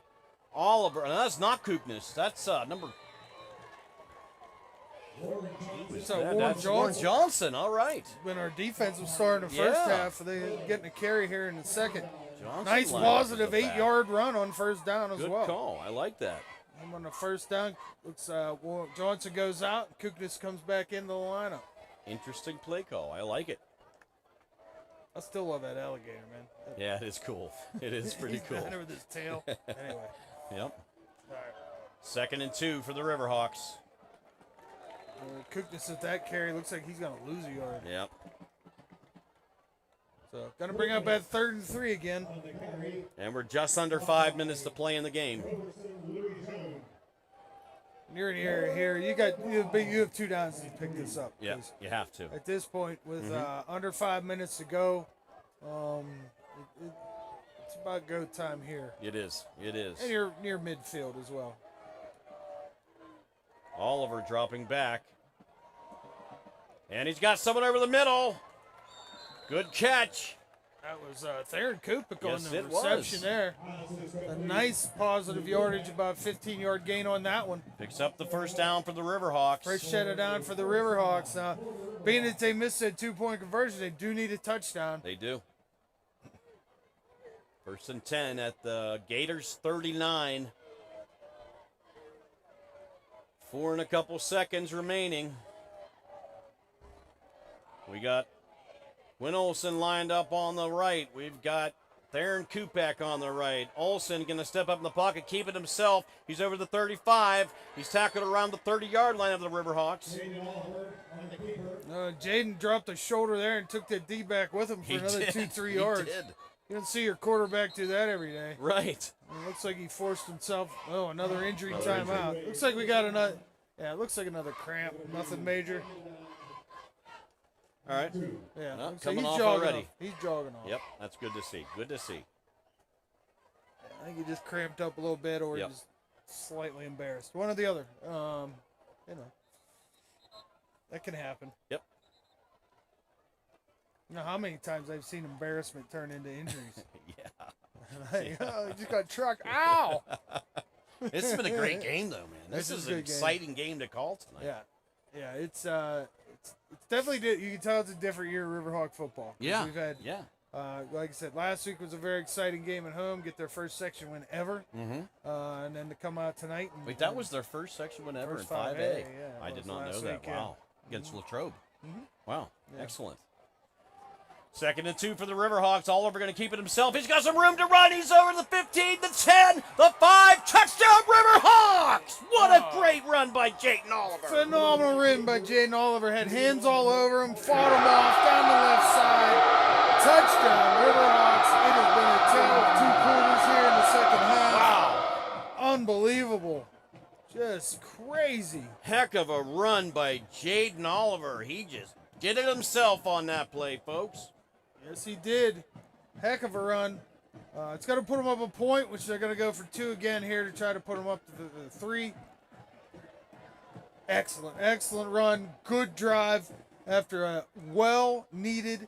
Oliver. No, that's not Koopnis. That's number. That's Warren Johnson. All right. When our defense was starting the first half, they getting a carry here in the second. Johnson nice positive 8-yard run on first down as well. Good call. I like that. And on the first down, looks Johnson goes out. Koopnis comes back into the lineup. Interesting play call. I like it. I still love that alligator, man. Yeah, it is cool. It is pretty cool. He's with his tail. Anyway. Yep. All right. 2nd and 2 for the Riverhawks. Koopnis at that carry looks like he's going to lose a yard. Yep. So, going to bring up at 3rd and 3 again. And we're just under 5 minutes to play in the game. Near here, you have 2 downs to pick this up. Yeah, you have to. At this point, with under 5 minutes to go, it's about go time here. It is. It is. And you're near midfield as well. Oliver dropping back. And he's got someone over the middle. Good catch. That was Theron Kupik on Yes, the it reception was. there. A nice positive yardage, about 15-yard gain on that one. Picks up the first down for the Riverhawks. First shut down for the Riverhawks. Now, being that they missed a 2-point conversion, they do need a touchdown. They do. 1st and 10 at the Gators 39. 4 and a couple seconds remaining. We got Quinn Olsen lined up on the right. We've got Theron Kupik on the right. Olsen going to step up in the pocket, keep it himself. He's over the 35. He's tackled around the 30-yard line of the Riverhawks. Jaden dropped a shoulder there and took that D-back with him for another 2-3 yards. He did. You don't see your quarterback do that every day. Right. It looks like he forced himself. Oh, another injury timeout. Looks like we got another. Yeah, it looks like another cramp. Nothing major. All right. Yeah, No, looks coming like off he's jogging already. off. He's jogging off. Yep, that's good to see. Good to see. I think he just cramped up a little bit, or Yep. just slightly embarrassed. One or the other. That can happen. Yep. You know how many times I've seen embarrassment turn into injuries? Yeah. Oh, he just got trucked. Ow! This has been a great game, though, man. This is a an good exciting game to call tonight. Yeah, it's definitely. You can tell it's a different year of Riverhawk football. 'Cause Yeah. we've had. Yeah. Like I said, last week was a very exciting game at home. Get their first section win ever, and then to come out tonight. And, Wait, that was their first section win ever in First 5A. 5A, yeah, I it did was not know last that. week, yeah. Wow. Against Latrobe. Wow. Yeah. Excellent. 2nd and 2 for the Riverhawks. Oliver going to keep it himself. He's got some room to run. He's over the 15, the 10, the 5. Touchdown, Riverhawks! What a great run by Jayton Oliver. Phenomenal run by Jaden Oliver. Had hands all over him, fought him off down the left side. Touchdown, Riverhawks. It has been a tale of 2 quarters here in the second half. Wow. Unbelievable. Just crazy. Heck of a run by Jayden Oliver. He just did it himself on that play, folks. Yes, he did. Heck of a run. It's going to put him up a point, which they're going to go for 2 again here to try to put him up to the 3. Excellent run. Good drive after a well-needed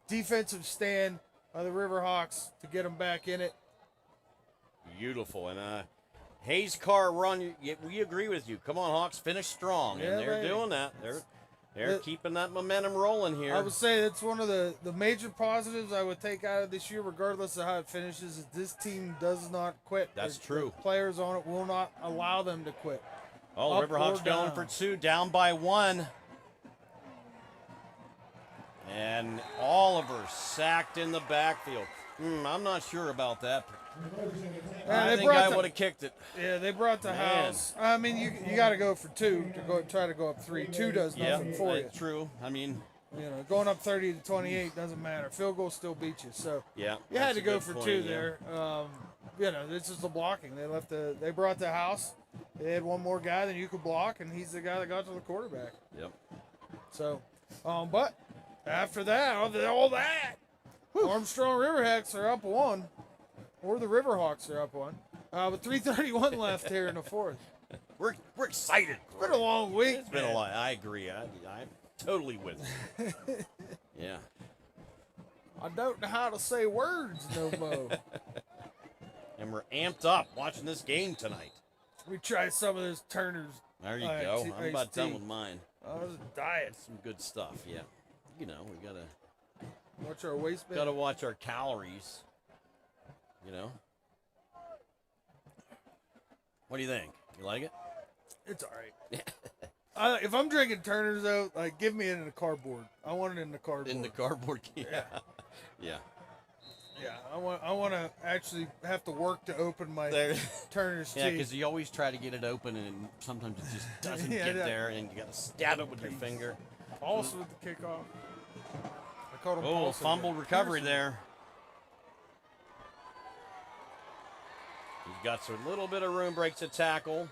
defensive stand. by the Riverhawks to get them back in it. Beautiful. And Hayes Carr run. We agree with you. Come on, Hawks, finish strong. Yeah, And they're baby. doing that. They're keeping that momentum rolling here. I would say that's one of the major positives I would take out of this year, regardless of how it finishes, is this team does not quit. That's The true. players on it will not allow them to quit. Oh, Up Riverhawks or going down. for 2, down by 1. And Oliver sacked in the backfield. I'm not sure about that. I think I would have kicked it. Yeah, they brought the Man. house. I mean, you got to go for 2 to try to go up 3. 2 does nothing for you. True. I mean, Going up 30 to 28 doesn't matter. Field goal still beats you. So yeah. you had that's to a go good for point, 2 yeah. there. This is the blocking. They brought the house. They had one more guy than you could block, and he's the guy that got to the quarterback. Yep. So, but after that, all that, Armstrong Riverhawks are up 1, or the Riverhawks are up 1. With 3:31 left here in the fourth. We're excited. It's been a long week. It's been a lot. I agree. I'm totally with you. Yeah. I don't know how to say words no more. And we're amped up watching this game tonight. We tried some of this Turner's. There you go. I'm about done with mine. Oh, this is diet. Some good stuff. Yeah. We gotta Watch our waistband. watch our calories. What do you think? You like it? It's all right. If I'm drinking Turner's, though, give me it in a cardboard. I want it in the cardboard. In the cardboard. Yeah. Yeah. Yeah, I want to actually have to work to open my There. Turner's Yeah, tea. because you always try to get it open, and sometimes it just doesn't Yeah, get that- there, and you got to stab it with your finger. Also with the kickoff. I called him Oh, Paulson. fumble recovery there. He's got a little bit of room, breaks a tackle.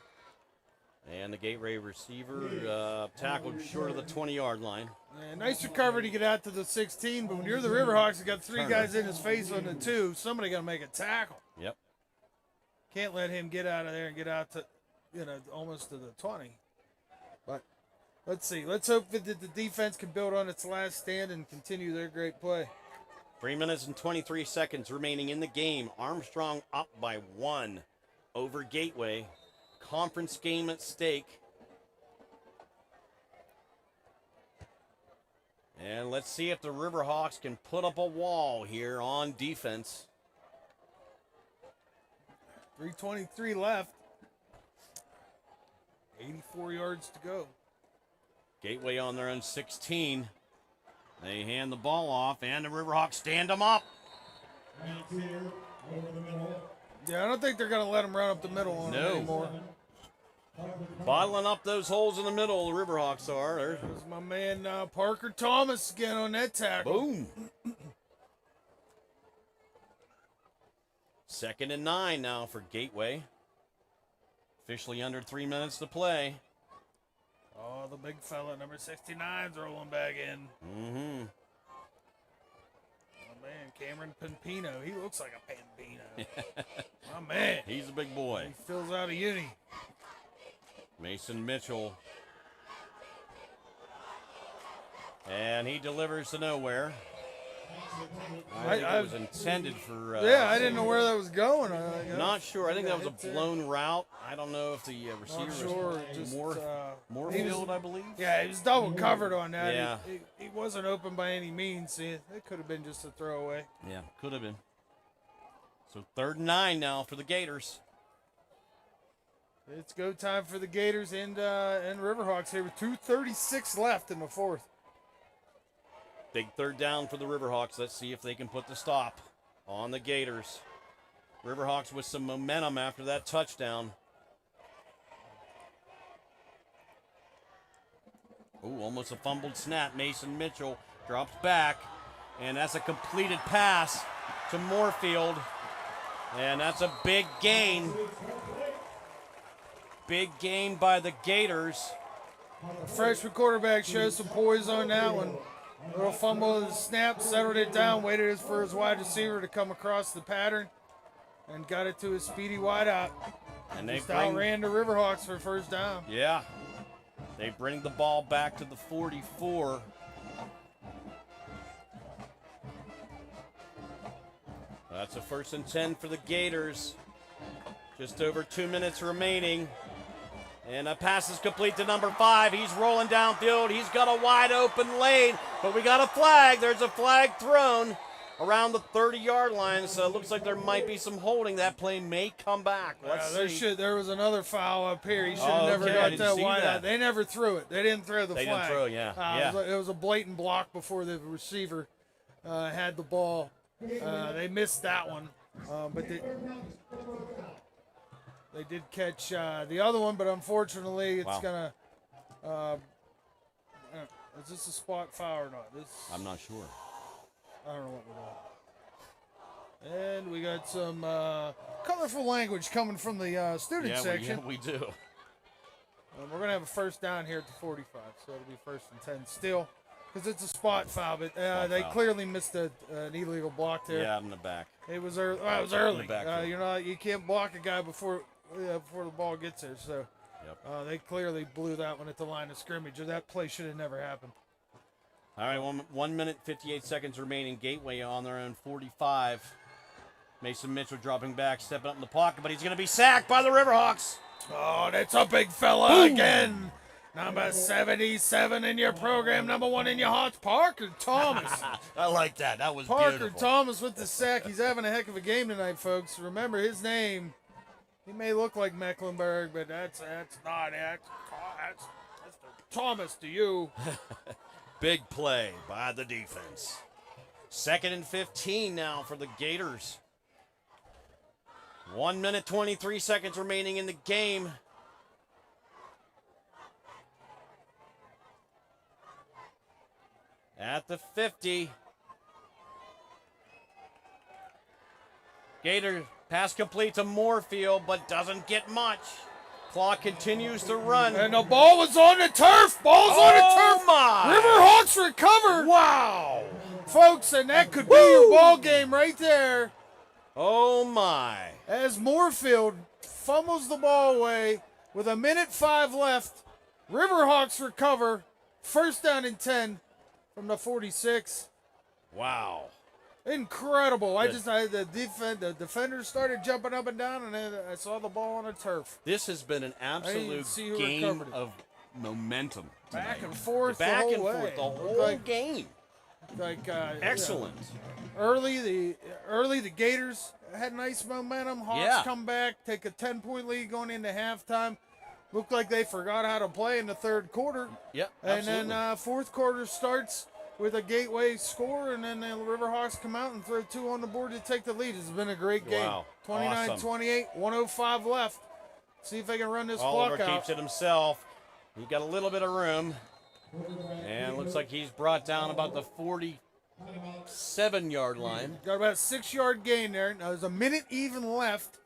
And the Gateway receiver tackled short of the 20-yard line. Yeah, nice recovery to get out to the 16, but when you're the Riverhawks, you got 3 guys in his face on the 2. Somebody got to make a tackle. Yep. Can't let him get out of there and get out to, almost to the 20. But let's see. Let's hope that the defense can build on its last stand and continue their great play. 3 minutes and 23 seconds remaining in the game. Armstrong up by 1 over Gateway. Conference game at stake. And let's see if the Riverhawks can put up a wall here on defense. 3:23 left. 84 yards to go. Gateway on their own 16. They hand the ball off, and the Riverhawks stand them up. Yeah, I don't think they're going to let him run up the middle on him anymore. Bottling up those holes in the middle, the Riverhawks are. There's my man Parker Thomas again on that tackle. Boom. 2nd and 9 now for Gateway. Officially under 3 minutes to play. Oh, the big fella, number 69's rolling back in. Mm-hmm. Oh, man, Cameron Pampino. He looks like a Pampino. My man. He's a big boy. He fills out a uni. Mason Mitchell. And he delivers to nowhere. I think it was intended for... I didn't know where that was going. Not sure. I think that was a blown route. I don't know if the receiver Not sure. was Moorfield, I believe. Yeah, he was double covered on that. Yeah. He wasn't open by any means. It could have been just a throwaway. Yeah, could have been. So 3rd and 9 now for the Gators. It's go time for the Gators and Riverhawks here with 2:36 left in the fourth. Big 3rd down for the Riverhawks. Let's see if they can put the stop on the Gators. Riverhawks with some momentum after that touchdown. Oh, almost a fumbled snap. Mason Mitchell drops back, and that's a completed pass to Moorfield. And that's a big gain. Big gain by the Gators. The freshman quarterback shows some poise on that one. Little fumble of the snap, settled it down, waited for his wide receiver to come across the pattern, and got it to his speedy wideout. And they Just outran the Riverhawks for first down. Yeah. They bring the ball back to the 44. That's a 1st and 10 for the Gators. Just over 2 minutes remaining. And a pass is complete to number 5. He's rolling downfield. He's got a wide open lane, but we got a flag. There's a flag thrown around the 30-yard line, so it looks like there might be some holding. That play may come back. Let's see. There was another foul up here. He should have never got that wide out. They never threw it. They didn't throw the flag. They didn't throw, yeah. It was a blatant block before the receiver had the ball. They missed that one, but they did catch the other one, but unfortunately it's going to is this a spot foul or not? I'm not sure. I don't know what we're doing. And we got some colorful language coming from the student section. Yeah, we do. We're going to have a 1st down here at the 45, so it'll be 1st and 10 still because it's a spot foul, but they clearly missed an illegal block there. Yeah, in the back. It was early. It was early. Back, you can't block a guy before the ball gets there, so they clearly blew that one at the line of scrimmage. That play should have never happened. All right, 1 minute, 58 seconds remaining. Gateway on their own 45. Mason Mitchell dropping back, stepping up in the pocket, but he's going to be sacked by the Riverhawks. Oh, that's a big fella again. Number 77 in your program, number 1 in your hearts, Parker Thomas. I like that. That was Parker beautiful. Thomas with the sack. He's having a heck of a game tonight, folks. Remember his name. He may look like Mecklenburg, but that's not it. That's Thomas to you. Big play by the defense. 2nd and 15 now for the Gators. 1 minute, 23 seconds remaining in the game. At the 50. Gator pass complete to Moorfield, but doesn't get much. Clock continues to run. And the ball was on the turf. Ball's on the turf. My. Riverhawks recover. Wow. Folks, and that could be your ball game right there. Oh, my. As Moorfield fumbles the ball away with 1:05 left, Riverhawks recover. 1st down and 10 from the 46. Wow. Incredible. The defenders started jumping up and down, and then I saw the ball on the turf. This has been an absolute game of momentum tonight. Back and forth the whole like, game. Excellent. Early the Gators had nice momentum. Hawks come back, take a 10-point lead going into halftime. Looked like they forgot how to play in the 3rd quarter. Yep, and then 4th quarter starts with a Gateway score, and then the Riverhawks come out and throw 2 on the board to take the lead. It's been a great game. Wow. 29-28, 1:05 left. See if they can run this clock Oliver out. keeps it himself. He got a little bit of room. And looks like he's brought down about the 47-yard line. Got about a 6-yard gain there. Now there's a minute even left.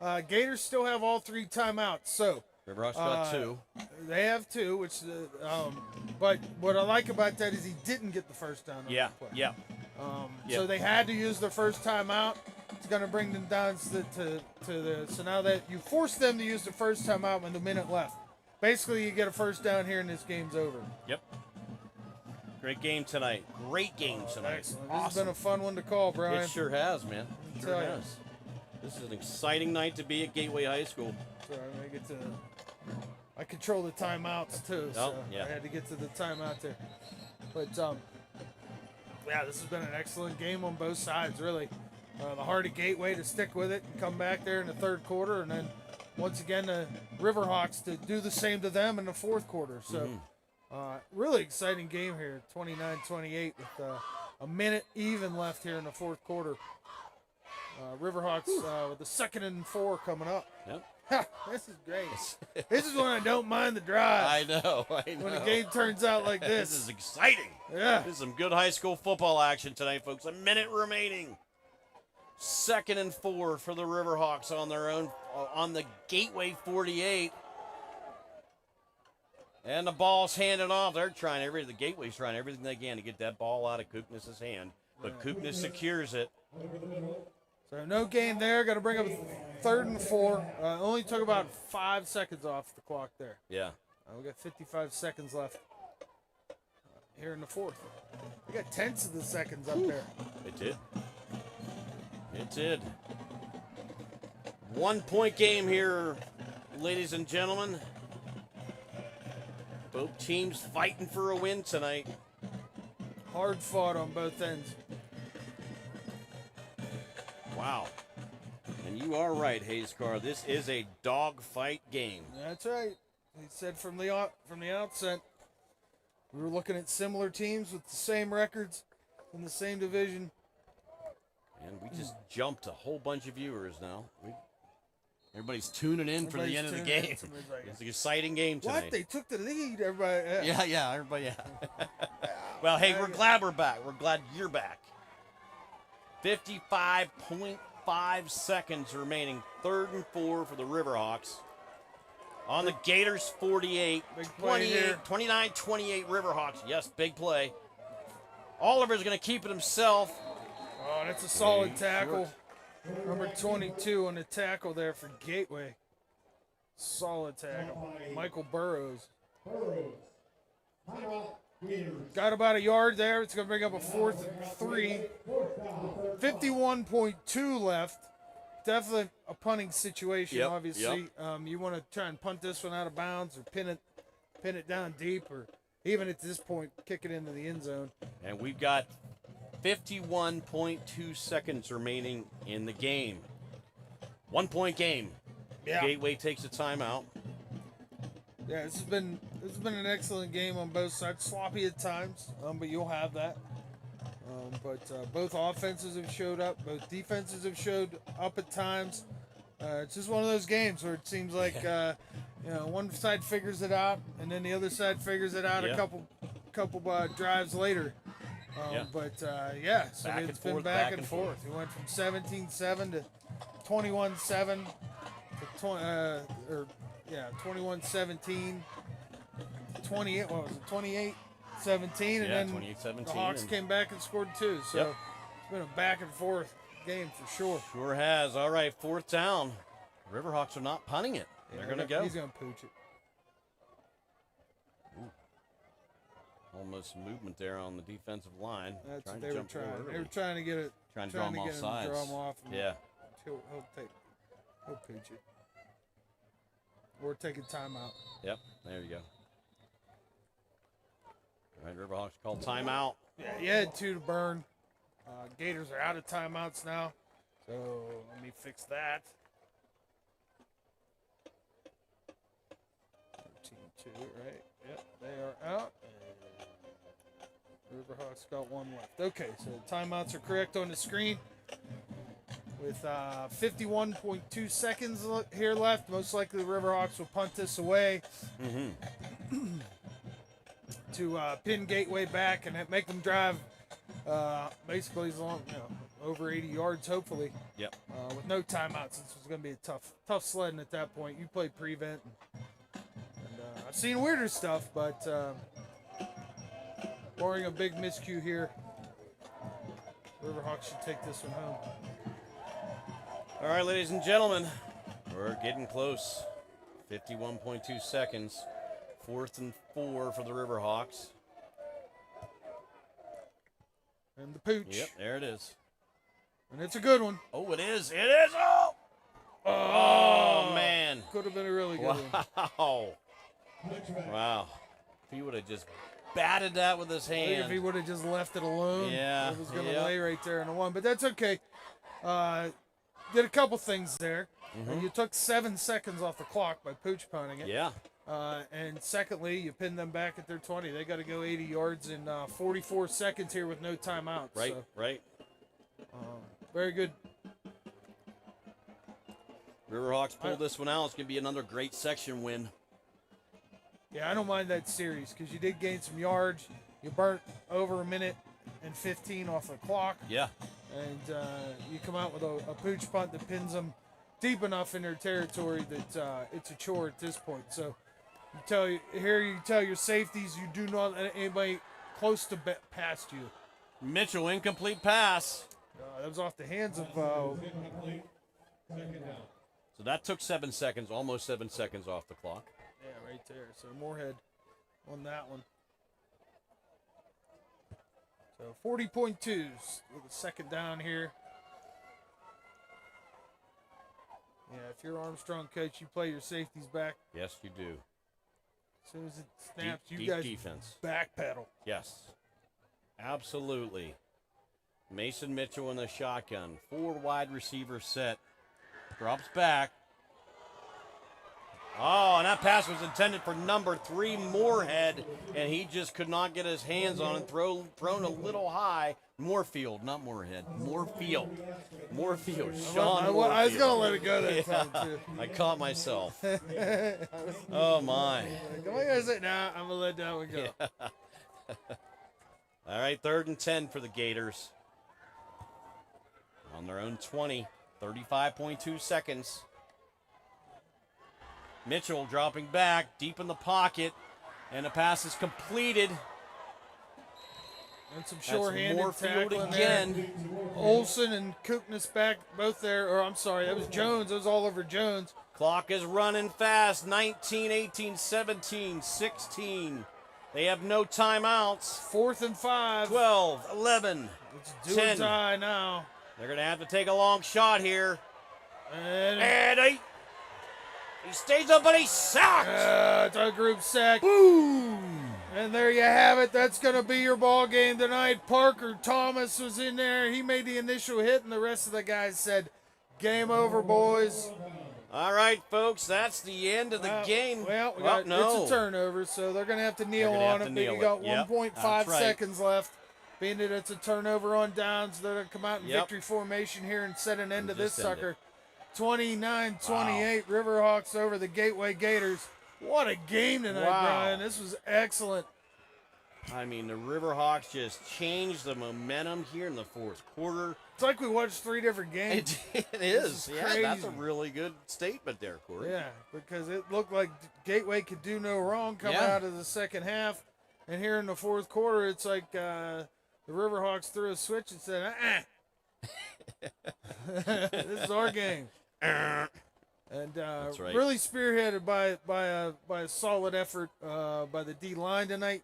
Gators still have all 3 timeouts. So Riverhawks got 2. They have 2, which but what I like about that is he didn't get the 1st down. On the play. So they had to use their 1st timeout. It's going to bring them down so now that you force them to use the 1st timeout with a minute left. Basically, you get a 1st down here and this game's over. Yep. Great game tonight. Great game tonight. Excellent. Awesome. This has been a fun one to call, Brian. It sure has, man. It sure Tell ya. has. This is an exciting night to be at Gateway High School. So I control the timeouts too, so yeah. I had to get to the timeout there. But this has been an excellent game on both sides, really. The heart of Gateway to stick with it and come back there in the 3rd quarter, and then once again the Riverhawks to do the same to them in the 4th quarter. So really exciting game here, 29-28 with a minute even left here in the 4th quarter. Riverhawks with the 2nd and 4 coming up. Yep. This is great. This is when I don't mind the drive. I know. When a game turns out like this. This is exciting. Yeah. This is some good high school football action tonight, folks. A minute remaining. 2nd and 4 for the Riverhawks on their own, on the Gateway 48. And the ball's handed off. The Gateway's trying everything they can to get that ball out of Koopness' hand. But Koopness secures it. So no gain there. Got to bring up 3rd and 4. Only took about 5 seconds off the clock there. Yeah. We got 55 seconds left here in the 4th. We got tenths of the seconds up there. It did. It did. 1 point game here, ladies and gentlemen. Both teams fighting for a win tonight. Hard fought on both ends. Wow. And you are right, Hayes Carr. This is a dogfight game. That's right. He said from the outset, we were looking at similar teams with the same records in the same division. And we just jumped a whole bunch of viewers now. Everybody's tuning in for the end of the game. It's an exciting game tonight. What? They took the lead. Everybody. Yeah, everybody. Yeah. Well, hey, we're glad we're back. We're glad you're back. 55.5 seconds remaining. 3rd and 4 for the Riverhawks. On the Gators 48. Big play here. 29-28 Riverhawks. Yes, big play. Oliver's going to keep it himself. Oh, that's a solid tackle. Number 22 on the tackle there for Gateway. Solid tackle. Michael Burrows. Got about a yard there. It's going to bring up a 4th and 3. 51.2 left. Definitely a punting situation, obviously. You want to try and punt this one out of bounds or pin it down deep, or even at this point, kick it into the end zone. And we've got 51.2 seconds remaining in the game. 1 point game. Yeah. Gateway takes a timeout. Yeah, this has been an excellent game on both sides. Sloppy at times, but you'll have that. But both offenses have showed up. Both defenses have showed up at times. It's just one of those games where it seems like one side figures it out, and then the other side figures it out a couple drives later. So it's been back and forth. We went from 17-7 to 21-7 to 21-17, 28. What was it? 28-17, and then 28-17, the Hawks came back and scored 2. So it's been a back and forth game for sure. Sure has. All right, 4th down. Riverhawks are not punting it. They're going to go. He's going to pooch it. Almost movement there on the defensive line. That's what they were trying. They were trying to get it. Trying to draw him off sides. Draw him off. Yeah. He'll pooch it. Or take a timeout. Yep. There you go. All right, Riverhawks call timeout. Yeah, you had 2 to burn. Gators are out of timeouts now. So let me fix that. 13-2, right? Yep, they are out. Riverhawks got 1 left. Okay, so timeouts are correct on the screen. With 51.2 seconds here left, most likely the Riverhawks will punt this away to pin Gateway back and make them drive basically as long, over 80 yards, hopefully. Yep. With no timeouts, since it's going to be a tough sledding at that point. You play prevent, and I've seen weirder stuff, but barring a big miscue here, Riverhawks should take this one home. All right, ladies and gentlemen, we're getting close. 51.2 seconds. 4th and 4 for the Riverhawks. And the pooch. Yep, there it is. And it's a good one. Oh, it is. It is. Oh man. Could have been a really good one. Wow. If he would have just batted that with his hand. If he would have just left it alone, it was going to lay right there in the 1. But that's okay. Did a couple things there. You took 7 seconds off the clock by pooch punting it. Yeah. And secondly, you pinned them back at their 20. They got to go 80 yards in 44 seconds here with no timeouts. Right, so, right. Very good. Riverhawks pulled this one out. It's going to be another great section win. Yeah, I don't mind that series because you did gain some yards. You burnt over a minute and 15 off the clock. Yeah. And you come out with a pooch punt that pins them deep enough in their territory that it's a chore at this point. So you tell your safeties you do not let anybody close to past you. Mitchell, incomplete pass. That was off the hands of. So that took 7 seconds, almost 7 seconds off the clock. Yeah, right there. So Moorhead on that one. So 40.2s with a second down here. Yeah, if you're Armstrong coach, you play your safeties back. Yes, you do. As soon as it snaps, Deep you guys defense. backpedal. Yes, absolutely. Mason Mitchell in the shotgun. 4 wide receiver set. Drops back. Oh, and that pass was intended for number 3, Moorhead, and he just could not get his hands on it. Thrown a little high. Moorfield, not Moorhead. Moorfield. Sean Moorfield. I was going to let it go that time, too. I caught myself. Oh, my. Come on, guys. Nah, I'm going to let that one go. Yeah. All right, 3rd and 10 for the Gators. On their own 20, 35.2 seconds. Mitchell dropping back, deep in the pocket, and the pass is completed. And some short-handed Moorfield tackling again. there. Olsen and Kookness back both there. Or I'm sorry, that was Jones. It was all over Jones. Clock is running fast. 19, 18, 17, 16. They have no timeouts. 4th and 5. 12, 11, It's do 10. or die now. They're going to have to take a long shot here. And he stays up, but he's sacked. it's a group sack. Boom. And there you have it. That's going to be your ball game tonight. Parker Thomas was in there. He made the initial hit, and the rest of the guys said, game over, boys. All right, folks, that's the end of the game. Well, no. it's a turnover, so they're going to have to kneel on it. But you got 1.5 seconds left. Being that it's a turnover on downs, they're going to come out in victory formation here and set an end to this sucker. 29-28, Riverhawks over the Gateway Gators. What a game tonight, Brian. This was excellent. I mean, the Riverhawks just changed the momentum here in the 4th quarter. It's like we watched 3 different games. It is. Yeah, crazy. that's a really good statement there, Corey. Yeah, because it looked like Gateway could do no wrong coming out of the second half. And here in the 4th quarter, it's like the Riverhawks threw a switch and said, this is our game. And That's right. really spearheaded by a solid effort by the D-line tonight,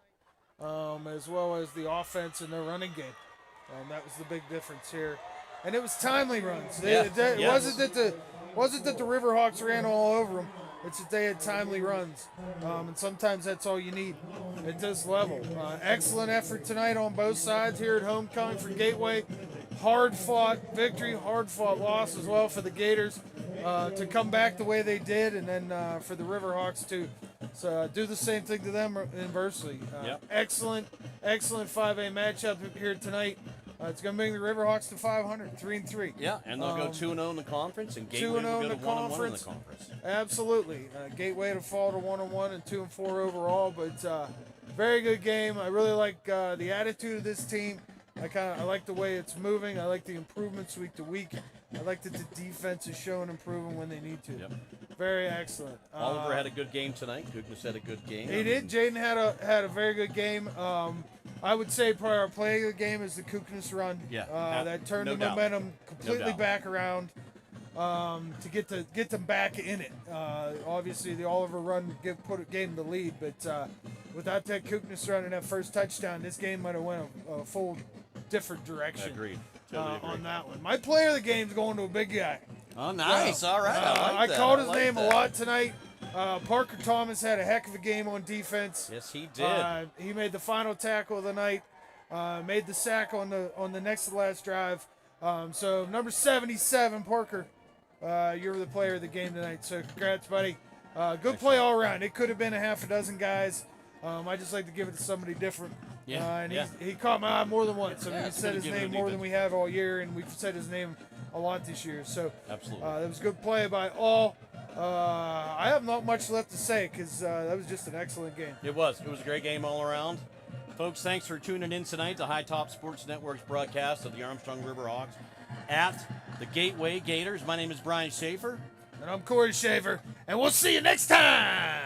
as well as the offense and their running game. That was the big difference here. And it was timely runs. It wasn't that the Riverhawks ran all over them. It's that they had timely runs. And sometimes that's all you need at this level. Excellent effort tonight on both sides here at homecoming for Gateway. Hard-fought victory, hard-fought loss as well for the Gators to come back the way they did, and then for the Riverhawks to do the same thing to them inversely. Excellent 5A matchup here tonight. It's going to bring the Riverhawks to 500, 3-3. Yeah, and they'll go 2-0 in the conference, and Gateway will go to 1-1 in the conference. Absolutely. Gateway to fall to 1-1 and 2-4 overall, but very good game. I really like the attitude of this team. I like the way it's moving. I like the improvements week to week. I like that the defense is showing improving when they need to. Yep. Very excellent. Oliver had a good game tonight. Goodness had a good game. He did. Jaden had a very good game. I would say probably our play of the game is the Kookness run. Yeah. That turned the momentum completely back around to get them back in it. Obviously, the Oliver run gave them the lead, but without that Kookness run and that first touchdown, this game might have went a full different direction. Agreed. Totally agree. On that one. My player of the game is going to a big guy. Oh, nice. All right. I called his name a lot tonight. Parker Thomas had a heck of a game on defense. Yes, he did. He made the final tackle of the night. Made the sack on the next to last drive. So number 77, Parker, you were the player of the game tonight. So congrats, buddy. Good play all around. It could have been a half a dozen guys. I just like to give it to somebody different. And he caught my eye more than once. I mean, he said his name more than we have all year, and we've said his name a lot this year. So absolutely, that was a good play by all. I have not much left to say because that was just an excellent game. It was a great game all around. Folks, thanks for tuning in tonight to High Top Sports Network's broadcast of the Armstrong Riverhawks at the Gateway Gators. My name is Brian Schaefer. And I'm Corey Schaefer, and we'll see you next time.